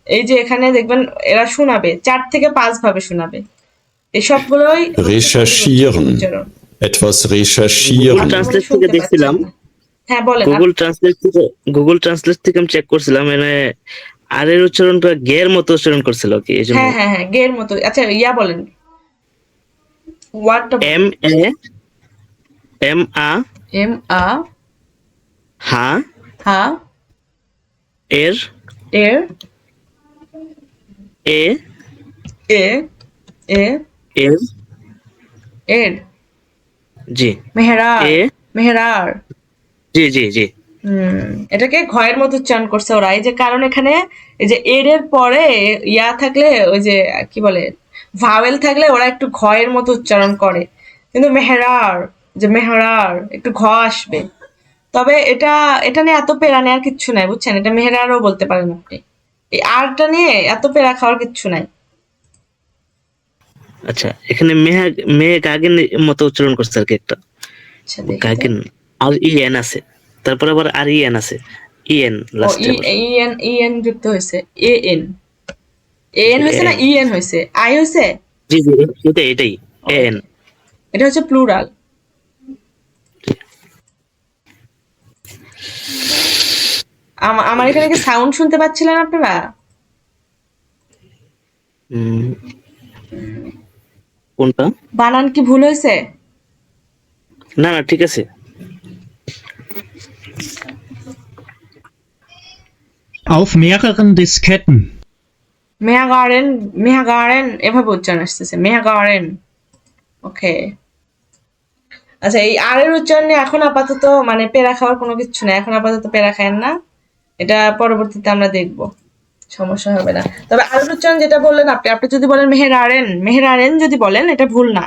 এই যে এখানে দেখবেন এরা শোনাবে 4 থেকে 5 ভাবে শোনাবে। এই সবগুলোই Recherchieren. উচ্চারণ। Etwas Google recherchieren. ট্রান্সলেট থেকে শুনতে দেখছিলাম, পাচ্ছেন না। হ্যাঁ বলেন। গুগল ট্রান্সলেট থেকে আমি চেক করছিলাম, মানে আর এর উচ্চারণটা গের মতো উচ্চারণ করছিল কি, এই জন্য হ্যাঁ গের মতো। আচ্ছা ইয়া বলেন, ওয়ার্ডটা এম এ এম আ এম আ হা হা এর এর এ এ এ এর এর জি মেহরার এ মেহরার। জি জি জি এটাকে ঘয়ের মতো উচ্চারণ করছে ওরা, এই যে কারণ এখানে এই যে এর পরে ইয়া থাকলে, ওই যে কি বলে ভাওয়েল থাকলে ওরা একটু ঘয়ের মতো উচ্চারণ করে, কিন্তু মেহরার, যে মেহরার একটু ঘ আসবে। তবে এটা নিয়ে এত পেরা নেওয়ার কিচ্ছু নাই, বুঝছেন? এটা মেহরারও বলতে পারেন আপনি, এই আরটা নিয়ে এত পেরা খাওয়ার কিচ্ছু নাই। আচ্ছা, এখানে মেঘ আগের মতো উচ্চারণ করছে আর কি, একটা আচ্ছা দেখি তো। গাগেন আর ইএন আছে, তারপর আবার আর ইএন আছে, ইএন ও লাস্টে ইএন যুক্ত হয়েছে, এএন এএন হয়েছে না ইএন হয়েছে, আই হয়েছে। জি জি এটাই এএন। এটা হচ্ছে প্লুরাল। আমার এখানে কি সাউন্ড শুনতে পাচ্ছিলেন আপনারা? কোনটা? বানান কি ভুল হয়েছে? না না ঠিক আছে। Auf mehreren Disketten. মেহাগারেন এভাবে উচ্চারণ আসতেছে, মেহাগারেন। ওকে, আচ্ছা এই আর এর উচ্চারণে এখন আপাতত মানে পেরা খাওয়ার কোনো কিছু না, এখন আপাতত পেরা খায়েন না, এটা পরবর্তীতে আমরা দেখব, সমস্যা হবে না। তবে আর এর উচ্চারণ যেটা বললেন আপনি যদি বলেন মেহেরারেন যদি বলেন, এটা ভুল না।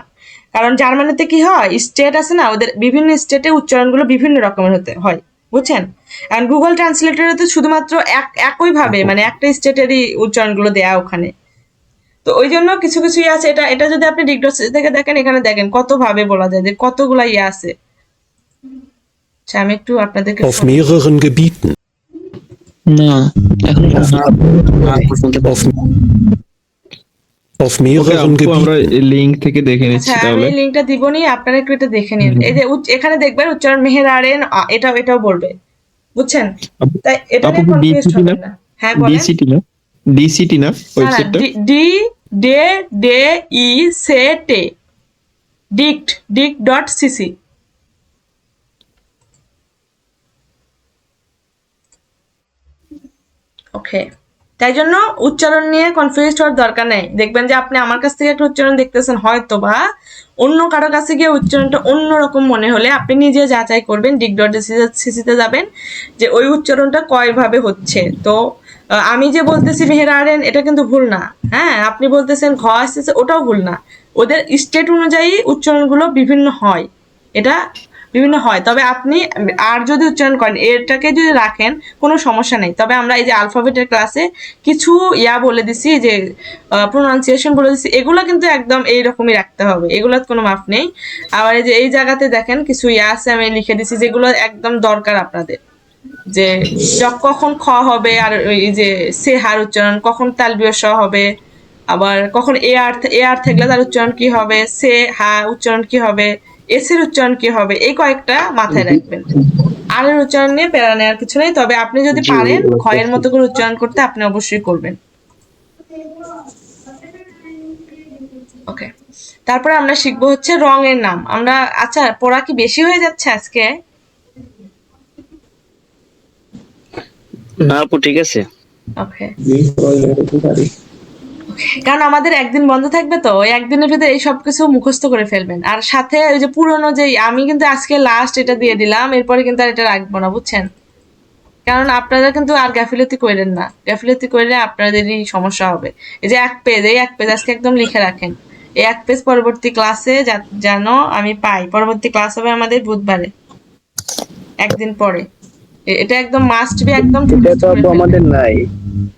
কারণ জার্মানিতে কি হয়, স্টেট আছে না, ওদের বিভিন্ন স্টেটে উচ্চারণগুলো বিভিন্ন রকমের হয়, বুঝছেন? আর গুগল ট্রান্সলেটরে তো শুধুমাত্র একই ভাবে মানে একটা স্টেটেরই উচ্চারণগুলো দেয়া ওখানে। তো ওই জন্য কিছু ইয়ে আছে, এটা যদি আপনি dig.cc থেকে দেখেন, এখানে দেখেন কত ভাবে বলা যায়, যে কতগুলা ইয়ে আছে। আচ্ছা আমি একটু আপনাদেরকে Auf mehreren Gebieten. না এখন Auf mehreren আমরা Gebieten. লিংক থেকে দেখে নিচ্ছি আচ্ছা আমি তাহলে। লিংকটা দিবনি, আপনারা একটু এটা দেখে নিন। এই যে এখানে দেখবেন উচ্চারণ মেহেরারেন, এটাও বলবে, বুঝছেন? তাই এটা নিয়ে আপু কনফিউজ DCT হবেন না? না। হ্যাঁ বলেন। ডিসিটি না ওয়েবসাইটটা? ডি ডে ডে ই সে টে dig.cc। ওকে, তাই জন্য উচ্চারণ নিয়ে কনফিউজ হওয়ার দরকার নেই। দেখবেন যে আপনি আমার কাছ থেকে একটা উচ্চারণ দেখতেছেন, হয়তো বা অন্য কারো কাছে গিয়ে উচ্চারণটা অন্যরকম মনে হলে আপনি নিজে যাচাই করবেন, dig.cc-তে যাবেন যে ওই উচ্চারণটা কয়ভাবে হচ্ছে। তো আমি যে বলতেছি মেহেরারেন, এটা কিন্তু ভুল না। হ্যাঁ, আপনি বলতেছেন ঘ আসতেছে, ওটাও ভুল না। ওদের স্টেট অনুযায়ী উচ্চারণগুলো বিভিন্ন হয়, এটা বিভিন্ন হয়। তবে আপনি আর যদি উচ্চারণ করেন, এটাকে যদি রাখেন কোনো সমস্যা নেই। তবে আমরা এই যে আলফাবেটের ক্লাসে কিছু বলে দিছি, যে প্রোনাউন্সিয়েশন বলে দিছি, এগুলো কিন্তু একদম এইরকমই রাখতে হবে, এগুলোর কোনো মাপ নেই। আবার এই যে এই জায়গাতে দেখেন কিছু আছে আমি লিখে দিছি, যেগুলো একদম দরকার আপনাদের, যে কখন খ হবে, আর এই যে সে হার উচ্চারণ কখন তালবিয় স হবে, আবার কখন এ আর থাকলে তার উচ্চারণ কি হবে, সে হা উচ্চারণ কি হবে, এসের উচ্চারণ কি হবে, এই কয়েকটা মাথায় রাখবেন। আর এর উচ্চারণ নিয়ে প্যারা নেওয়ার কিছু নেই। তবে আপনি যদি পারেন ক্ষয়ের মতো করে উচ্চারণ করতে, আপনি অবশ্যই করবেন। ওকে, তারপরে আমরা শিখবো হচ্ছে রঙের নাম। আমরা আচ্ছা পড়া কি বেশি হয়ে যাচ্ছে আজকে? না আপু ঠিক আছে। ওকে, কারণ আমাদের একদিন বন্ধ থাকবে, তো ওই একদিনের ভিতরে এই সবকিছু মুখস্থ করে ফেলবেন। আর সাথে ওই যে পুরোনো যে আমি কিন্তু আজকে লাস্ট এটা দিয়ে দিলাম, এরপরে কিন্তু আর এটা রাখবো না, বুঝছেন? কারণ আপনারা কিন্তু আর গাফিলতি করেন না, গাফিলতি করলে আপনাদেরই সমস্যা হবে। এই যে এক পেজ আজকে একদম লিখে রাখেন, এই এক পেজ পরবর্তী ক্লাসে যেন আমি পাই। পরবর্তী ক্লাস হবে আমাদের বুধবারে, একদিন পরে। এটা একদম মাস্ট বি, একদম এটা তো আপু আমাদের নাই,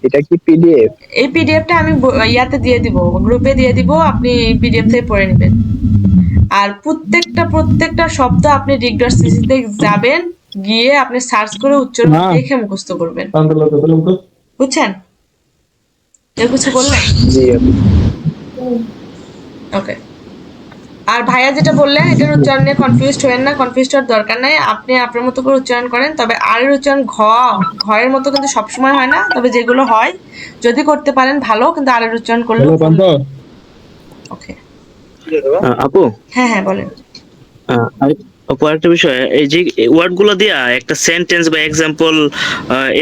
এটা কি পিডিএফ? এই পিডিএফটা আমি ইয়াতে দিয়ে দিব, গ্রুপে দিয়ে দিব, আপনি পিডিএফ থেকে পড়ে নেবেন। আর প্রত্যেকটা শব্দ আপনি dig.cc তে যাবেন, গিয়ে আপনি সার্চ করে উচ্চারণ দেখে মুখস্থ করবেন, বুঝছেন? কেউ কিছু বললেন? জি আপু। ওকে। আর ভাইয়া যেটা বললেন এটার উচ্চারণ নিয়ে কনফিউজড হবেন না, কনফিউজড হওয়ার দরকার নাই। আপনি আপনার মতো করে উচ্চারণ করেন, তবে আর এর উচ্চারণ ঘয়ের মতো কিন্তু সবসময় হয় না, তবে যেগুলো হয় যদি করতে পারেন ভালো, কিন্তু আর এর উচ্চারণ করলে ওকে। আপু হ্যাঁ হ্যাঁ বলেন। আপু আরেকটা বিষয়, এই যে ওয়ার্ড গুলো দিয়া একটা সেন্টেন্স বা এক্সাম্পল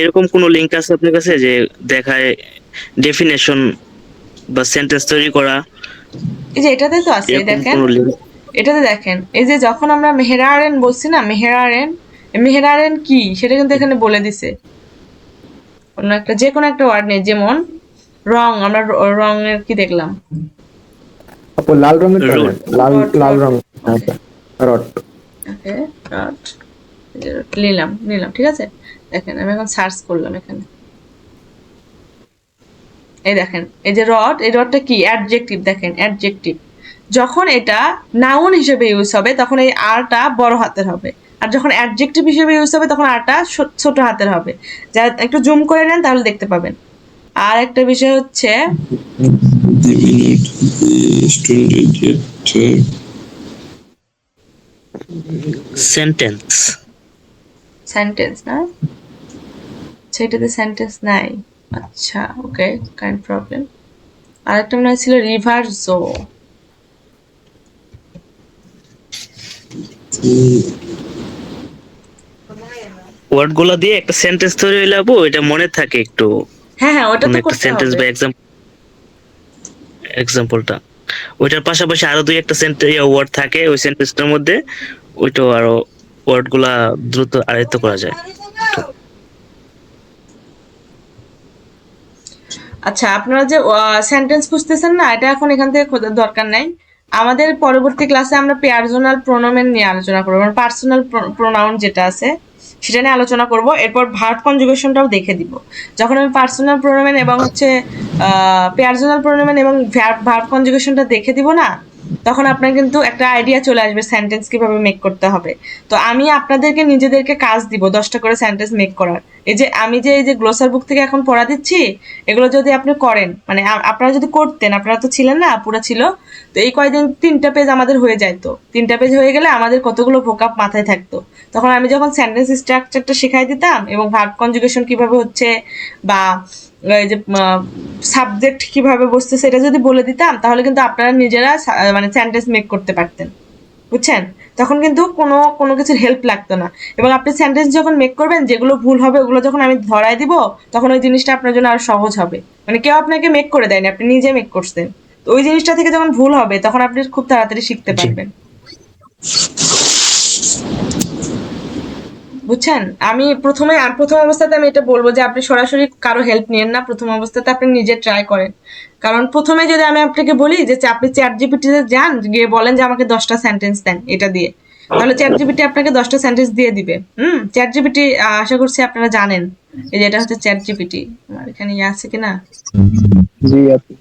এরকম কোন লিংক আছে আপনার কাছে যে দেখায় ডেফিনেশন বা সেন্টেন্স তৈরি করা? এই যে এটাতে তো আছে, দেখেন এটাতে দেখেন, এই যে যখন আমরা মেহেরারেন বলছি না, মেহেরারেন কি সেটা কিন্তু এখানে বলে দিছে। অন্য একটা যে কোনো একটা ওয়ার্ড নেই, যেমন রং, আমরা রং এর কি দেখলাম? আপু লাল রঙের লাল রং রড। ওকে, রড নিলাম, ঠিক আছে। দেখেন আমি এখন সার্চ করলাম এখানে, এই দেখেন এই যে রড, এই রডটা কি? অ্যাডজেক্টিভ। দেখেন অ্যাডজেক্টিভ যখন এটা নাউন হিসেবে ইউজ হবে তখন এই আরটা বড় হাতের হবে, আর যখন অ্যাডজেক্টিভ হিসেবে ইউজ হবে তখন আরটা ছোট হাতের হবে। যা একটু জুম করে নেন তাহলে দেখতে পাবেন। আর একটা বিষয় হচ্ছে সেন্টেন্স না, সেটাতে সেন্টেন্স নাই। আচ্ছা ওকে, কাইন্ড প্রবলেম। আর একটা মনে ছিল রিভার্সো। ওয়ার্ড গুলো দিয়ে একটা সেন্টেন্স তৈরি হইলে আপু এটা মনে থাকে একটু। হ্যাঁ ওটা তো একটা করতে সেন্টেন্স বা হবে। এক্সাম্পলটা ওইটার পাশাপাশি আরো দুই একটা ওয়ার্ড থাকে ওই সেন্টেন্সটার মধ্যে, ওইটাও আরো ওয়ার্ড গুলা দ্রুত আয়ত্ত করা যায়। আচ্ছা আপনারা যে সেন্টেন্স খুঁজতেছেন না, এটা এখন এখান থেকে খোঁজার দরকার নাই। আমাদের পরবর্তী ক্লাসে আমরা পার্সোনাল প্রোনোমেন নিয়ে আলোচনা করবো, মানে পার্সোনাল প্রোনাউন যেটা আছে সেটা নিয়ে আলোচনা করব। এরপর ভার্ব কনজুগেশনটাও দেখে দিব। যখন আমি পার্সোনাল প্রোনোমেন এবং হচ্ছে পার্সোনাল প্রোনোমেন এবং ভার্ব কনজুগেশনটা দেখে দিব না, তখন আপনার কিন্তু একটা আইডিয়া চলে আসবে সেন্টেন্স কিভাবে মেক করতে হবে। তো আমি আপনাদেরকে নিজেদেরকে কাজ দিব 10টা করে সেন্টেন্স মেক করার। এই যে আমি যে এই যে গ্লোসার বুক থেকে এখন পড়া দিচ্ছি, এগুলো যদি আপনি করেন, মানে আপনারা যদি করতেন, আপনারা তো ছিলেন না, পুরা ছিল, তো এই কয়দিন 3টা পেজ আমাদের হয়ে যাইতো। 3টা পেজ হয়ে গেলে আমাদের কতগুলো ভোকাব মাথায় থাকতো। তখন আমি যখন সেন্টেন্স স্ট্রাকচারটা শেখাই দিতাম এবং ভার্ব কনজুগেশন কিভাবে হচ্ছে বা এই যে সাবজেক্ট কিভাবে বসছে সেটা যদি বলে দিতাম, তাহলে কিন্তু আপনারা নিজেরা মানে সেন্টেন্স মেক করতে পারতেন, বুঝছেন? তখন কিন্তু কোনো কিছুর হেল্প লাগতো না। এবং আপনি সেন্টেন্স যখন মেক করবেন, যেগুলো ভুল হবে ওগুলো যখন আমি ধরাই দিব, তখন ওই জিনিসটা আপনার জন্য আরো সহজ হবে। মানে কেউ আপনাকে মেক করে দেয়নি, আপনি নিজে মেক করছেন। তো ওই জিনিসটা থেকে যখন ভুল হবে তখন আপনি খুব তাড়াতাড়ি শিখতে পারবেন, বুঝছেন? আমি প্রথম অবস্থাতে আমি এটা বলবো যে আপনি সরাসরি কারো হেল্প নিয়েন না, প্রথম অবস্থাতে আপনি নিজে ট্রাই করেন। কারণ প্রথমে যদি আমি আপনাকে বলি যে আপনি চ্যাটজিপিটি তে যান, গিয়ে বলেন যে আমাকে 10টা সেন্টেন্স দেন এটা দিয়ে, তাহলে চ্যাটজিপিটি আপনাকে 10টা সেন্টেন্স দিয়ে দিবে। চ্যাটজিপিটি আশা করছি আপনারা জানেন, এই যে এটা হচ্ছে চ্যাটজিপিটি। আমার এখানে ইয়ে আছে কিনা? জি আপু।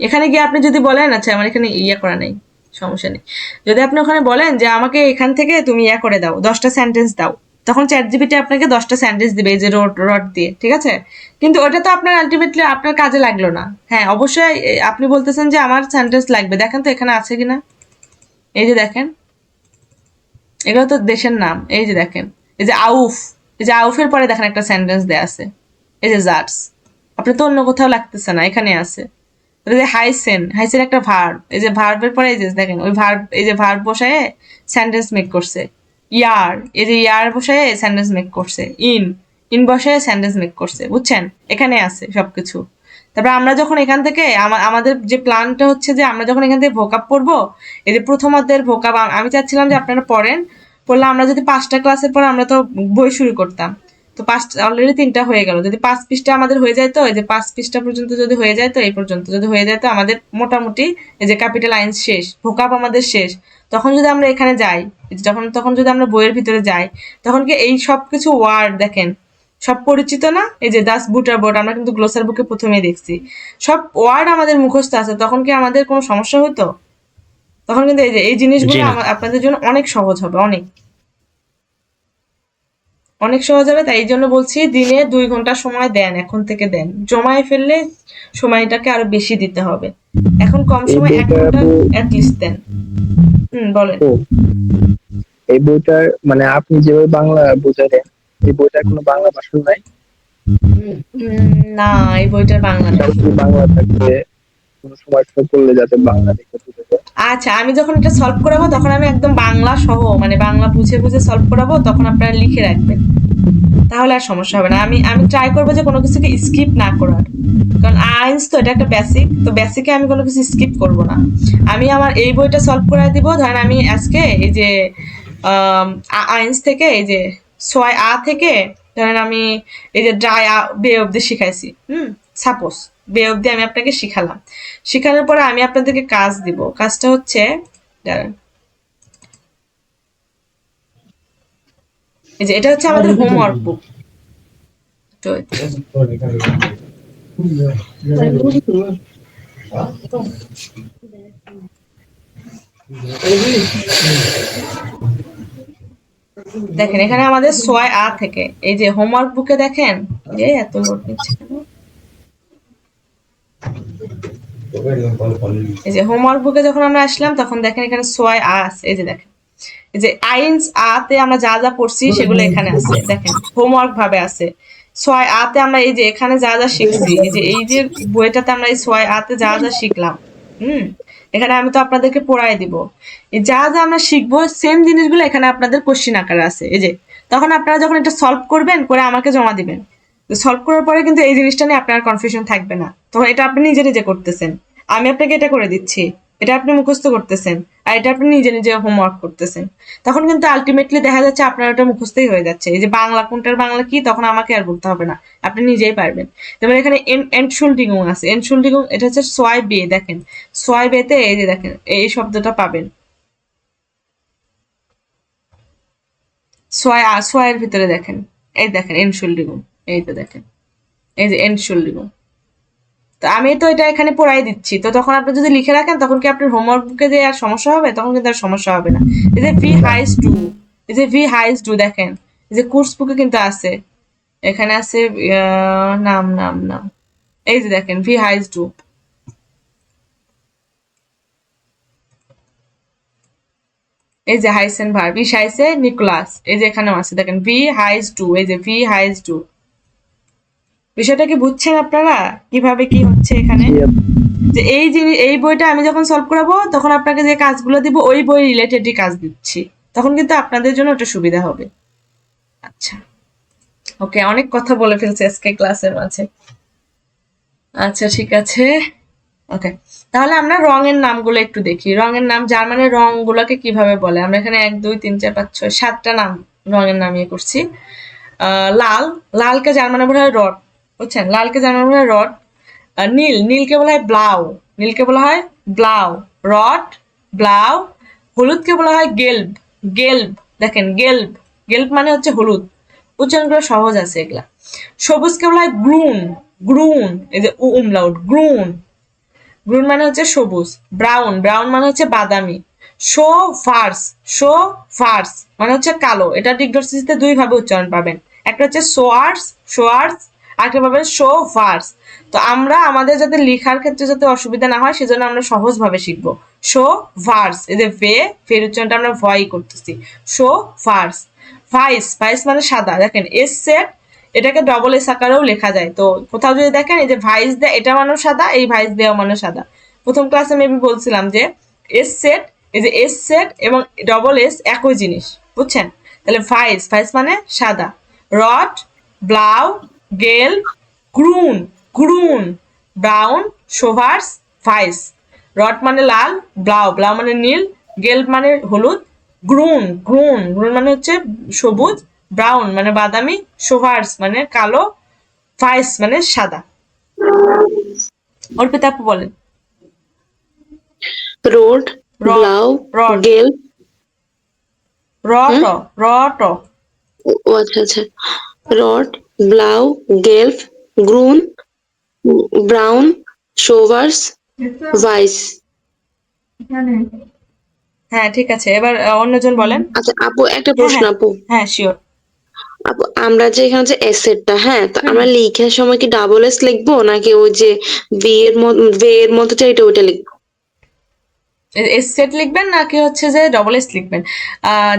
এখানে গিয়ে আপনি যদি বলেন, আচ্ছা আমার এখানে ইয়া করা নেই, সমস্যা নেই, যদি আপনি ওখানে বলেন যে আমাকে এখান থেকে তুমি ইয়া করে দাও, 10টা সেন্টেন্স দাও, তখন চ্যাটজিপিটি আপনাকে 10টা সেন্টেন্স দিবে এই যে রড দিয়ে, ঠিক আছে? কিন্তু ওটা তো আপনার আলটিমেটলি আপনার কাজে লাগলো না। হ্যাঁ অবশ্যই আপনি বলতেছেন যে আমার সেন্টেন্স লাগবে, দেখেন তো এখানে আছে কিনা। এই যে দেখেন, এগুলো তো দেশের নাম। এই যে দেখেন, এই যে আউফ, এই যে আউফের পরে দেখেন একটা সেন্টেন্স দেয়া আছে, এই যে জার্স। আপনি তো অন্য কোথাও লাগতেছে না, এখানে আছে। হাইসেন একটা ভার্ব, এই যে ভার্বের পরে এই যে দেখেন ওই ভার্ব, এই যে ভার্ব বসায় সেন্টেন্স মেক করছে। ইয়ার, এই যে ইয়ার বসায় সেন্টেন্স মেক করছে। ইন বসায় সেন্টেন্স মেক করছে, বুঝছেন? এখানে আছে সবকিছু। তারপর আমরা যখন এখান থেকে আমাদের যে প্ল্যানটা হচ্ছে যে আমরা যখন এখান থেকে ভোকাপ পড়বো, এই যে প্রথম অধ্যায়ের ভোকাপ আমি চাচ্ছিলাম যে আপনারা পড়লে আমরা যদি 5টা ক্লাসের পর আমরা তো বই শুরু করতাম, তো 5টা অলরেডি 3টা হয়ে গেল, যদি 5 পৃষ্ঠা আমাদের হয়ে যায়, তো এই যে 5 পৃষ্ঠা পর্যন্ত যদি হয়ে যায়, তো এই পর্যন্ত যদি হয়ে যায়, তো আমাদের মোটামুটি এই যে ক্যাপিটাল আইনস শেষ, ভোকাপ আমাদের শেষ। তখন যদি আমরা এখানে যাই, তখন যদি আমরা বইয়ের ভিতরে যাই, তখন কি এই সব কিছু ওয়ার্ড দেখেন সব পরিচিত না? এই যে দাস বুটার বোর্ড আমরা কিন্তু গ্লোসার বুকে প্রথমেই দেখছি, সব ওয়ার্ড আমাদের মুখস্থ আছে, তখন কি আমাদের কোনো সমস্যা হতো? তখন কিন্তু এই যে এই জিনিসগুলো আপনাদের জন্য অনেক সহজ হবে, অনেক সহজ হবে। তাই এই জন্য বলছি দিনে 2 ঘন্টা সময় দেন, এখন থেকে দেন, জমায়ে ফেললে সময়টাকে আরো বেশি দিতে হবে। এখন কম সময় 1 ঘন্টা অ্যাটলিস্ট দেন। বলেন। এই বইটার মানে আপনি যেভাবে বাংলা বোঝালেন, এই বইটার কোনো বাংলা ভাষণ নাই? না, এই বইটার বাংলা নাই। বাংলা থাকবে, কোনো সময় পড়লে যাতে বাংলা দেখে বুঝে যায়। আচ্ছা, আমি যখন এটা সলভ করাবো তখন আমি একদম বাংলা সহ মানে বাংলা বুঝে বুঝে সলভ করাবো, তখন আপনারা লিখে রাখবেন, তাহলে আর সমস্যা হবে না। আমি ট্রাই করবো যে কোনো কিছুকে স্কিপ না করার, কারণ আইনস তো এটা একটা বেসিক, তো বেসিকে আমি কোনো কিছু স্কিপ করব না। আমি আমার এই বইটা সলভ করে দিব। ধরেন আমি আজকে এই যে আইনস থেকে এই যে 6A থেকে ধরেন আমি এই যে ড্রাই বে অব্দি শিখাইছি, সাপোজ বে অব্দি আমি আপনাকে শিখালাম, শিখানোর পরে আমি আপনাদেরকে কাজ দিব। কাজটা হচ্ছে এই যে এটা হচ্ছে আমাদের হোমওয়ার্ক বুক। দেখেন এখানে আমাদের 6A থেকে এই যে হোমওয়ার্ক বুকে দেখেন যে এত লোড নিচ্ছে কেন, এই যে হোমওয়ার্ক বুকে যখন আমরা আসলাম তখন দেখেন এখানে 6A আছে। এই যে দেখেন এই যে আইনস আতে আমরা যা যা পড়ছি সেগুলো এখানে আছে, দেখেন হোমওয়ার্ক ভাবে আছে। 6A তে আমরা এই যে এখানে যা যা শিখছি, এই যে বইটাতে আমরা এই 6A তে যা যা শিখলাম, এখানে আমি তো আপনাদেরকে পড়াই দিব। যা যা আমরা শিখবো সেম জিনিসগুলো এখানে আপনাদের কোশ্চেন আকারে আছে। এই যে তখন আপনারা যখন এটা সলভ করবেন, করে আমাকে জমা দিবেন, সলভ করার পরে কিন্তু এই জিনিসটা নিয়ে আপনার কনফিউশন থাকবে না, তখন এটা আপনি নিজে নিজে করতেছেন, আমি আপনাকে এটা করে দিচ্ছি, এটা আপনি মুখস্থ করতেছেন, আর এটা আপনি নিজে নিজে হোমওয়ার্ক করতেছেন, তখন কিন্তু আলটিমেটলি দেখা যাচ্ছে আপনার ওটা মুখস্থই হয়ে যাচ্ছে। এই যে বাংলা কোনটার বাংলা কি, তখন আমাকে আর বলতে হবে না, আপনি নিজেই পারবেন। তারপরে এখানে এন্টশুল্ডিগুং আছে, এন্টশুল্ডিগুং এটা হচ্ছে সোয়াই বে, দেখেন সোয়াই বেতে এই যে দেখেন এই শব্দটা পাবেন, সোয়াইয়ের ভিতরে দেখেন এই দেখেন এন্টশুল্ডিগুং, এই তো দেখেন এই যে এন্টশুল্ডিগুং। তো আমি তো এটা এখানে পড়াই দিচ্ছি, তো তখন আপনি যদি লিখে রাখেন তখন কি আপনার হোমওয়ার্ক বুকে যে আর সমস্যা হবে? তখন কিন্তু আর সমস্যা হবে না। এই যে ভি হাইস ডু, এই যে ভি হাইস ডু দেখেন এই যে কোর্স বুকে কিন্তু আছে, এখানে আছে নাম, এই যে দেখেন ভি হাইস ডু, এই যে হাইসেন ভার ভি হাইসে নিকোলাস, এই যে এখানেও আছে দেখেন ভি হাইস ডু, এই যে ভি হাইস ডু। বিষয়টা কি বুঝছেন আপনারা কিভাবে কি হচ্ছে এখানে? যে এই বইটা আমি যখন সলভ করাবো তখন আপনাকে যে কাজগুলো দিব ওই বই রিলেটেডই কাজ দিচ্ছি, তখন কিন্তু আপনাদের জন্য ওটা সুবিধা হবে। আচ্ছা ওকে, অনেক কথা বলে ফেলছি আজকে ক্লাসের মাঝে। আচ্ছা ঠিক আছে, ওকে তাহলে আমরা রঙের নামগুলো একটু দেখি। রঙের নাম, জার্মানের রঙগুলোকে কিভাবে বলে? আমরা এখানে 1 2 3 4 5 6 7টা নাম রঙের নাম ইয়ে করছি। লালকে জার্মানে বলা হয় রড, বুঝছেন? লালকে জার্মানে বলা হয় রড। নীলকে বলা হয় ব্লাউ, নীলকে বলা হয় ব্লাউ, রড ব্লাউ। হলুদকে বলা হয় গেল্ব, দেখেন গেল্ব মানে হচ্ছে হলুদ, উচ্চারণগুলো সহজ আছে এগুলা। সবুজকে বলা হয় গ্রুন, এই যে উমলাউট গ্রুন মানে হচ্ছে সবুজ। ব্রাউন মানে হচ্ছে বাদামি। শোভার্স মানে হচ্ছে কালো। এটা ডিগডর্সিতে 2 ভাবে উচ্চারণ পাবেন, একটা হচ্ছে শোয়ার্স, আরেকটা পাবেন শোভার্স। তো আমরা আমাদের যাতে লেখার ক্ষেত্রে যাতে অসুবিধা না হয় সেজন্য আমরা সহজ ভাবে শিখবো। শোভার্স, এই যে ফের উচ্চারণটা আমরা ভয় করতেছি, শোভার্স। ভাইস মানে সাদা, দেখেন এস সেট, এটাকে ডবল এস আকারেও লেখা যায়। তো কোথাও যদি দেখেন এই যে ভাইস দেয়, এটা মানেও সাদা, এই ভাইস দেওয়া মানে সাদা। প্রথম ক্লাসে আমি বলছিলাম যে এস সেট, এই যে এস সেট এবং ডবল এস একই জিনিস, বুঝছেন? তাহলে ভাইস মানে সাদা। রড ব্লাউ গেল গ্রুন, ব্রাউন, শোভার্স, ভাইস। রড মানে লাল, ব্লাউ, ব্লাউ মানে নীল, গেল্ব মানে হলুদ, গ্রুন, গ্রুন, গ্রুন মানে হচ্ছে সবুজ, ব্রাউন মানে বাদামি, শোভার্স মানে কালো, ভাইস মানে সাদা। অর্পিতা আপু বলেন। রোড, রড, ব্লাউ, রড, গেল। রট, রট, ও আচ্ছা আচ্ছা। রড, ব্লাউ, গেলফ, গ্রুন, ব্রাউন, শোভার্স, ভাইস। হ্যাঁ ঠিক আছে, এবার অন্যজন বলেন। আচ্ছা আপু, একটা হ্যাঁ প্রশ্ন হ্যাঁ আপু। হ্যাঁ শিওর। আপু, আমরা যে এখানে যে এসেটটা, হ্যাঁ, তো আমরা লেখার সময় কি ডাবল এস লিখবো নাকি ওই যে ভে এর মতো যেটা ওইটা লিখবো? এস সেট লিখবেন নাকি হচ্ছে যে ডবল এস লিখবেন?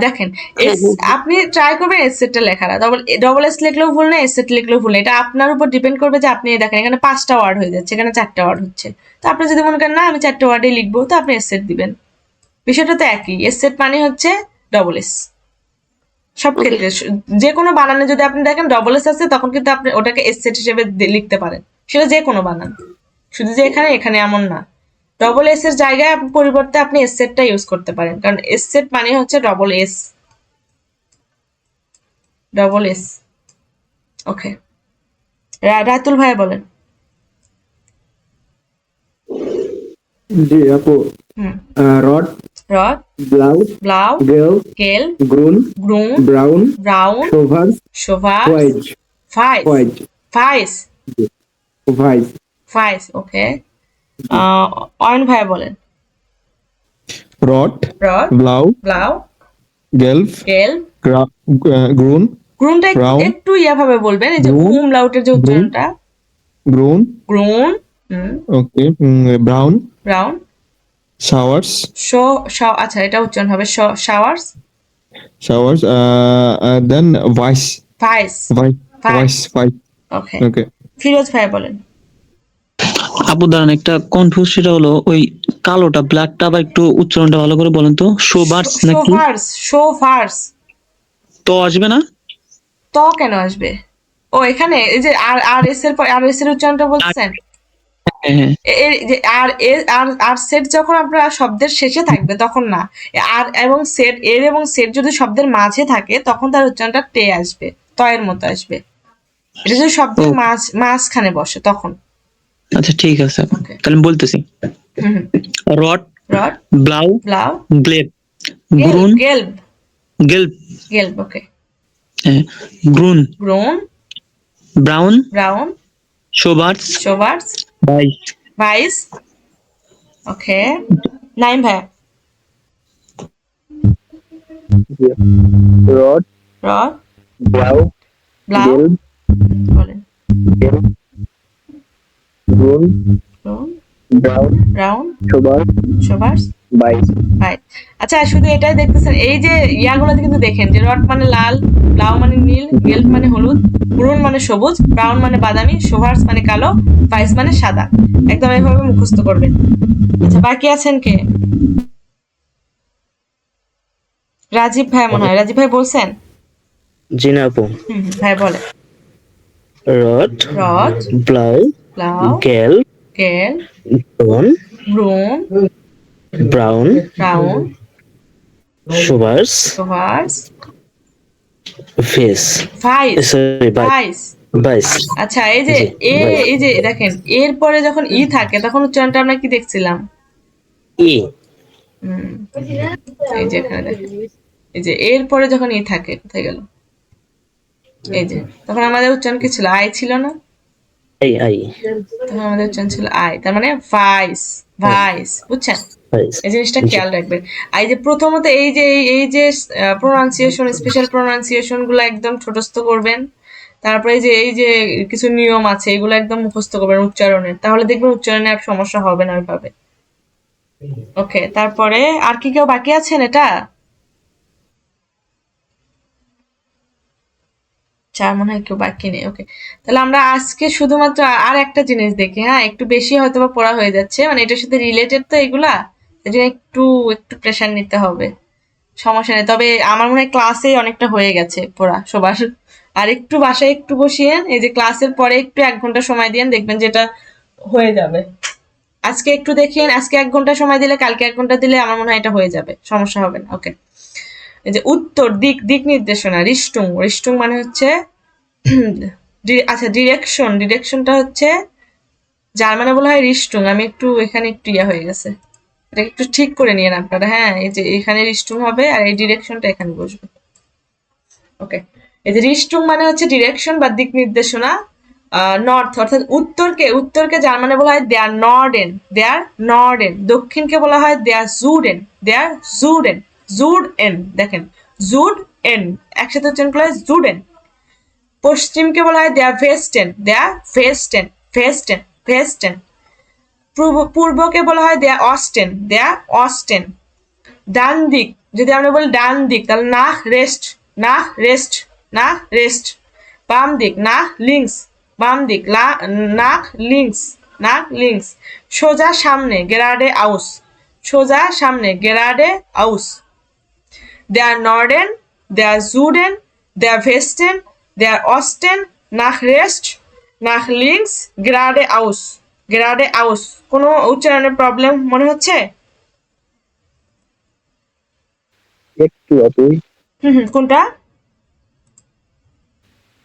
দেখেন, এস আপনি ট্রাই করবেন এস সেটটা লেখাটা। ডবল এস লিখলেও ভুল না, এস সেট লিখলেও ভুল না। এটা আপনার উপর ডিপেন্ড করবে যে আপনি দেখেন এখানে 5টা ওয়ার্ড হয়ে যাচ্ছে, এখানে 4টা ওয়ার্ড হচ্ছে। তো আপনি যদি মনে করেন না আমি 4টা ওয়ার্ডই লিখবো, তো আপনি এস সেট দিবেন। বিষয়টা তো একই, এস সেট মানে হচ্ছে ডবল এস সব ক্ষেত্রে। যে কোনো বানানে যদি আপনি দেখেন ডবল এস আছে, তখন কিন্তু আপনি ওটাকে এস সেট হিসেবে লিখতে পারেন, সেটা যে কোনো বানান, শুধু যে এখানে এখানে এমন না। ডবল এস এর জায়গায় পরিবর্তে আপনি এস সেটটা ইউজ করতে পারেন, কারণ এস সেট মানে হচ্ছে ডবল এস, ডবল এস। ওকে, রাতুল ভাই বলেন। জি আপু, হুম। রড, রড, ব্লাউ, ব্লাউ, গেল, গেল, গ্রুন, গ্রুন, ব্রাউন, ব্রাউন, শোভার্স, শোভার্স, হোয়াইট, ভাইস, হোয়াইট, ভাইস, ভাইস। ভাইস। ওকে, অয়ন ভাই বলেন। রড, রড, ব্লাউ, ব্লাউ, গেলফ, গেল, গ্রুন, গ্রুনটা ব্রাউন, একটু ভাবে বলবেন, এই যে গ্রুন, উমলাউটের যে উচ্চারণটা। গ্রুন, গ্রুন, ওকে, ব্রাউন, ব্রাউন, শাওয়ার্স, আচ্ছা এটা উচ্চারণ হবে শাওয়ার্স, শাওয়ার্স, দেন ভাইস, ভাইস, ভাইস। ওকে। ওকে, ফিরোজ ভাই বলেন। আপু দাঁড়ান, একটা কনফিউজ, সেটা হলো ওই কালোটা, ব্ল্যাকটা আবার একটু উচ্চারণটা ভালো করে বলেন তো। শোভার্স নাকি? শোভার্স। তো আসবে না? তো কেন আসবে? ও এখানে এই যে আর এস এর পর আর এস এর উচ্চারণটা বলছেন। হ্যাঁ। এই যে আর সেট যখন আপনার শব্দের শেষে থাকবে তখন না, আর এবং সেট এর এবং সেট যদি শব্দের মাঝে থাকে তখন তার উচ্চারণটা টে আসবে, তয়ের মতো আসবে। এটা যদি শব্দের মাঝখানে বসে তখন। আচ্ছা ঠিক আছে, তাহলে আমি বলতেছি। রড, রড, ব্লাউ, ব্লাউ, গ্লেব, গ্রুন, গেল্ব, গেল্ব, গেল্ব, ওকে। গ্রুন, গ্রুন, ব্রাউন, ব্রাউন, শোভার্স, শোভার্স, ভাইস। ভাইস, ওকে। নাইম ভাই। রড, রড, ব্লাউ, ব্লাউ, গেল, বলেন। গ্রুন, গ্রুন, ব্রাউন, ব্রাউন, শোভার্স, শোভার্স, ভাইস। রাইট। আচ্ছা শুধু এটাই দেখতেছেন, এই যে ইয়াগুলোতে কিন্তু দেখেন যে রড মানে লাল, ব্লাউ মানে নীল, গেল্ড মানে হলুদ, ব্রুন মানে সবুজ, ব্রাউন মানে বাদামি, শোভার্স মানে কালো, ভাইস মানে সাদা। একদম এইভাবে মুখস্থ করবেন। আচ্ছা বাকি আছেন কে? রাজীব ভাই মনে হয়, রাজীব ভাই বলছেন। জি না আপু। ভাই বলে। রড, রড, ব্লাউ, ব্লাউ, গেল, গেল, ব্রাউন, ব্রুন, ব্রাউন, ব্রাউন, শোভার্স, শোভার্স, ফেস, ভাইস, সরি ভাইস। ভাইস। আচ্ছা এই যে এই যে দেখেন এর পরে যখন ই থাকে তখন উচ্চারণটা আমরা কি দেখছিলাম? ই। এই যে এখানে দেখেন, এই যে এর পরে যখন ই থাকে, কোথায় গেল? এই যে তখন আমাদের উচ্চারণ কি ছিল? আই ছিল না? আই। তখন আমাদের উচ্চারণ ছিল আই, তার মানে ভাইস, ভাইস। বুঝছেন? এই জিনিসটা খেয়াল রাখবেন। আর এই যে প্রথমত এই যে প্রোনাউন্সিয়েশন, স্পেশাল প্রোনাউন্সিয়েশন গুলো একদম ঠোঁটস্থ করবেন। তারপরে এই যে কিছু নিয়ম আছে এগুলো একদম মুখস্থ করবেন উচ্চারণের, তাহলে দেখবেন উচ্চারণে আর সমস্যা হবে না ওইভাবে। ওকে, তারপরে আর কি কেউ বাকি আছেন? এটা চার মনে হয় কেউ বাকি নেই। ওকে, তাহলে আমরা আজকে শুধুমাত্র আর একটা জিনিস দেখি। হ্যাঁ, একটু বেশি হয়তো বা পড়া হয়ে যাচ্ছে, মানে এটার সাথে রিলেটেড তো এগুলা, এই জন্য একটু প্রেশার নিতে হবে। সমস্যা নেই, তবে আমার মনে হয় ক্লাসেই অনেকটা হয়ে গেছে পড়া সবার। আর একটু বাসায় একটু বসিয়েন, এই যে ক্লাসের পরে একটু 1 ঘন্টা সময় দিয়েন, দেখবেন যেটা হয়ে যাবে। আজকে একটু দেখেন, আজকে 1 ঘন্টা সময় দিলে কালকে 1 ঘন্টা দিলে আমার মনে হয় এটা হয়ে যাবে, সমস্যা হবে না। ওকে, এই যে উত্তর, দিক, দিক নির্দেশনা, রিস্টুং, রিস্টুং মানে হচ্ছে আচ্ছা ডিরেকশন, ডিরেকশনটা হচ্ছে জার্মানে বলা হয় রিস্টুং। আমি একটু এখানে একটু ইয়া হয়ে গেছে, এটা একটু ঠিক করে নিয়েন আপনারা। হ্যাঁ, এই যে এখানে রিস্টুং হবে আর এই ডিরেকশনটা এখানে বসবে। ওকে, এই যে রিস্টুং মানে হচ্ছে ডিরেকশন বা দিক নির্দেশনা। নর্থ অর্থাৎ উত্তরকে জার্মানে বলা হয় দেয়ার নর্ডেন, দেয়ার নর্ডেন। দক্ষিণকে বলা হয় দেয়ার জুডেন, দেয়ার জুডেন, জুড এন। দেখেন জুড এন একসাথে উচ্চারণ করা হয় জুডেন। পশ্চিমকে বলা হয় দেয়ার ভেস্টেন, দেয়ার ভেস্টেন, ভেস্টেন, ভেস্টেন। পূর্বকে বলা হয় দেয়ার অস্টেন, দেয়ার অস্টেন। ডান দিক, যদি আমরা বলি ডান দিক তাহলে নাহ রেস্ট, নাহ রেস্ট, নাহ রেস্ট। বাম দিক নাহ লিঙ্কস, বাম দিক নাক লিঙ্কস, নাক লিঙ্কস। সোজা সামনে গেরাডে আউস, সোজা সামনে গেরাডে আউস। দেয়ার নর্ডেন, দেয়ার জুডেন, দেয়ার ভেস্টেন, দেয়ার অস্টেন, নাহ রেস্ট, নাহ লিঙ্কস, গেরাডে আউস, গেরাডে আউস। কোনো উচ্চারণের প্রবলেম মনে হচ্ছে? একটু অতই, কোনটা?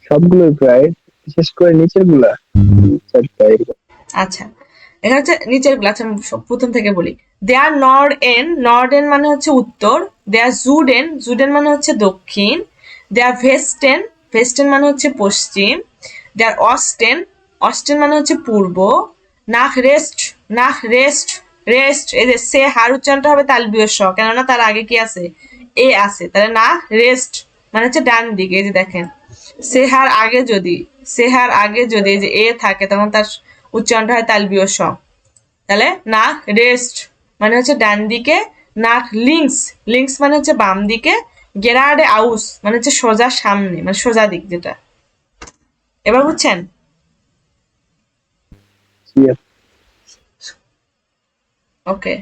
সবগুলোই প্রায়, বিশেষ করে নিচের গুলা 4টা এরকম। আচ্ছা, এটা হচ্ছে নিচের গুলো। আচ্ছা, আমি প্রথম থেকে বলি। দেয়ার নর্ডেন, নর্ডেন মানে হচ্ছে উত্তর। দেয়ার জুডেন, জুডেন মানে হচ্ছে দক্ষিণ। দেয়ার ভেস্টেন, ভেস্টেন মানে হচ্ছে পশ্চিম। দেয়ার অস্টেন, অস্টেন মানে হচ্ছে পূর্ব। নাহ রেস্ট, নাহ রেস্ট, রেস্ট। এই যে সে হার উচ্চারণটা হবে তালবীয় স, কেননা তার আগে কি আছে? এ আছে, তাহলে নাহ রেস্ট মানে হচ্ছে ডান দিকে। এই যে দেখেন সেহার আগে যদি, সেহার আগে যদি এই যে এ থাকে তখন তার উচ্চারণটা হয় তালবীয় স। তাহলে নাক রেস্ট মানে হচ্ছে ডান দিকে। নাক লিঙ্কস, লিঙ্কস মানে হচ্ছে বাম দিকে। গেরাডে আউস মানে হচ্ছে সোজা সামনে, মানে সোজা দিক যেটা। এবার বুঝছেন? ওকে,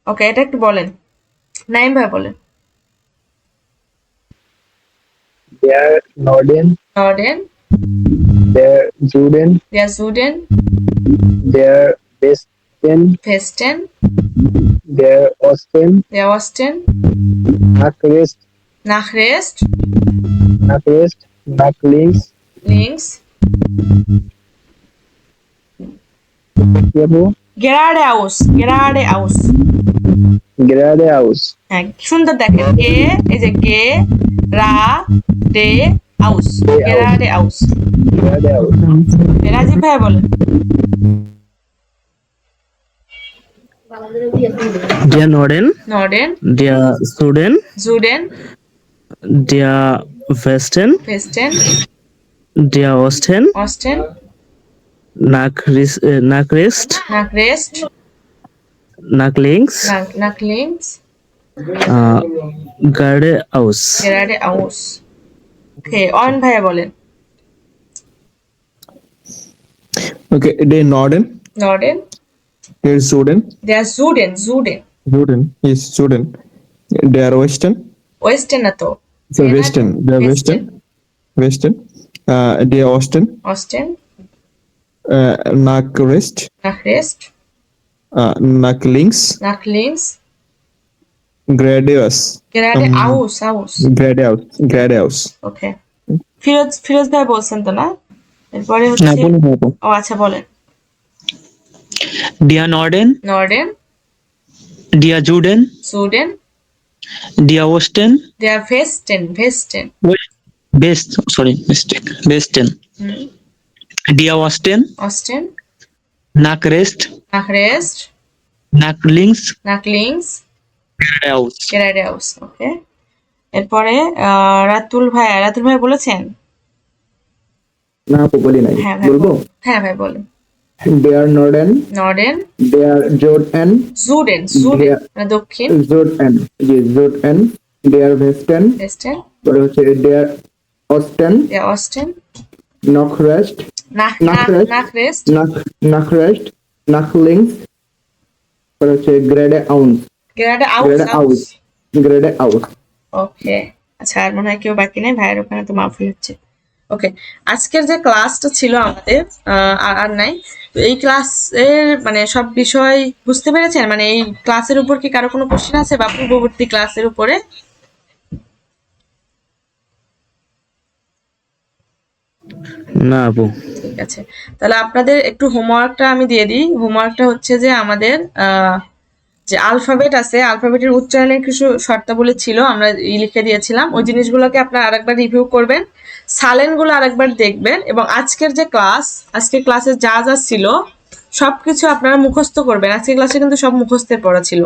ওকে, এটা একটু বলেন, নাইম ভাই বলেন। দেয়ার নর্ডেন, নর্ডেন, দেয়ার জুডেন, দেয়ার জুডেন, দেয়ার ভেস্টেন, ভেস্টেন, দেয়ার অস্টেন, দেয়ার অস্টেন, নাক রেস্ট, নাক রেস্ট, নাক রেস্ট, নাক লিঙ্কস, লিঙ্কস, কি বলবো, গেরাডে আউস, গেরাডে আউস। গ্রাডে আউস। হ্যাঁ, সুন্দর দেখেন গে, এই যে গে রা ডে আউস, গেরাডে আউস। গ্রাডে আউস। রাজীব ভাই বলেন। Der Norden, নর্ডেন, der Süden, জুডেন, der Westen, ভেস্টেন, der Osten, Austen, nach rechts, নাক রেস্ট, nach links, নাক লিঙ্কস, geradeaus. গেরাডে আউস। ওকে, অয়ন ভাইয়া বলেন। Okay, der Norden, নর্ডেন, der Süden, there জুডেন, জুডেন, Süden is Süden, der Westen, ওয়েস্টেন না তো, so Westen, der Westen, Westen, der Osten, Austen, nach West, নাক rest, nach links, নাক links, geradeaus, গেরাডে আউস, আউস। geradeaus, geradeaus. ওকে, ফিরোজ, ফিরোজ ভাই বলছেন তো না? এরপরে না হচ্ছে, বলুন আপু। ও আচ্ছা বলেন। ডিয়া নর্ডেন, নর্ডেন, ডিয়া জুডেন, সুডেন, ডিয়া ওস্টেন, দেয়ার ভেস্টেন, ভেস্টেন, বেস্ট, সরি মিস্টেক, বেস্টেন, ডিয়া ওস্টেন, অস্টেন, নাক রেস্ট, নাক রেস্ট, নাক লিঙ্কস, নাক লিঙ্কস, গেরাডেয়াউস। গেরাডে আউস। ওকে, এরপরে রাতুল ভাই, রাতুল ভাই বলেছেন? না আপু বলি নাই, হ্যাঁ ভাই বলবো। বলুন। হ্যাঁ ভাই বলেন। দেয়ার নর্ডেন, নর্ডেন, দেয়ার জুডেন, জুডেন, জুডেন মানে দক্ষিণ। জুডেন, জি জুডেন, দেয়ার ভেস্টেন, ভেস্টেন, পরে হচ্ছে দেয়ার অস্টেন, দেয়ার অস্টেন, নক রেস্ট, নাক নাক রেস্ট, নাক রেস্ট, নাক রেস্ট, নাক লিঙ্কস, পরে হচ্ছে গ্রেডে আউন্স, গেরাডে আউস, গ্রেডে আউস। আউস, গ্রেডে আউস। ওকে, আচ্ছা আর মনে হয় কেউ বাকি নেই, ভাইয়ের ওখানে তো মাফি হচ্ছে। ওকে, আজকের যে ক্লাসটা ছিল আমাদের আর নাই, তো এই ক্লাসের মানে সব বিষয় বুঝতে পেরেছেন? মানে এই ক্লাসের উপর কি কারো কোনো কোশ্চেন আছে বা পূর্ববর্তী ক্লাসের উপরে? না আপু। ঠিক আছে, তাহলে আপনাদের একটু হোমওয়ার্কটা আমি দিয়ে দিই। হোমওয়ার্কটা হচ্ছে যে আমাদের যে আলফাবেট আছে, আলফাবেটের উচ্চারণের কিছু শর্তাবলী ছিল, আমরা লিখে দিয়েছিলাম। ওই জিনিসগুলোকে আপনারা আরেকবার রিভিউ করবেন, সালেনগুলো আরেকবার দেখবেন, এবং আজকের যে ক্লাস, আজকের ক্লাসে যা যা ছিল সবকিছু আপনারা মুখস্থ করবেন। আজকের ক্লাসে কিন্তু সব মুখস্থের পড়া ছিল,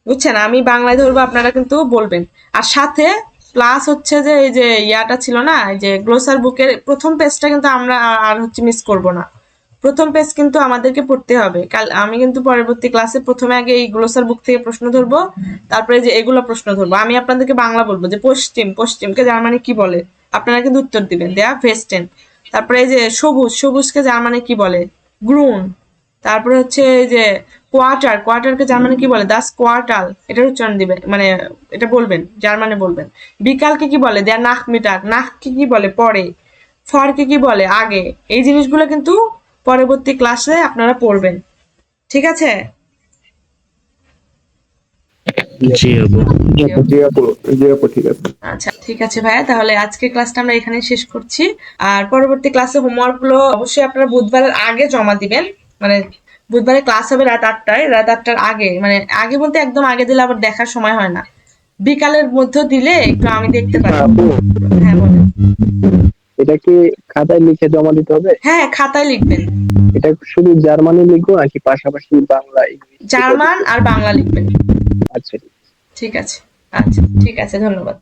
বুঝছেন? আমি বাংলায় ধরবো, আপনারা কিন্তু বলবেন। আর সাথে প্লাস হচ্ছে যে এই যে ইয়াটা ছিল না, এই যে গ্লোসার বুকের প্রথম পেজটা কিন্তু আমরা আর হচ্ছে মিস করব না। প্রথম পেজ কিন্তু আমাদেরকে পড়তে হবে। কাল আমি কিন্তু পরবর্তী ক্লাসে প্রথমে আগে এই গ্লোসার বুক থেকে প্রশ্ন ধরবো, তারপরে যে এগুলো প্রশ্ন ধরবো। আমি আপনাদেরকে বাংলা বলবো যে পশ্চিম, পশ্চিমকে জার্মানি কি বলে, আপনারা কিন্তু উত্তর দিবেন, দেয়া ভেস্টেন। তারপরে এই যে সবুজ, সবুজকে জার্মানি কি বলে, গ্রুন। তারপরে হচ্ছে এই যে কোয়ার্টার, কোয়ার্টারকে জার্মানি কি বলে, দাস কোয়ার্টাল, এটার উচ্চারণ দিবেন, মানে এটা বলবেন, জার্মানে বলবেন। বিকালকে কি বলে, দেয়া নাক মিটার, নাককে কি বলে, পরে। ফরকে কি বলে, আগে। এই জিনিসগুলো কিন্তু পরবর্তী ক্লাসে আপনারা পড়বেন, ঠিক আছে? জি আপু। জি আপু, ঠিক আছে। আচ্ছা ঠিক আছে ভাইয়া, তাহলে আজকের ক্লাসটা আমরা এখানে শেষ করছি। আর পরবর্তী ক্লাসে হোমওয়ার্ক গুলো অবশ্যই আপনারা বুধবারের আগে জমা দিবেন। মানে বুধবারে ক্লাস হবে রাত 8টায়, রাত 8টার আগে, মানে আগে বলতে একদম আগে দিলে আবার দেখার সময় হয় না, বিকালের মধ্যে দিলে একটু আমি দেখতে পারি। আপু, হ্যাঁ বলেন। এটা কি খাতায় লিখে জমা দিতে হবে? হ্যাঁ খাতায় লিখবেন, এটা শুধু জার্মানি লিখবো নাকি পাশাপাশি বাংলা, ইংলিশ? জার্মান আর বাংলা লিখবেন। আচ্ছা। ঠিক আছে, আচ্ছা ঠিক আছে, ধন্যবাদ।